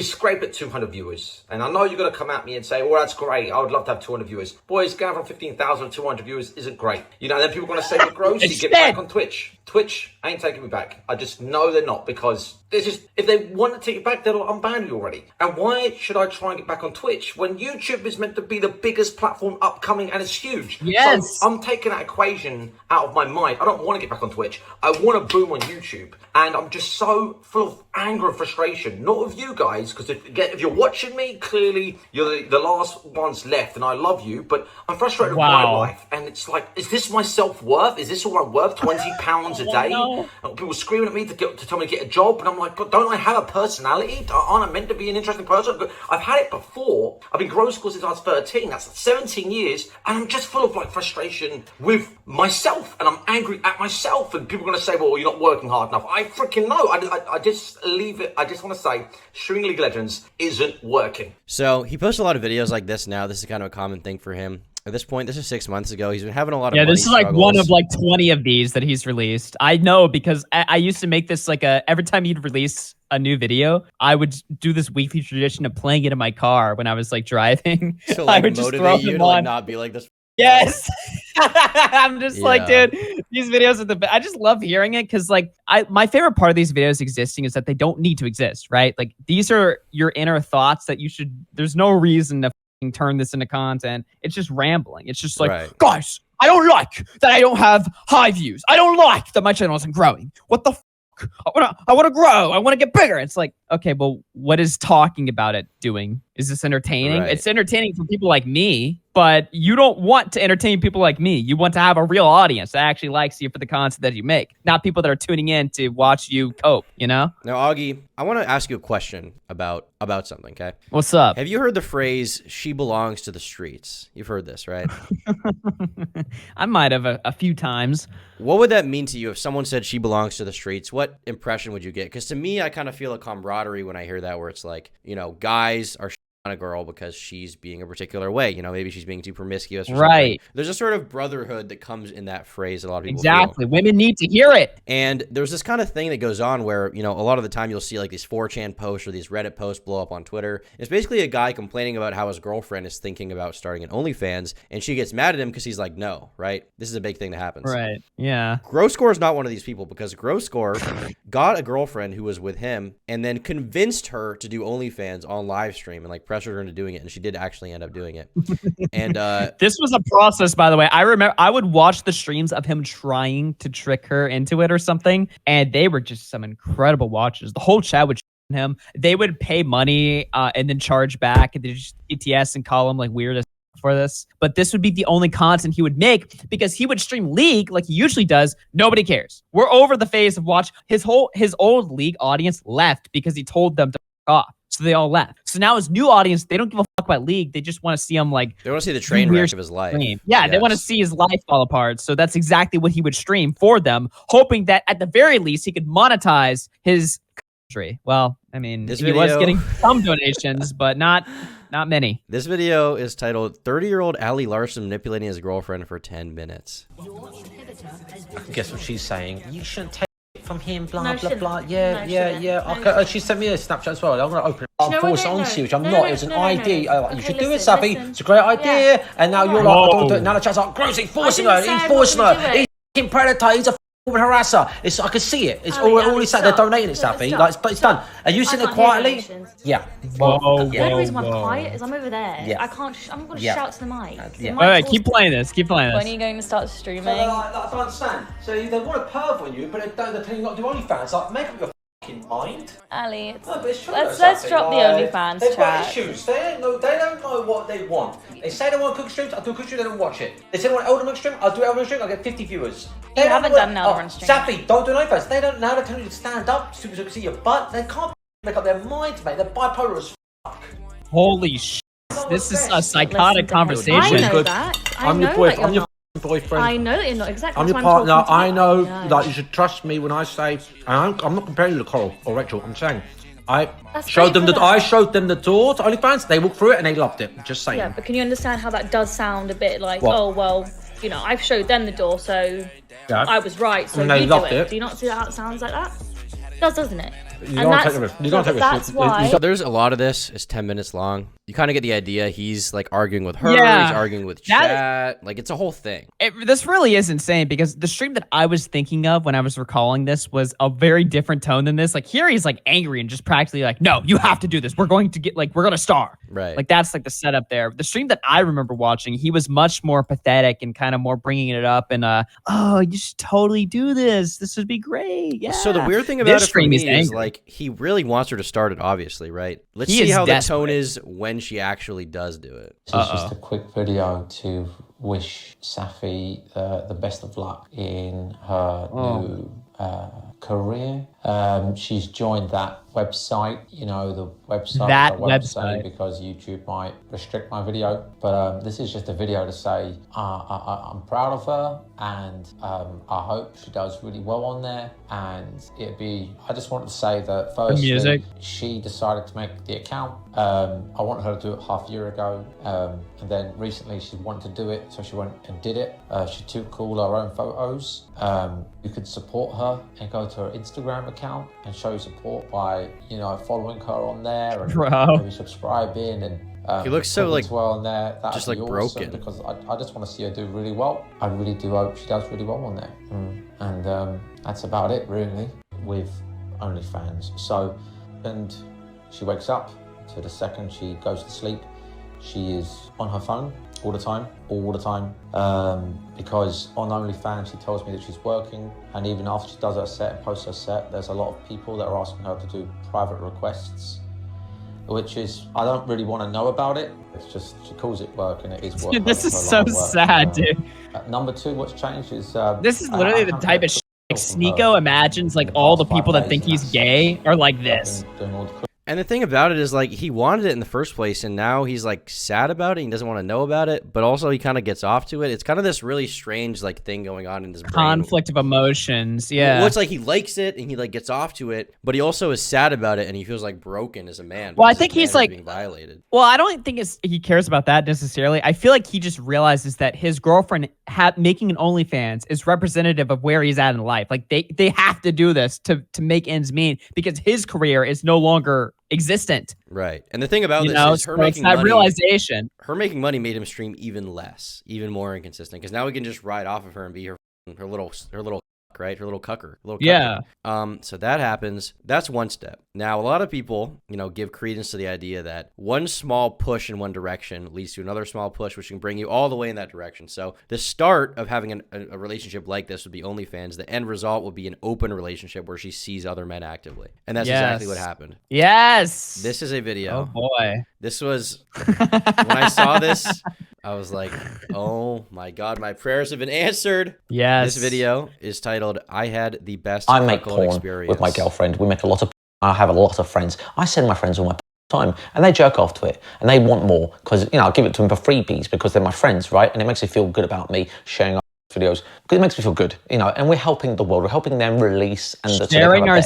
Speaker 15: scrape at 200 viewers. And I know you're going to come at me and say, well, that's great. I would love to have 200 viewers. Boys, going from 15,000 to 200 viewers isn't great. You know, and then people are going to say, well, Grossy, get back on Twitch. Twitch ain't taking me back. I just know they're not, because there's just, if they want to take it back, they'll unban you already. And why should I try and get back on Twitch when YouTube is meant to be the biggest platform upcoming and it's huge?
Speaker 2: Yes.
Speaker 15: So I'm taking that equation out of my mind. I don't want to get back on Twitch. I want to boom on YouTube. And I'm just so full of anger and frustration. Not with you guys, because if you're watching me, clearly you're the last ones left and I love you. But I'm frustrated with my life. And it's like, is this my self-worth? Is this all I'm worth? £20 a day?
Speaker 2: No.
Speaker 15: People screaming at me to tell me to get a job. And I'm like, but don't I have a personality? Aren't I meant to be an interesting person? I've had it before. I've been gross school since I was 13. That's 17 years. And I'm just full of like frustration with myself. And I'm angry at myself. And people are going to say, well, you're not working hard enough. I freaking know. I just leave it. I just want to say, streaming League of Legends isn't working.
Speaker 3: So he posts a lot of videos like this now. This is kind of a common thing for him. At this point, this is 6 months ago. He's been having a lot of
Speaker 2: Yeah,
Speaker 3: money
Speaker 2: this is like
Speaker 3: struggles.
Speaker 2: one of like 20 of these that he's released. I know because I used to make this like every time he'd release a new video, I would do this weekly tradition of playing it in my car when I was like driving.
Speaker 3: to like
Speaker 2: I would just throw
Speaker 3: motivate you
Speaker 2: them
Speaker 3: to like
Speaker 2: on.
Speaker 3: not be like this.
Speaker 2: Yes. I'm just like,
Speaker 3: Yeah.
Speaker 2: dude, these videos are I just love hearing it because like my favorite part of these videos existing is that they don't need to exist, right? Like these are your inner thoughts that there's no reason to turn this into content. It's just rambling. It's just like, guys, I don't like that I don't have high views. I don't like that my channel isn't growing. What the I want to grow. I want to get bigger. It's like, okay, well, what is talking about it doing? Is this entertaining?
Speaker 3: Right.
Speaker 2: It's entertaining for people like me, but you don't want to entertain people like me. You want to have a real audience that actually likes you for the content that you make, not people that are tuning in to watch you cope, you know?
Speaker 3: Now, Augie, I want to ask you a question about something, okay?
Speaker 2: What's up?
Speaker 3: Have you heard the phrase, she belongs to the streets? You've heard this, right?
Speaker 2: I might have a few times.
Speaker 3: What would that mean to you if someone said she belongs to the streets? What impression would you get? Because to me, I kind of feel a camaraderie when I hear that, where it's like, you know, guys are on a girl because she's being a particular way. You know, maybe she's being too promiscuous or
Speaker 2: Right.
Speaker 3: something. There's a sort of brotherhood that comes in that phrase a lot of people
Speaker 2: Exactly.
Speaker 3: feel.
Speaker 2: Women need to hear it.
Speaker 3: And there's this kind of thing that goes on where, you know, a lot of the time you'll see like these 4chan posts or these Reddit posts blow up on Twitter. It's basically a guy complaining about how his girlfriend is thinking about starting an OnlyFans, and she gets mad at him because he's like, no, right? This is a big thing that happens.
Speaker 2: Right. Yeah.
Speaker 3: Grosscore is not one of these people, because Grosscore got a girlfriend who was with him and then convinced her to do OnlyFans on live stream and like press pressured her into doing it, and she did actually end up doing it. And
Speaker 2: this was a process, by the way. I remember I would watch the streams of him trying to trick her into it or something, and they were just some incredible watches. The whole chat would him. They would pay money and then charge back, and they just ETS and call him like weird as for this. But this would be the only content he would make because he would stream League like he usually does. Nobody cares. We're over the phase of watch. His old League audience left because he told them to f off. So they all left. So now his new audience, they don't give a fuck about League. They just want to see him like
Speaker 3: they want to see the train wreck of his life.
Speaker 2: Yeah, they want to see his life fall apart. So that's exactly what he would stream for them, hoping that at the very least he could monetize his country. Well, I mean, he was getting some donations, but not many.
Speaker 3: This video is titled 30-year-old Ali Larsen manipulating his girlfriend for 10 minutes.
Speaker 15: Guess what she's saying? You shouldn't take it from him, blah,
Speaker 11: No,
Speaker 15: blah,
Speaker 11: shouldn't.
Speaker 15: blah. Yeah,
Speaker 11: No,
Speaker 15: yeah,
Speaker 11: shouldn't.
Speaker 15: yeah.
Speaker 11: No.
Speaker 15: Okay, she sent me a Snapchat as well. I'm going to open it.
Speaker 11: Do you
Speaker 15: I'm
Speaker 11: know what
Speaker 15: forcing
Speaker 11: they-
Speaker 15: it on
Speaker 11: no.
Speaker 15: to you, which I'm
Speaker 11: No,
Speaker 15: not.
Speaker 11: no,
Speaker 15: It was an
Speaker 11: no, no,
Speaker 15: idea.
Speaker 11: no.
Speaker 15: You
Speaker 11: Okay,
Speaker 15: should do it,
Speaker 11: listen,
Speaker 15: Safi.
Speaker 11: listen.
Speaker 15: It's a great idea.
Speaker 11: Yeah.
Speaker 15: And now you're
Speaker 11: Whoa.
Speaker 15: like, I don't do it. Now the chat's like, gross, he's forcing her.
Speaker 11: I didn't
Speaker 15: He's
Speaker 11: say I
Speaker 15: forcing
Speaker 11: wasn't
Speaker 15: her.
Speaker 11: gonna do it.
Speaker 15: He's a predator. He's a woman harasser. It's, I can see it. It's
Speaker 11: Ali,
Speaker 15: all he's saying. They're
Speaker 11: stop.
Speaker 15: donating it,
Speaker 11: Stop,
Speaker 15: Safi.
Speaker 11: stop,
Speaker 15: Like, but it's done. Are you sitting there
Speaker 11: can't hear
Speaker 15: quietly?
Speaker 11: donations.
Speaker 15: Yeah.
Speaker 2: Whoa,
Speaker 11: The only reason why I'm quiet is I'm over there.
Speaker 15: Yeah.
Speaker 11: I can't. I'm not going to
Speaker 15: Yeah.
Speaker 11: shout to the mic.
Speaker 15: Yeah.
Speaker 11: The
Speaker 2: Wait,
Speaker 11: mic's
Speaker 2: keep playing this. Keep playing
Speaker 11: When
Speaker 2: this.
Speaker 11: are you going to start streaming?
Speaker 15: I don't understand. So they want to perv on you, but they're telling you not to do OnlyFans. Like, make up your fucking mind.
Speaker 11: Ali,
Speaker 15: No, but it's true.
Speaker 11: let's
Speaker 15: though,
Speaker 11: drop the
Speaker 15: Safi.
Speaker 11: OnlyFans
Speaker 15: They've got
Speaker 11: chat.
Speaker 15: issues. They don't know what they want. They say they want cook streams. I'll do a cook stream. They don't watch it. They say they want Elderman stream. I'll do Elderman stream. I'll get 50 viewers.
Speaker 11: You haven't done an Elderman stream.
Speaker 15: Safi, don't do an OnlyFans. They don't. Now they're telling you to stand up so you can see your butt. They can't make up their minds, mate. They're bipolar as fuck.
Speaker 2: Holy sh! This is a psychotic conversation.
Speaker 11: I know that. I
Speaker 15: I'm
Speaker 11: know
Speaker 15: your boyfriend.
Speaker 11: that
Speaker 15: I'm
Speaker 11: you're
Speaker 15: your
Speaker 11: not.
Speaker 15: boyfriend.
Speaker 11: I know that you're not exactly.
Speaker 15: I'm your
Speaker 11: that's why
Speaker 15: partner.
Speaker 11: talking to
Speaker 15: I
Speaker 11: you.
Speaker 15: know
Speaker 11: No.
Speaker 15: that you should trust me when I say. And I'm not comparing you to Coral or Rachel. I'm saying I
Speaker 11: That's
Speaker 15: showed
Speaker 11: great
Speaker 15: them
Speaker 11: for
Speaker 15: the
Speaker 11: them.
Speaker 15: I showed them the door to OnlyFans. They walked through it and they loved it. Just saying.
Speaker 11: Yeah, but can you understand how that does sound a bit like,
Speaker 15: What?
Speaker 11: oh well, you know, I've showed them the door, so
Speaker 15: Yeah.
Speaker 11: I was right, so
Speaker 15: And they
Speaker 11: you do
Speaker 15: loved
Speaker 11: it.
Speaker 15: it.
Speaker 11: Do you not see how it sounds like that? It does, doesn't it?
Speaker 15: You can't take the risk. You can't take the risk.
Speaker 11: That's why.
Speaker 3: There's a lot of this. It's 10 minutes long. You kind of get the idea. He's like arguing with her.
Speaker 2: Yeah.
Speaker 3: He's arguing with
Speaker 2: That-
Speaker 3: chat. Like it's a whole thing.
Speaker 2: This really is insane because the stream that I was thinking of when I was recalling this was a very different tone than this. Like here he's like angry and just practically like, no, you have to do this. We're going to star.
Speaker 3: Right.
Speaker 2: Like that's like the setup there. The stream that I remember watching, he was much more pathetic and kind of more bringing it up and oh, you should totally do this. This would be great. Yeah.
Speaker 3: So the weird thing about
Speaker 2: This
Speaker 3: it for
Speaker 2: stream
Speaker 3: me
Speaker 2: is
Speaker 3: is
Speaker 2: angry.
Speaker 3: like he really wants her to start it, obviously, right? Let's
Speaker 2: He
Speaker 3: see
Speaker 2: is
Speaker 3: how the
Speaker 2: desperate.
Speaker 3: tone is when she actually does do it.
Speaker 21: This is just a quick video to wish Safi the best of luck in her new career. She's joined that website, the website
Speaker 2: That
Speaker 21: I won't say
Speaker 2: website.
Speaker 21: because YouTube might restrict my video. But this is just a video to say I'm proud of her and I hope she does really well on there. And I just wanted to say that firstly,
Speaker 2: music.
Speaker 21: she decided to make the account. I wanted her to do it half a year ago, and then recently she wanted to do it, so she went and did it. She took all her own photos. You could support her and go to her Instagram account and show support by, following her on there and
Speaker 2: Bro.
Speaker 21: maybe subscribing and.
Speaker 3: He looks so,
Speaker 21: putting
Speaker 3: like,
Speaker 21: as well on there. That'd
Speaker 3: just,
Speaker 21: be
Speaker 3: like,
Speaker 21: awesome
Speaker 3: broken.
Speaker 21: because I just want to see her do really well. I really do hope she does really well on there. And that's about it really with OnlyFans. So, and she wakes up to the second she goes to sleep, she is on her phone all the time. Because on OnlyFans she tells me that she's working, and even after she does her set and posts her set, there's a lot of people that are asking her to do private requests, which is, I don't really want to know about it. It's just, she calls it work and it is work.
Speaker 2: Dude, this is
Speaker 21: Her
Speaker 2: so
Speaker 21: line of work.
Speaker 2: sad, dude.
Speaker 21: Number two, what's changed is...
Speaker 2: This is literally the type of shit like Sneeko imagines like all the people that think he's gay are like this.
Speaker 3: And the thing about it is, like, he wanted it in the first place, and now he's, like, sad about it. He doesn't want to know about it, but also he kind of gets off to it. It's kind of this really strange, like, thing going on in his brain.
Speaker 2: Conflict of emotions, yeah.
Speaker 3: Well, it's like he likes it, and he, like, gets off to it, but he also is sad about it, and he feels, like, broken as a man.
Speaker 2: Well, I
Speaker 3: because
Speaker 2: think
Speaker 3: his
Speaker 2: he's,
Speaker 3: man is
Speaker 2: like-
Speaker 3: being violated.
Speaker 2: Well, I don't think he cares about that necessarily. I feel like he just realizes that his girlfriend making an OnlyFans is representative of where he's at in life. Like they have to do this to make ends meet because his career is no longer existent.
Speaker 3: Right. And the thing about
Speaker 2: You
Speaker 3: this
Speaker 2: know,
Speaker 3: is her
Speaker 2: so it's
Speaker 3: making
Speaker 2: that
Speaker 3: money.
Speaker 2: realization.
Speaker 3: Her making money made him stream even less, even more inconsistent. Because now we can just ride off of her and be her little. right? Her little cucker, little cucker.
Speaker 2: Yeah.
Speaker 3: So that happens. That's one step. Now, a lot of people, give credence to the idea that one small push in one direction leads to another small push, which can bring you all the way in that direction. So the start of having a relationship like this would be OnlyFans. The end result would be an open relationship where she sees other men actively. And that's exactly what happened.
Speaker 2: Yes.
Speaker 3: This is a video.
Speaker 2: Oh, boy.
Speaker 3: This was, when I saw this, I was like, oh my God, my prayers have been answered.
Speaker 2: Yes.
Speaker 3: This video is titled, I Had the Best
Speaker 4: I make
Speaker 3: Cuckold
Speaker 4: porn
Speaker 3: Experience.
Speaker 4: with my girlfriend. We make a lot of. I have a lot of friends. I send my friends all my time, and they jerk off to it, and they want more because I give it to them for freebies because they're my friends, right? And it makes me feel good about me sharing videos because it makes me feel good, and we're helping the world. We're helping them release and
Speaker 2: sharing our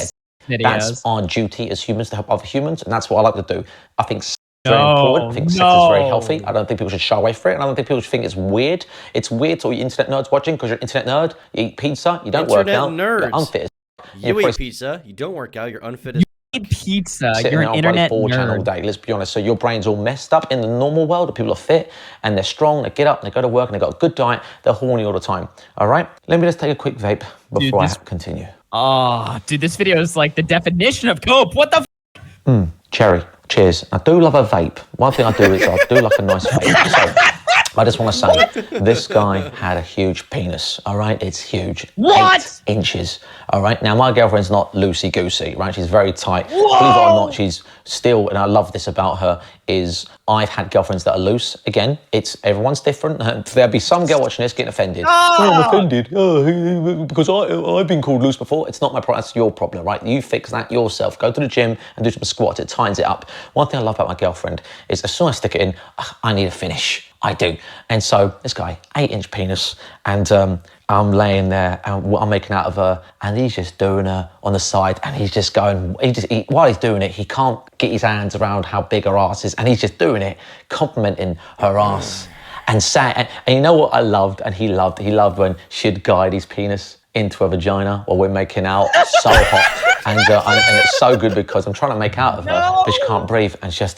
Speaker 2: videos.
Speaker 4: That's our duty as humans to help other humans, and that's what I like to do. I think. Very important. I think sex is very healthy. I don't think people should shy away from it, and I don't think people should think it's weird. It's weird to all you internet nerds watching because you're an internet nerd. You eat pizza, you don't work out,
Speaker 3: nerds.
Speaker 4: you're unfit.
Speaker 3: You eat pizza, you don't work out, you're unfit as
Speaker 2: eat pizza.
Speaker 4: Sitting
Speaker 2: You're an internet
Speaker 4: nerd. Channel all day. Let's be honest. So your brain's all messed up. In the normal world, people are fit and they're strong. They get up, they go to work, and they got a good diet. They're horny all the time. All right. Let me just take a quick vape before I continue.
Speaker 2: Oh, dude, this video is like the definition of cope. What the?
Speaker 4: Cherry. Cheers. I do love a vape. One thing I do is I do like a nice vape. So I just want to say, this guy had a huge penis, all right? It's huge.
Speaker 2: What?
Speaker 4: 8 inches, all right? Now, my girlfriend's not loosey-goosey, right? She's very tight.
Speaker 2: Whoa!
Speaker 4: Believe it or not, she's still, and I love this about her, is I've had girlfriends that are loose. Again, everyone's different. There'll be some girl watching this getting offended. Oh, I'm offended. Oh, because I've been called loose before. It's not my problem. That's your problem, right? You fix that yourself. Go to the gym and do some squats. It tightens it up. One thing I love about my girlfriend is as soon as I stick it in, I need a finish. I do. And so this guy, 8-inch penis, and I'm laying there and what I'm making out of her, and he's just doing her on the side, and he's just going, while he's doing it, he can't get his hands around how big her ass is, and he's just doing it, complimenting her ass. And you know what I loved, and he loved when she'd guide his penis into her vagina while we're making out. So hot. And it's so good because I'm trying to make out of her, but she can't breathe, and she's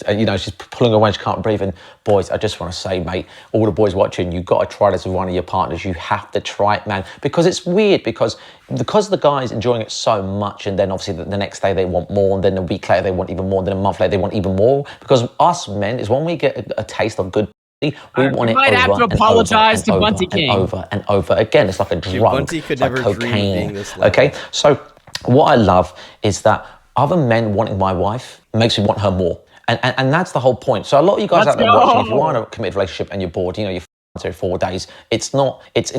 Speaker 4: pulling away, she can't breathe. And boys, I just want to say, mate, all the boys watching, you've got to try this with one of your partners. You have to try it, man, because it's weird because the guy's enjoying it so much, and then obviously the next day they want more, and then a week later they want even more, and then a month later they want even more. Because us men is when we get a taste of good. We want it
Speaker 2: might
Speaker 4: over
Speaker 2: have to
Speaker 4: and
Speaker 2: apologize
Speaker 4: over
Speaker 2: to Bunty King.
Speaker 4: and over and over again. It's like a drug.
Speaker 3: Bunty could
Speaker 4: it's like
Speaker 3: never dream of
Speaker 4: cocaine.
Speaker 3: being this level.
Speaker 4: Okay, so what I love is that other men wanting my wife makes me want her more, and that's the whole point. So a lot of you guys out there watching, if you are in a committed relationship and you're bored, you're every 4 days, it's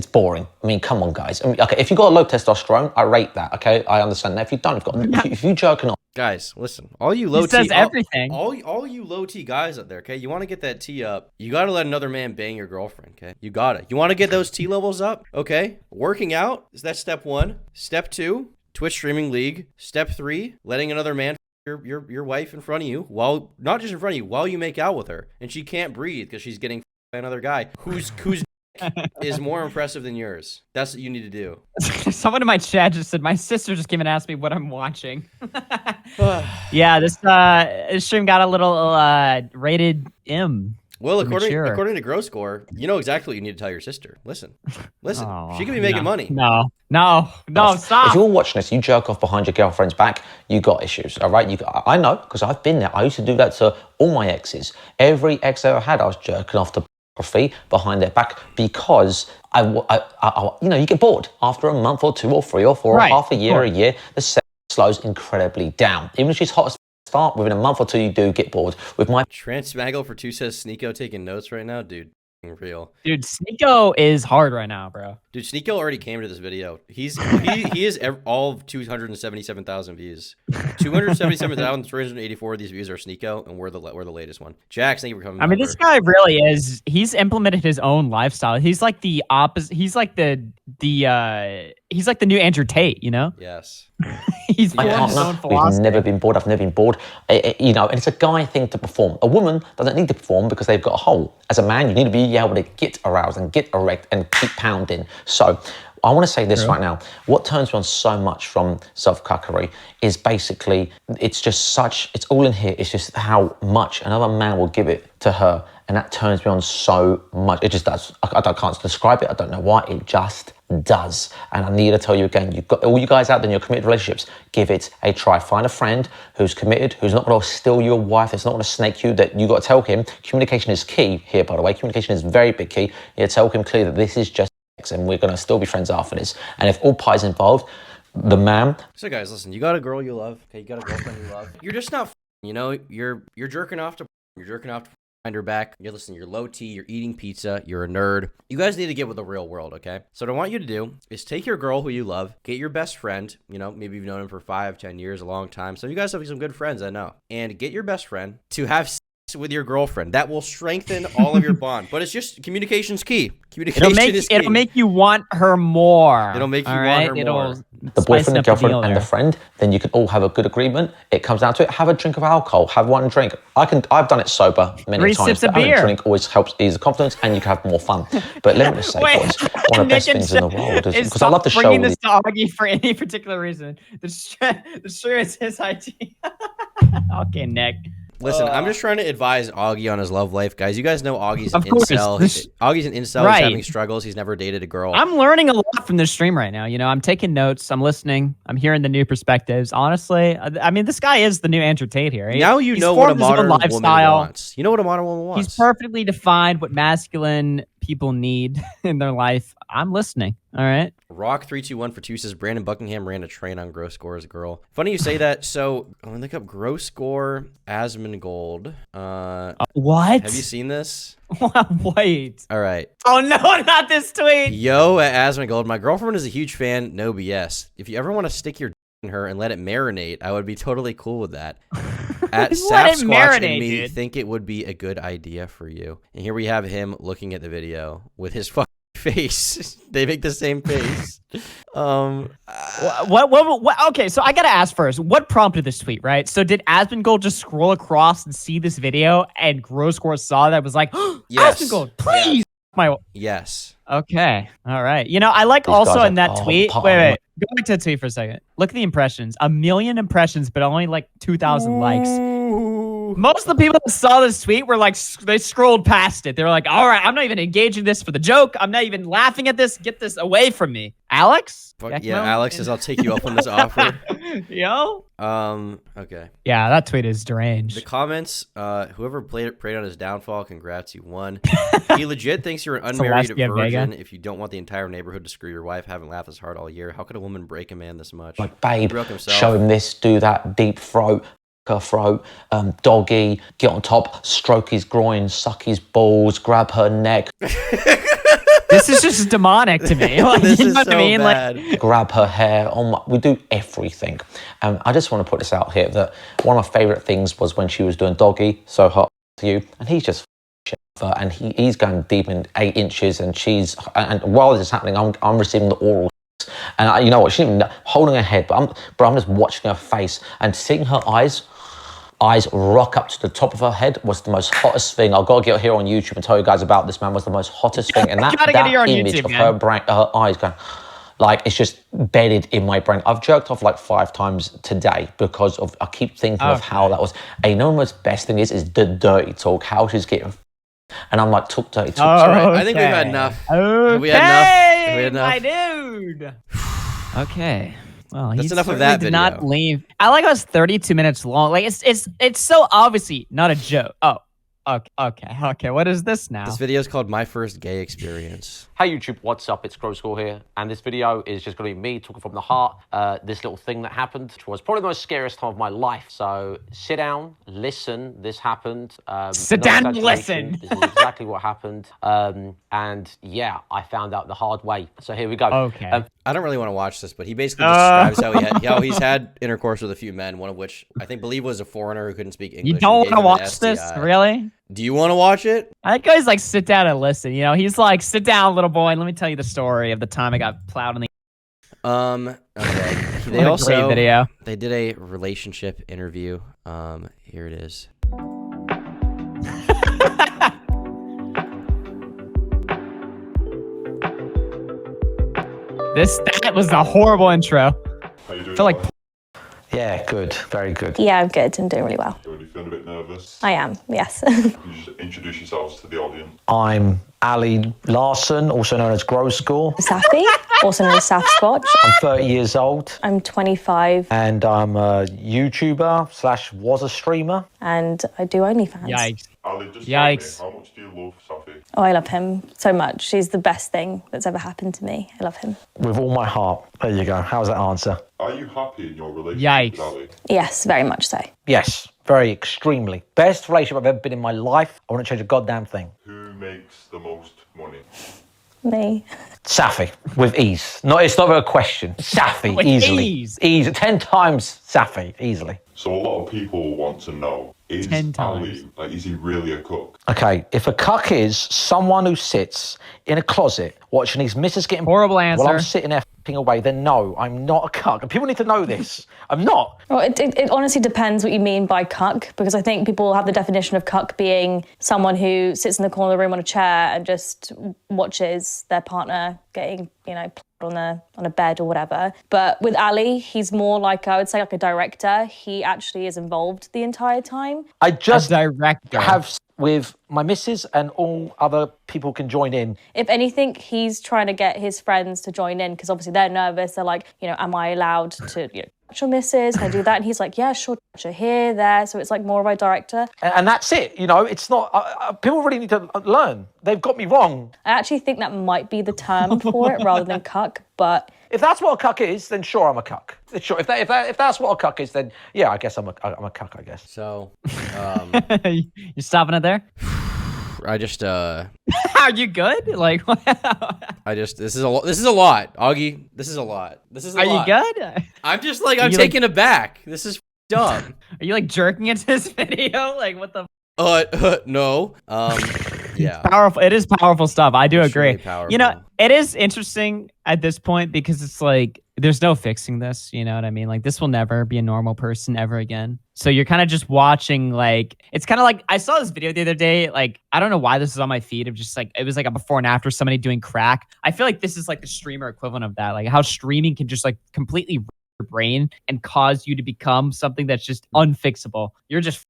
Speaker 4: boring. I mean, come on, guys. I mean, okay, if you've got a low testosterone, I rate that. Okay, I understand that. If you don't, if you jerking off.
Speaker 3: Guys, listen. All you low T,
Speaker 2: says everything.
Speaker 3: All you low T guys out there, okay? You want to get that T up? You got to let another man bang your girlfriend, okay? You got it. You want to get those T levels up, okay? Working out is that step 1. Step 2, Twitch streaming league. Step 3, letting another man your wife in front of you, while not just in front of you, while you make out with her, and she can't breathe because she's getting by another guy whose is more impressive than yours. That's what you need to do.
Speaker 2: Someone in my chat just said, my sister just came and asked me what I'm watching. Yeah, this stream got a little rated M.
Speaker 3: Well, according to Gross Gore, you know exactly what you need to tell your sister. Listen,
Speaker 2: Oh,
Speaker 3: she could be making money.
Speaker 2: No, stop.
Speaker 4: If you're watching this, you jerk off behind your girlfriend's back, you got issues, all right? I know, because I've been there. I used to do that to all my exes. Every ex I ever had, I was jerking off to behind their back because you get bored after a month or 2 or 3 or 4 or half a year. The sex slows incredibly down. Even if she's hot as start, within a month or 2 you do get bored. With my
Speaker 3: Transmaggle for 2 says Sneeko taking notes right now, dude. Real.
Speaker 2: Dude, Sneeko is hard right now, bro.
Speaker 3: Dude, Sneeko already came to this video. He is all of 277,000 views. 277,384 of these views are Sneeko, and we're the latest one. Jax, thank you for coming.
Speaker 2: I mean, this guy really is. He's implemented his own lifestyle. He's like the opposite. He's like the new Andrew Tate, you know?
Speaker 3: Yes.
Speaker 2: He's formed his own philosophy.
Speaker 4: We've never been bored. I've never been bored. And it's a guy thing to perform. A woman doesn't need to perform because they've got a hole. As a man, you need to be able to get aroused and get erect and keep pounding. So I want to say this right now. What turns me on so much from self-cuckery is basically, it's all in here. It's just how much another man will give it to her. And that turns me on so much. It just does. I can't describe it. I don't know why. It just does. And I need to tell you again, you've got all you guys out there in your committed relationships, give it a try. Find a friend who's committed, who's not going to steal your wife, that's not going to snake you, that you got to tell him. Communication is key here, by the way. Communication is very big key. You tell him clearly that this is just sex and we're going to still be friends after this. And if all pie's involved, the man.
Speaker 3: So guys, listen, you got a girl you love, okay, you got a girlfriend you love. You're just not, you're jerking off to behind her back. You're listening, you're low T, you're eating pizza, you're a nerd. You guys need to get with the real world, okay? So what I want you to do is take your girl who you love, get your best friend, maybe you've known him for 5, 10 years, a long time. So you guys have some good friends, I know. And get your best friend to have sex with your girlfriend. That will strengthen all of your bond. But it's just, communication's key. Communication is key.
Speaker 2: It'll make you want her more.
Speaker 3: It'll make you want her more.
Speaker 4: The boyfriend, the girlfriend, and the friend, then you can all have a good agreement. It comes down to it. Have a drink of alcohol. Have one drink. I've done it sober many
Speaker 2: 3
Speaker 4: times.
Speaker 2: sips of
Speaker 4: Having
Speaker 2: beer.
Speaker 4: a drink always helps ease the confidence, and you can have more fun. But let me just say, boys, one of the best things in the world is because I love the show.
Speaker 2: Bringing this to Augie for any particular reason. The stream is his IG. Okay, Nick.
Speaker 3: Listen, I'm just trying to advise Augie on his love life, guys. You guys know Augie's an incel. Augie's an incel.
Speaker 2: Right.
Speaker 3: He's having struggles. He's never dated a girl.
Speaker 2: I'm learning a lot from this stream right now. I'm taking notes. I'm listening. I'm hearing the new perspectives. Honestly, I mean, this guy is the new Andrew Tate here.
Speaker 3: Now you know what a modern woman wants. You know what a modern woman wants.
Speaker 2: He's perfectly defined what masculine people need in their life. I'm listening. All right.
Speaker 3: Rock321 for 2 says Brandon Buckingham ran a train on Gross Gore's girl. Funny you say that. So I'm gonna look up Gross Gore Asmongold.
Speaker 2: What?
Speaker 3: Have you seen this?
Speaker 2: Wait.
Speaker 3: All right.
Speaker 2: Oh no, not this tweet.
Speaker 3: Yo at Asmongold, my girlfriend is a huge fan. No BS. If you ever want to stick your in her and let it marinate, I would be totally cool with that. At Sasquatch and me,
Speaker 2: dude.
Speaker 3: think it would be a good idea for you. And here we have him looking at the video with his fucking face. They make the same face.
Speaker 2: What? Okay, so I gotta ask first. What prompted this tweet, right? So did Asmongold just scroll across and see this video, and Gross Gore saw that, was like,
Speaker 3: yes.
Speaker 2: Asmongold, please. My
Speaker 3: yes.
Speaker 2: Okay. All right. I like
Speaker 4: These
Speaker 2: also
Speaker 4: guys
Speaker 2: in
Speaker 4: are
Speaker 2: that
Speaker 4: all
Speaker 2: tweet.
Speaker 4: part
Speaker 2: Wait.
Speaker 4: of
Speaker 2: Go back to the tweet for a second. Look at the impressions. 1 million impressions, but only like 2,000 likes. Most of the people that saw this tweet were like, they scrolled past it. They were like, all right, I'm not even engaging this for the joke. I'm not even laughing at this. Get this away from me. Alex?
Speaker 3: Yeah, Alex says I'll take you up on this offer.
Speaker 2: Yo.
Speaker 3: Okay.
Speaker 2: Yeah, that tweet is deranged.
Speaker 3: The comments, whoever prayed on his downfall, congrats, you won. He legit thinks you're an unmarried virgin if you don't want the entire neighborhood to screw your wife. Haven't laughed as hard all year. How could a woman break a man this much?
Speaker 4: Like, babe,
Speaker 3: He broke himself.
Speaker 4: show him this, do that, deep throat, her throat, doggy, get on top, stroke his groin, suck his balls, grab her neck.
Speaker 2: This is just demonic to me. Like,
Speaker 3: This
Speaker 2: you
Speaker 3: is
Speaker 2: know what I
Speaker 3: so
Speaker 2: mean?
Speaker 3: bad.
Speaker 2: Like,
Speaker 4: grab her hair. We do everything. I just want to put this out here that one of my favorite things was when she was doing doggy, so hot to you, and he's just shit with her, and he's going deep in 8 inches, and and while this is happening, I'm receiving the oral. And you know what? She's even holding her head, but I'm just watching her face and seeing her eyes rock up to the top of her head was the most hottest thing. I've got to get here on YouTube and tell you guys about this, man. Was the most hottest thing, and that image
Speaker 2: YouTube,
Speaker 4: of her eyes going, like, it's just bedded in my brain. I've jerked off like 5 times today because I keep thinking of how that was. And you know what the best thing is the dirty talk, how she's getting. And I'm like, talk dirty talk.
Speaker 3: All right, I think we've had enough.
Speaker 2: Okay,
Speaker 3: We had enough.
Speaker 2: my dude. Okay. Well,
Speaker 3: That's
Speaker 2: he
Speaker 3: enough of
Speaker 2: certainly
Speaker 3: that
Speaker 2: did
Speaker 3: video.
Speaker 2: not leave. I like how it's 32 minutes long. Like it's so obviously not a joke. Oh, okay. What is this now?
Speaker 3: This video is called My First Gay Experience.
Speaker 4: Hey YouTube, what's up? It's Gross Gore here, and this video is just going to be me talking from the heart. This little thing that happened, which was probably the most scariest time of my life. So sit down, listen. This happened.
Speaker 2: Sit
Speaker 4: no
Speaker 2: down and
Speaker 4: exaggeration.
Speaker 2: listen.
Speaker 4: This is exactly what happened. And yeah, I found out the hard way. So here we go.
Speaker 2: Okay.
Speaker 3: I don't really want to watch this, but he basically describes how he's had intercourse with a few men, one of which I believe was a foreigner who couldn't speak English.
Speaker 2: You don't want to watch
Speaker 3: STI.
Speaker 2: this, really?
Speaker 3: Do you want to watch it?
Speaker 2: I think he's like, sit down and listen. He's like, sit down, little boy, and let me tell you the story of the time I got plowed in the.
Speaker 3: Okay. They
Speaker 2: What a
Speaker 3: also
Speaker 2: great video.
Speaker 3: They did a relationship interview. Here it is.
Speaker 2: That was a horrible intro. I feel like
Speaker 4: Yeah, good. Very good.
Speaker 7: Yeah, I'm good. I'm doing really well.
Speaker 22: Are you feeling a bit nervous?
Speaker 7: I am, yes.
Speaker 22: Can you just introduce yourselves to the audience?
Speaker 4: I'm Ali Larsen, also known as Score.
Speaker 7: Safi, also known as Sasquatch.
Speaker 4: I'm 30 years old.
Speaker 7: I'm 25.
Speaker 4: And I'm a YouTuber / was a streamer.
Speaker 7: And I do OnlyFans.
Speaker 2: Yikes.
Speaker 22: Ali, just
Speaker 2: Yikes.
Speaker 22: tell me, how much do you love Safi?
Speaker 7: Oh, I love him so much. He's the best thing that's ever happened to me. I love him.
Speaker 4: With all my heart. There you go. How's that answer?
Speaker 22: Are you happy in your relationship with Ali?
Speaker 7: Yes, very much so.
Speaker 4: Yes, very extremely. Best relationship I've ever been in my life. I wouldn't change a goddamn thing.
Speaker 22: Who makes the most money?
Speaker 7: Me.
Speaker 4: Safi, with ease. It's not a question. Safi,
Speaker 2: With
Speaker 4: easily.
Speaker 2: ease.
Speaker 4: Easy. 10 times Safi, easily.
Speaker 22: So a lot of people want to know, is
Speaker 2: 10 times.
Speaker 22: Ali, like, is he really a cook?
Speaker 4: Okay, if a cuck is someone who sits in a closet watching his missus getting
Speaker 2: Horrible answer.
Speaker 4: while I'm sitting there f***ing away, then no, I'm not a cuck. And people need to know this. I'm not.
Speaker 7: Well, it honestly depends what you mean by cuck, because I think people have the definition of cuck being someone who sits in the corner of the room on a chair and just watches their partner getting, on a bed or whatever. But with Ali, he's more like, I would say, like a director. He actually is involved the entire time.
Speaker 4: I just
Speaker 2: director.
Speaker 4: have with my missus and all other people can join in.
Speaker 7: If anything, he's trying to get his friends to join in, because obviously they're nervous. They're like, am I allowed to touch your missus? Can I do that? And he's like, yeah, sure, touch her here, there. So it's like more of a director.
Speaker 4: And that's it. It's not, people really need to learn. They've got me wrong.
Speaker 7: I actually think that might be the term for it rather than cuck, but...
Speaker 4: If that's what a cuck is, then sure, I'm a cuck. Sure, if that's what a cuck is, then yeah, I guess I'm a cuck, I guess.
Speaker 3: So,
Speaker 2: You stopping it there?
Speaker 3: I just
Speaker 2: Are you good? Like,
Speaker 3: this is a lot. This is a lot, Augie. This is a lot. This is a
Speaker 2: are
Speaker 3: lot.
Speaker 2: you good?
Speaker 3: I'm just like, I'm taken aback. This is dumb.
Speaker 2: Are you like jerking into this video? Like, what the?
Speaker 3: No. Yeah.
Speaker 2: Powerful. It is powerful stuff. I do agree.
Speaker 3: really powerful.
Speaker 2: It is interesting at this point because it's like there's no fixing this. You know what I mean? Like this will never be a normal person ever again. So you're kind of just watching. Like it's kind of like I saw this video the other day. Like I don't know why this is on my feed of just like it was like a before and after somebody doing crack. I feel like this is like the streamer equivalent of that. Like how streaming can just like completely your brain and cause you to become something that's just unfixable. You're just.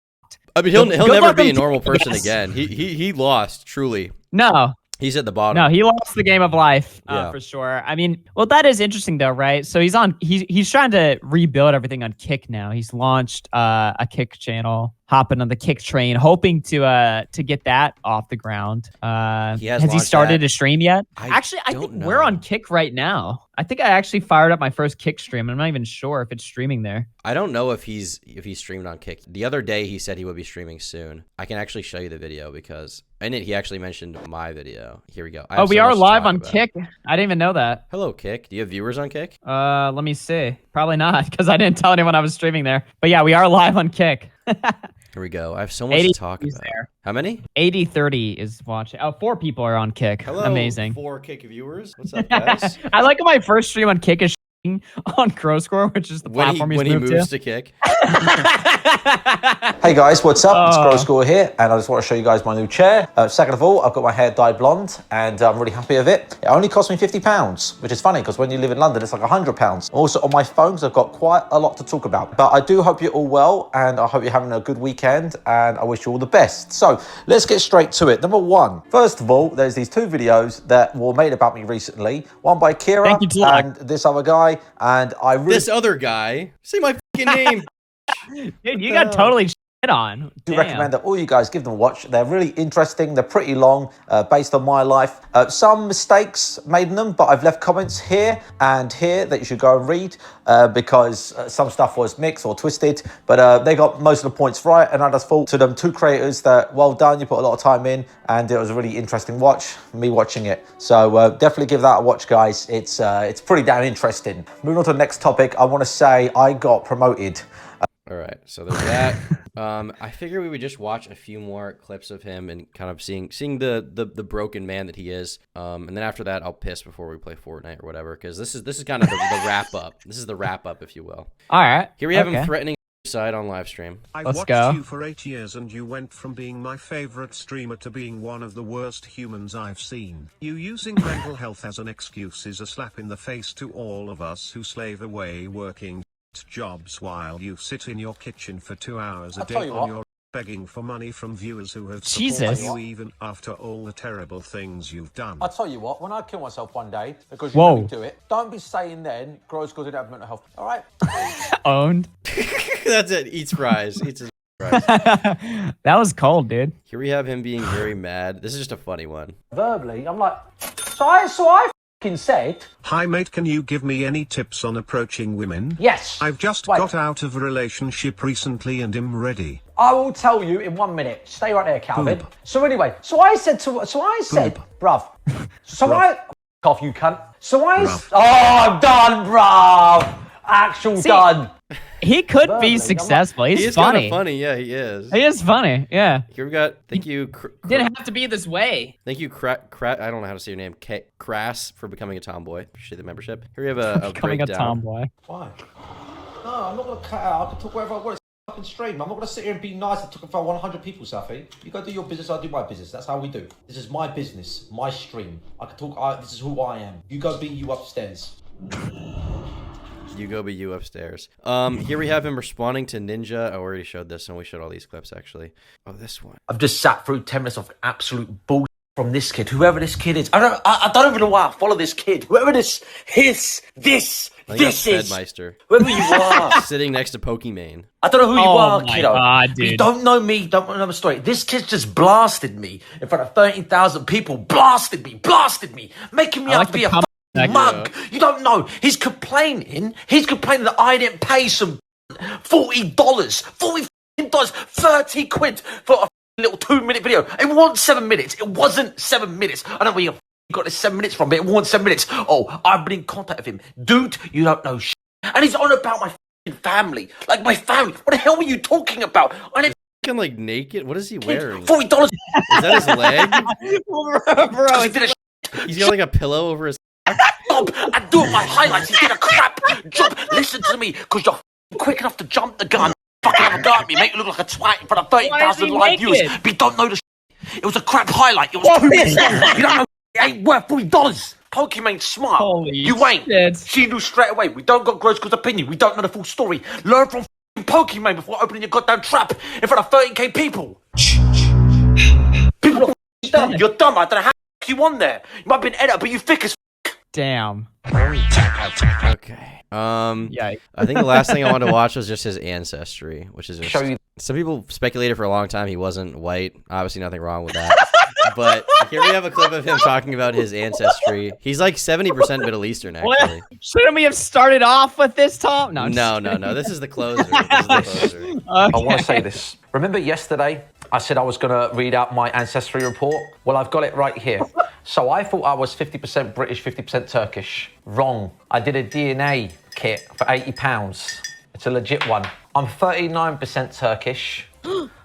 Speaker 3: I mean, he'll never be a normal person again. He lost, truly.
Speaker 2: No.
Speaker 3: He's at the bottom.
Speaker 2: No, he lost the game of life
Speaker 3: Yeah.
Speaker 2: for sure. I mean, well, that is interesting though, right? So he's trying to rebuild everything on Kick now. He's launched a Kick channel, hopping on the Kick train, hoping to get that off the ground. Has he started to stream yet? I think we're on Kick right now. I think I actually fired up my first Kick stream. I'm not even sure if it's streaming there.
Speaker 3: I don't know if he's streamed on Kick. The other day he said he would be streaming soon. I can actually show you the video because in it he actually mentioned my video. Here we go.
Speaker 2: We are live on Kick. I didn't even know that.
Speaker 3: Hello, Kick. Do you have viewers on Kick?
Speaker 2: Let me see. Probably not because I didn't tell anyone I was streaming there. But yeah, we are live on Kick.
Speaker 3: Here we go. I have so much to talk about.
Speaker 2: There.
Speaker 3: How many?
Speaker 2: 80-30 is watching. Oh, 4 people are on Kick.
Speaker 3: Hello,
Speaker 2: amazing.
Speaker 3: 4 Kick viewers. What's up, guys?
Speaker 2: I like my first stream on Kick is on Score, which is the platform
Speaker 3: when he moves
Speaker 2: to
Speaker 3: Kick.
Speaker 4: Hey guys, what's up? It's Score here, and I just want to show you guys my new chair. Second of all, I've got my hair dyed blonde, and I'm really happy with it. It only cost me £50, which is funny because when you live in London, it's like £100. Also, on my phones, I've got quite a lot to talk about. But I do hope you're all well, and I hope you're having a good weekend, and I wish you all the best. So let's get straight to it. Number one, first of all, there's these 2 videos that were made about me recently. One by Kira and this other guy, and I really...
Speaker 3: This other guy? Say my fucking name.
Speaker 2: Dude, you got totally shit on.
Speaker 4: I do recommend that all you guys give them a watch. They're really interesting. They're pretty long, based on my life. Some mistakes made in them, but I've left comments here and here that you should go and read because some stuff was mixed or twisted, but they got most of the points right, and I just thought to them 2 creators that well done, you put a lot of time in, and it was a really interesting watch, me watching it. So definitely give that a watch, guys. It's pretty damn interesting. Moving on to the next topic, I want to say I got promoted.
Speaker 3: All right, so there's that. I figure we would just watch a few more clips of him and kind of seeing the broken man that he is. And then after that, I'll piss before we play Fortnite or whatever, because this is kind of the wrap up. This is the wrap up, if you will.
Speaker 2: All right.
Speaker 3: Here we have him threatening suicide on live stream.
Speaker 23: I
Speaker 2: Let's
Speaker 23: watched
Speaker 2: go.
Speaker 23: you for 8 years and you went from being my favorite streamer to being one of the worst humans I've seen. You using mental health as an excuse is a slap in the face to all of us who slave away working great jobs while you sit in your kitchen for 2 hours a
Speaker 4: I'll tell
Speaker 23: day
Speaker 4: you
Speaker 23: on
Speaker 4: what.
Speaker 23: your begging for money from viewers who have
Speaker 2: Jesus.
Speaker 23: supported you even after all the terrible things you've done.
Speaker 4: I'll tell you what, when I kill myself one day, because you
Speaker 2: Whoa.
Speaker 4: let me do it, don't be saying then, Gross Gore didn't have mental health. All right?
Speaker 2: Owned.
Speaker 3: That's it. Eats fries. Eats his fries.
Speaker 2: That was cold, dude.
Speaker 3: Here we have him being very mad. This is just a funny one.
Speaker 4: Verbally, I'm like, so I fucking said,
Speaker 23: Hi mate, can you give me any tips on approaching women?
Speaker 4: yes.
Speaker 23: I've just got out of a relationship recently and am ready.
Speaker 6: I will tell you in 1 minute. Stay right there, Calvin.
Speaker 23: Boob.
Speaker 6: So anyway, bruv. So
Speaker 23: Bruv.
Speaker 6: I, f off you cunt. So I,
Speaker 23: Bruv.
Speaker 6: oh, I'm done, bruv. Actual
Speaker 2: See,
Speaker 6: done.
Speaker 2: He could
Speaker 6: Verbally,
Speaker 2: be
Speaker 6: I'm
Speaker 2: successful.
Speaker 3: He
Speaker 2: He's
Speaker 3: is kind
Speaker 2: funny.
Speaker 3: of funny. Yeah, he is.
Speaker 2: He is funny. Yeah.
Speaker 3: Here we got. Thank you.
Speaker 2: Didn't have to be this way.
Speaker 3: Thank you, I don't know how to say your name. Crass for becoming a tomboy. Appreciate the membership. Here we have a
Speaker 2: Becoming a
Speaker 3: breakdown.
Speaker 2: tomboy.
Speaker 6: Why? No, I'm not gonna cut out. I can talk wherever I want. It's a fucking stream. I'm not gonna sit here and be nice and talk in front of 100 people, Safi. You go do your business, I do my business. That's how we do. This is my business, my stream. I can talk. This is who I am. You go be you upstairs.
Speaker 3: You go be you upstairs. Here we have him responding to Ninja. I already showed this, and we showed all these clips actually. Oh, this one.
Speaker 6: I've just sat through 10 minutes of absolute bullshit from this kid, whoever this kid is. I don't even know why I follow this kid. Whoever this is.
Speaker 3: I think that's Fedmeister.
Speaker 6: Whoever you are.
Speaker 3: Sitting next to Pokimane.
Speaker 6: I don't know who you are,
Speaker 2: my
Speaker 6: kiddo.
Speaker 2: God, dude.
Speaker 6: You don't know me, don't know my story. This kid just blasted me in front of 13,000 people. Blasted me, making me
Speaker 2: I
Speaker 6: out
Speaker 2: like
Speaker 6: to
Speaker 2: the
Speaker 6: be a
Speaker 2: comment
Speaker 6: fucking mug. You don't know. He's complaining that I didn't pay some $40, $40, 30 quid for a little 2-minute video. It wasn't 7 minutes. It wasn't 7 minutes. I don't know where you got this 7 minutes from, but it wasn't 7 minutes. Oh, I've been in contact with him. Dude, you don't know shit. And he's on about my family. Like my family. What the hell were you talking about? I didn't
Speaker 3: Fucking like naked. What is he wearing?
Speaker 6: $40.
Speaker 3: Is that his leg?
Speaker 2: Bro,
Speaker 3: He's got like a pillow over his.
Speaker 6: Stop and do my highlights. He did a crap job. Listen to me, because you're quick enough to jump the gun. Fucking have a go at me, make you look like a twat in front of 30,000 live viewers. But you don't know the It was a crap highlight. It was 2 minutes long. You don't know. It ain't worth $40. Pokemon's smart.
Speaker 2: Holy
Speaker 6: you ain't.
Speaker 2: shit.
Speaker 6: She knew straight away. We don't got Gross Gore's opinion. We don't know the full story. Learn from Pokemon before opening your goddamn trap in front of 13k people. People are dumb. You're dumb. I don't know how you on there. You might have been editor, but you thick as
Speaker 2: damn.
Speaker 3: Okay.
Speaker 2: Yikes.
Speaker 3: I think the last thing I wanted to watch was just his ancestry, which is just,
Speaker 4: Show you.
Speaker 3: some people speculated for a long time he wasn't white. Obviously, nothing wrong with that. But here we have a clip of him talking about his ancestry. He's like 70% Middle Eastern, actually.
Speaker 2: Shouldn't we have started off with this, Tom? No.
Speaker 3: No. This is the closer.
Speaker 2: Okay.
Speaker 4: I want to say this. Remember yesterday I said I was going to read out my ancestry report? Well, I've got it right here. So I thought I was 50% British, 50% Turkish. Wrong. I did a DNA kit for £80. It's a legit one. I'm 39% Turkish.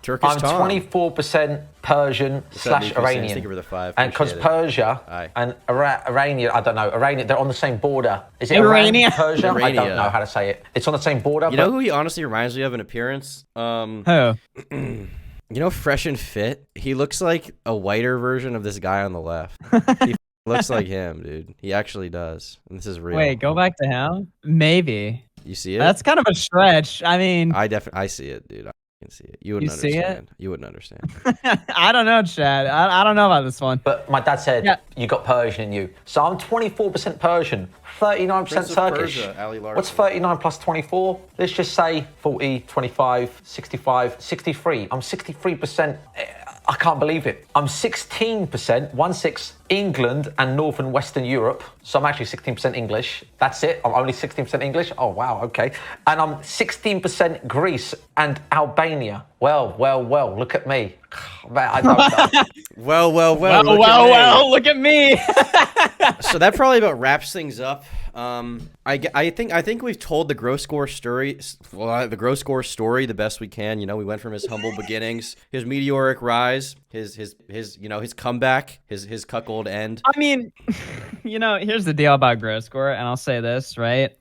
Speaker 3: Turkish
Speaker 4: I'm
Speaker 3: Tom.
Speaker 4: 24% Persian / Iranian.
Speaker 3: Thank you for the 5.
Speaker 4: And because
Speaker 3: Appreciate it.
Speaker 4: Persia and Iranian, I don't know, Iranian, they're on the same border. Is it
Speaker 2: Iranian?
Speaker 4: Iran, Persia? I
Speaker 3: Irania.
Speaker 4: don't know how to say it. It's on the same border.
Speaker 3: You know who he honestly reminds me of in appearance?
Speaker 2: Who?
Speaker 3: You know, Fresh and Fit? He looks like a whiter version of this guy on the left. He looks like him, dude. He actually does. And this is real.
Speaker 2: Wait, go back to him? Maybe.
Speaker 3: You see it?
Speaker 2: That's kind of a stretch. I mean,
Speaker 3: I see it, dude. I can see it. You wouldn't
Speaker 2: see it?
Speaker 3: understand. You wouldn't understand.
Speaker 2: I don't know, Chad. I don't know about this one.
Speaker 4: But my dad said, you got Persian in you. So I'm 24% Persian, 39%
Speaker 3: Prince of
Speaker 4: Turkish.
Speaker 3: Persia, Ali Larsen.
Speaker 4: What's 39 plus 24? Let's just say 40, 25, 65, 63. I'm 63%. I can't believe it. I'm 16%, 1/6 England and North and Western Europe. So I'm actually 16% English. That's it. I'm only 16% English. Oh, wow. Okay. And I'm 16% Greece and Albania. Well. Look at me. Man, I don't know.
Speaker 3: Well,
Speaker 2: Look at me.
Speaker 3: So that probably about wraps things up. I think we've told the Gross Gore story, the Gross Gore story the best we can. You know, we went from his humble beginnings, his meteoric rise, his comeback, his cuckold end.
Speaker 2: I mean, you know, here's the deal about Gross Gore, and I'll say this, right?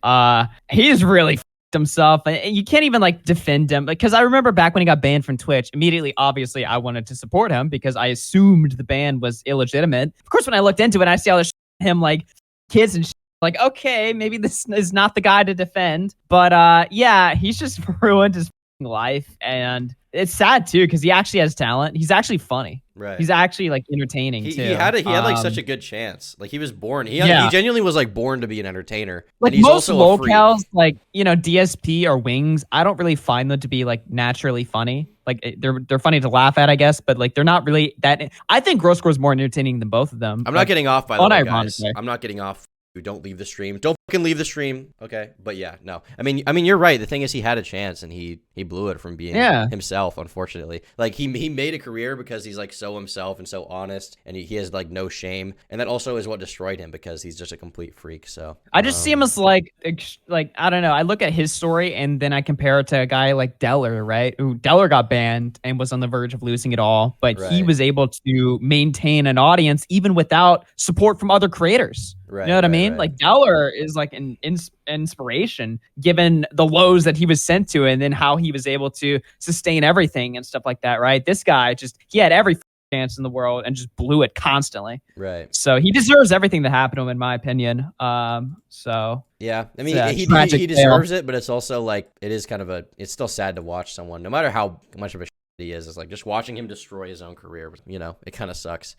Speaker 2: He's really f***ed himself, and you can't even like defend him, because I remember back when he got banned from Twitch, immediately, obviously, I wanted to support him because I assumed the ban was illegitimate. Of course, when I looked into it, I see all this him like kids and like, okay, maybe this is not the guy to defend. But yeah, he's just ruined his life, and it's sad too because he actually has talent. He's actually funny.
Speaker 3: Right.
Speaker 2: He's actually like entertaining too.
Speaker 3: He had like such a good chance. Like he was born. He genuinely was like born to be an entertainer.
Speaker 2: Like
Speaker 3: and he's
Speaker 2: most
Speaker 3: also a freak.
Speaker 2: locals, like DSP or Wings, I don't really find them to be like naturally funny. Like they're funny to laugh at, I guess, but like they're not really that. I think Gross Score is more entertaining than both of them.
Speaker 3: I'm not getting off by the way, guys.
Speaker 2: Unironically.
Speaker 3: I'm not getting off. Don't leave the stream. Don't fucking leave the stream. Okay, but yeah, no. I mean, you're right. The thing is, he had a chance and he blew it from being himself. Unfortunately, like he made a career because he's like so himself and so honest, and he has like no shame, and that also is what destroyed him because he's just a complete freak. So
Speaker 2: I just see him as like I don't know. I look at his story and then I compare it to a guy like Deller, right? Who Deller got banned and was on the verge of losing it all, but he was able to maintain an audience even without support from other creators.
Speaker 3: Right,
Speaker 2: you know what I mean?
Speaker 3: right.
Speaker 2: Like Deller is like an inspiration given the lows that he was sent to and then how he was able to sustain everything and stuff like that, right? This guy he had every chance in the world and just blew it constantly.
Speaker 3: Right.
Speaker 2: So he deserves everything that happened to him, in my opinion. So
Speaker 3: yeah, I mean, he deserves it, but it's also like it is kind of it's still sad to watch someone, no matter how much of a he is. It's like just watching him destroy his own career. You know, it kind of sucks.